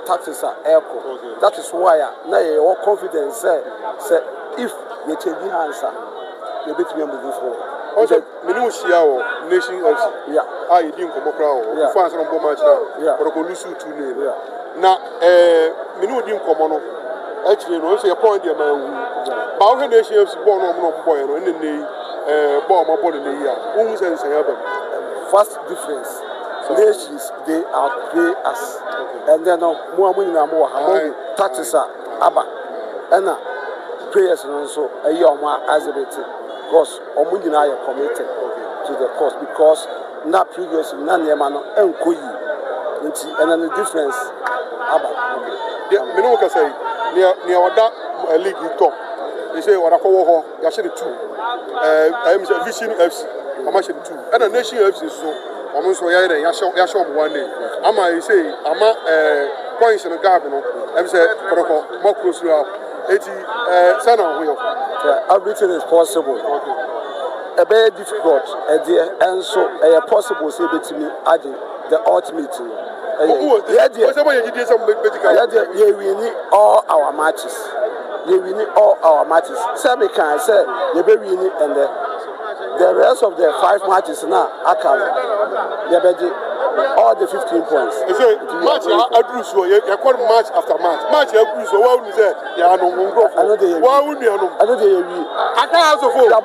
Taxes are airport. That is why now your confidence say if you change the answer, you bet me moving forward. Also, minimum share nation FC. Yeah. I didn't come across. Yeah. Fans on bomb match now. Yeah. But go lose 2 name. Yeah. Now, minimum didn't come on. Actually, no, say a point there, man. But when nation FC born on boy, and then they bomb my body in the year. Who says I have them? First difference. Nations they outplay us, and then more taxes are abba, and players and also a year more as a bit because Omunina are committed to the cause because not previously none yamano and Koyi, and then the difference abba. Minoka say near that league you top. They say what I call Yashid 2. I am a vision FC, how much 2, and a nation FC so. I'm so young, Yashom one day. I say, I'm a points in the garden. I'm saying, more close to 80 everything is possible. A very difficult idea, and so a possible say to me, adding the ultimate. We need all our matches. We need all our matches. Some can say, you very need and the rest of the 5 matches now, I can. All the 15 points. You say, match, I drew so you call match after match. Match, I drew so what would you say? Yeah, no, why would you know? I know they are. I can't answer for I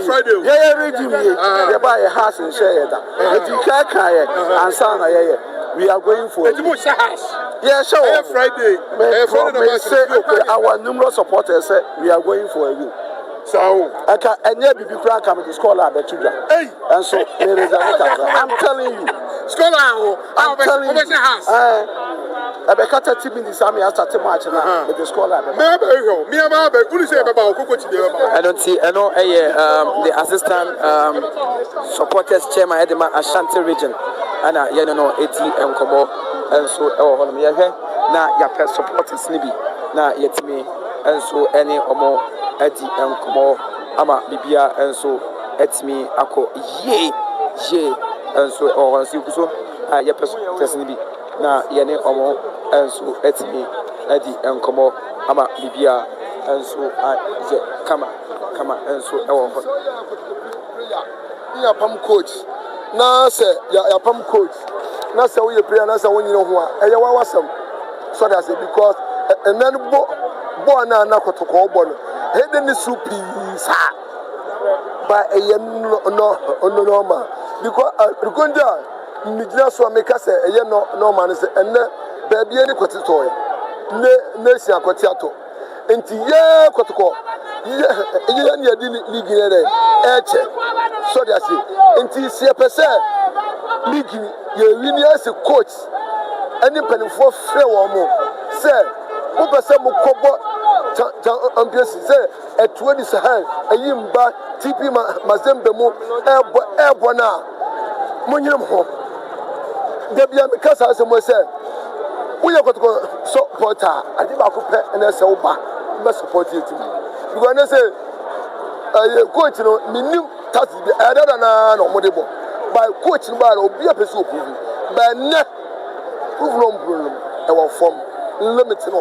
Friday. Yeah, reading me. You buy a house and share that. You can't and son, we are going for it. Yeah, sure. Friday. Our numerous supporters say we are going for a win. So I can and yet be come to school at the children. Hey, and so there is I'm telling you, scholar. I'm telling you. I be cut a team in the army after match now with the scholar. I don't see. I know the assistant supporters chairman at the Asante region. And you know 80 and Kobo and so now your supporters nibi now yet me and so any omo Eddie and Kobo ama bibia and so et me ako ye and so or see so your person nibi now yene omo and so et me Eddie and Kobo ama bibia and so kama and so our pam coach. Na say ya pam coach na say we player na say we nyina ho a eye wa wasam so that say because and then bo na kotoko bo no he dey ni supi sa ba eye no normal because rekonda migina so make say eye no normal say enne ba bia ni kotito ne si akoti ato enti ye kotoko ye ni adi ni gine dey eche so that say enti se pese league ye win as a coach any penny for free one more say mo pese mo kobo ambiance say e 20 sahel ayimba TP mazembe mo ebo na mo nyim ho Debia Mikasa as a Mose. We are going to support her. I think I could pay and I say, best support you. Because I say, coach, me new task, I don't know, no by coaching by be a person by net prove no problem. Our form limited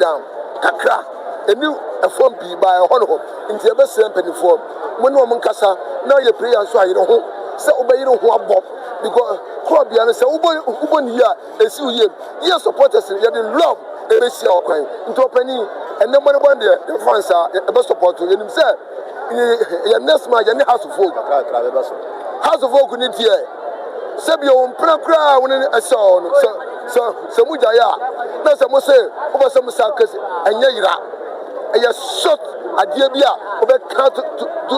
down. Kakra, a new a form be by a honor into a best penny form. When no one casa, now you pray and so you don't say, obey you don't want Bob because Crobian say, Ubon here, a see you, your supporters, you didn't love a best into a penny, and no one there, the fans are a best support to himself. Your next match, and the house of folk. House of folk need here. Sabio, Pranakra, when I saw so Mujaya. That's a Mose, over some circus, and Yaira. I just shot at Diabia, over count to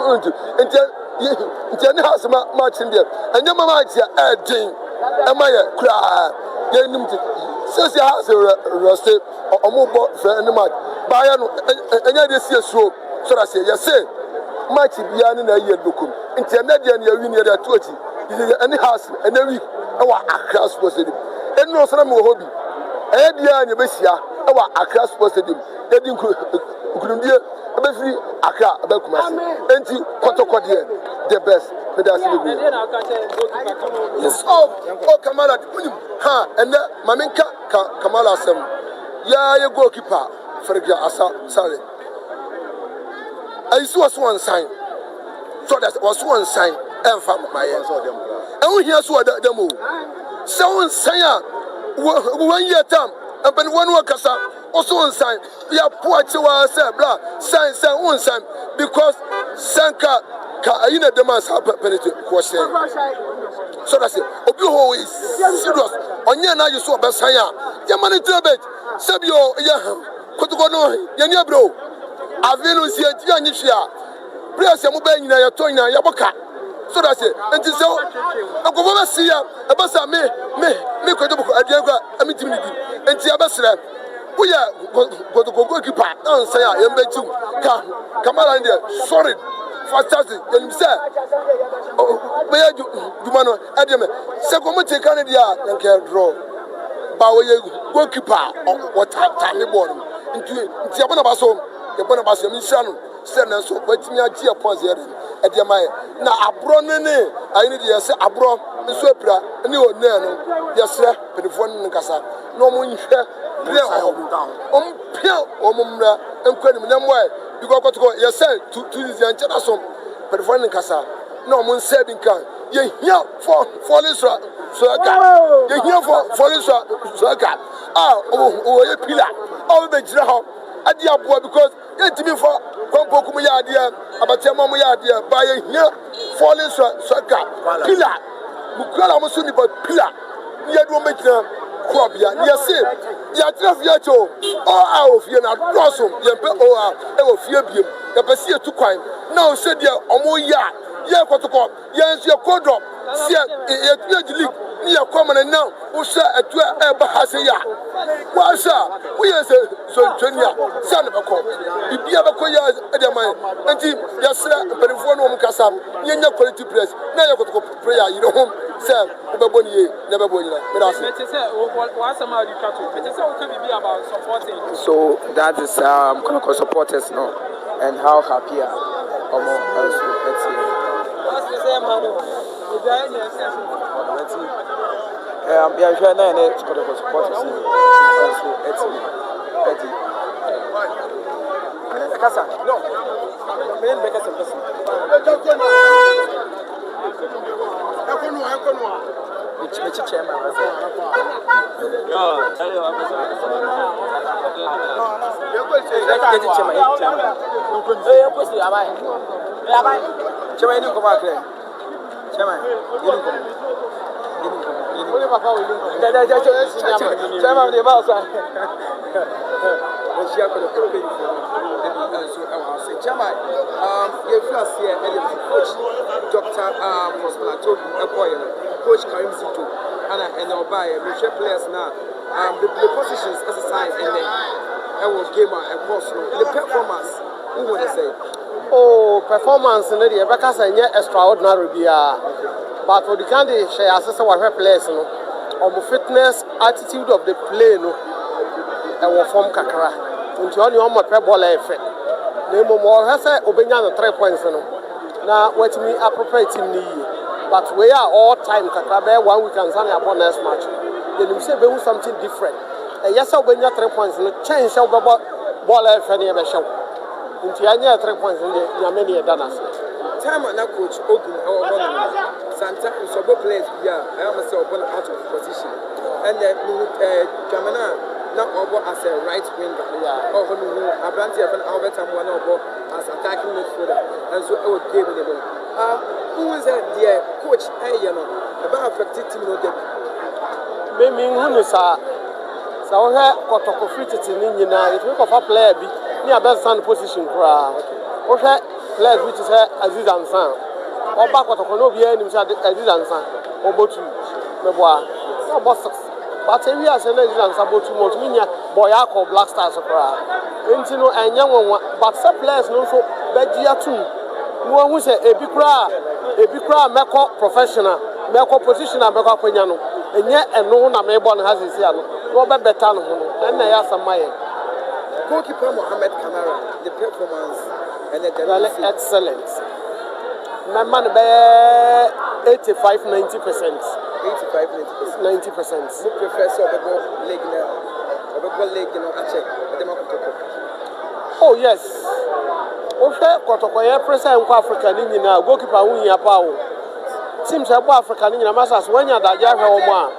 until the house march in there. And your mamma is here, adding, and my cry. Says your house rusted or more for any match. Bayern, and I just see a slope. So I say, yes, say. Mighty beyond a year lookum. Internet and your winner at 20. Any house and every our class posted him. And no son of hobby. And the Bessia, our class posted him. They didn't couldn't be a free Accra about Kumasi. And Kotoko, the best. Yes. Oh, Kamala, ha, and Maminka Kamala Sam. Yeah, you go keeper for the sorry. I saw one sign. So that was one sign. And from my hands or them. And we hear so that demo. Someone saying 1 year term. And when one worker also one sign. We are poor to ourselves. Blah. Sign one sign. Because Sanka in a demands have penalty question. So that's it. Obuho is serious. On your now you saw Basaya. Your money to a bit. Sabio, yeah. Kotokono, Yanya bro. Avenu si etia nyifia press ya mobile nyina ya to nyina ya boka so that's it enti so agoba si ya abasa me kwato boko adiagwa amitimi di enti abasra uya gogo kipa don say ya yembetu kamara ndi sorry fantastic you say be ya dumano ademe se ko mute kan dia nke draw ba we goalkeeper what time ball enti abana baso the Bonabas, Mishano, Senna, so Betimia Gia Ponzier, at the Maya. Now, Abronene, I need to say Abro, the Swepra, and you know, yes, sir, but the phone in Casa. No more in here, Pia, Omumra, and Quentin, way. You got to go, yes, sir, to the Anchanasom, but the phone in Casa. No more saving car. You're here for Lisra, so I got. You're here for Lisra, so I got. Oh, a pillar, oh, the Jahop. Adia boy because you me for Kompo Kumayadia, Abatama Yadia, by here, falling Saka, Pillar, Mukala Musuni, but Pillar, Yadu Major, Quabia, Yasin, Yatraf Yato, all out of Yana Blossom, Yampe, or Fiabium, the Basia to crime. No, said ya, Omoya, Yakotoko, Yans your Kodrop, Sia, League. Near common and now, who say at 12 Bahasaya. Well, sir, we are so junior, son of a cop. If you have a coya at the mind, and yes, sir, but if one woman Cassam, you're not quality press. Now you're going to go prayer, you know, home, sir, never born ye, never born. So that is Kotoko supporters now, and how happy are let's see. Yeah, if you're not it's called a supporters. No, men because of person. Which chairman? Coach Karim Zito and our buyer, we share players now. The positions exercise and then our gamer and course the performance. Who would I say? Oh, performance in the because I extraordinary. But for the candy share assistant with her players, fitness attitude of the play no ɛwɔ form kakra nti ɔne ɔmo pɛ bɔɔl ɛfɛ na emu ɔhɛ sɛ obenya no 3 points no na watumi apprepare team ne yie but we are all time kakra bɛyɛ 1 week and san abɔ next match yɛnim sɛ bɛhu something different ɛyɛ sɛ obenya 3 points no kyɛn sɛ wobɛbɔ bɔɔl ɛfɛ ne yɛbɛhyɛ wo nti anyɛ 3 points no deɛ nyame ne yɛda no ase time na coach Ogun our one sometimes so go players I am say open out of position and Jamana now over as a right winger over no Abranti and Albert Amwana over as attacking midfielder and so I would give him who is that dear coach you know about affected team no get me hu sa wo hɛ Kotoko free tete ni nyina it make of a player bi ni abɛ stand position kra wo hɛ players which is Aziz Ansan oba Kotoko no bia nim say Aziz Ansan obotu meboa no boss but we as na Aziz Ansan botu mo to nya boy akọ Black Stars kra enti no enye wonwa but some players no so bagia tu no hu say ebi kra meko professional meko positional meko akwanya no enye eno na me bɔ no ha sisi ano no be better no ho no na ya samaye goalkeeper Mohamed Kamara the performance and the excellent. My man be 85-90%. 85-90%. 90%. Who prefers Obego leg now? Oh yes. Ofe Kotoko ye present in Africa ni nyina goalkeeper hu nya pa o. Teams abo Africa ni nyina masas wanya da ja hwe omo a.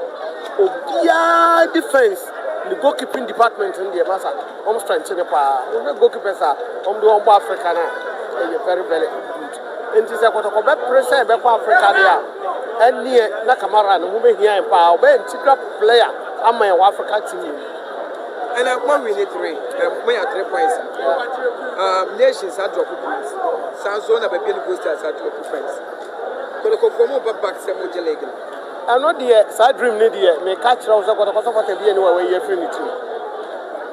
Obia defense the goalkeeping department in the massa almost strength in the power. Goalkeepers are do Africa now. They very good. And this is a Kotoko present Africa there. And near Nakamara and who may hear in power, be integral player. I'm my Africa team. And one we need 3. We have 3 points. Nations are dropping points. Sanzona by being boosters are dropping points. Kotoko from back some leg. I know the side dream need may catch Rosa Kotoko to be anywhere where you're free to.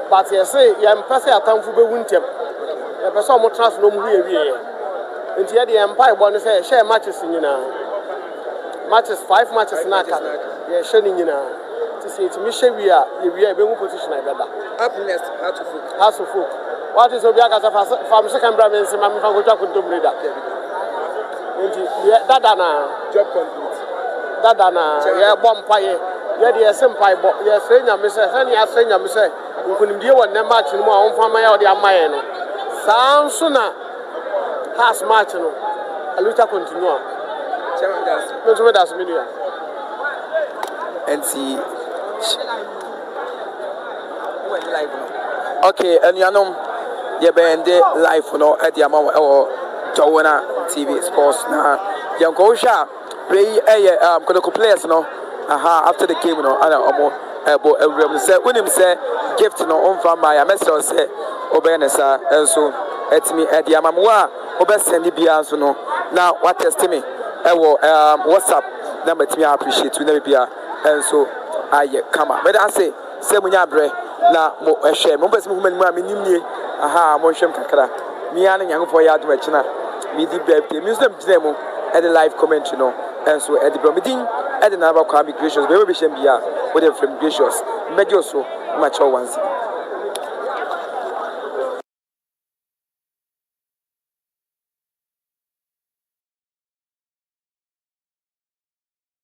But you say, you're passing a time for the winter. The person will trust no more here. And here the Empire want to say, share matches in you now. Matches 5 matches in that. Yeah, showing you now. To say to me, we are being position. I better. Up next, House of Folk. What is Obiaka from second Brahmin and Mamma Goja could do that? Dadana, job complete. Dadana, yeah, bomb pie. Yeah, the Senpai, yes, Senya, Mr. Henny, Senya, Mr. You couldn't deal with them match in more on Family or the Amayano. Sound sooner has match, no. A lucha continua. That's media. And see. Okay, and you know, you been there live, you know, at the amount or Aduana TV Sports now. Young Gosha play Kotoko players, you know. After the game, you know, and say when him say gift, you know, on from my message say Obenesa, and so at me at the Amamwa, Obesend Bias, you know. Now what test me? WhatsApp number to me, I appreciate you, never be and so I come up. But I say, Semunya Bre, now more shame. Mombas movement, mammy, Monshem Kakara, Mian young for Yard Wechina, Midi Baby, Museum Demo, and the live comment, you know, and so at the Bromitin, at the number of gracious, baby Shambia, with them from gracious, Medioso, much once.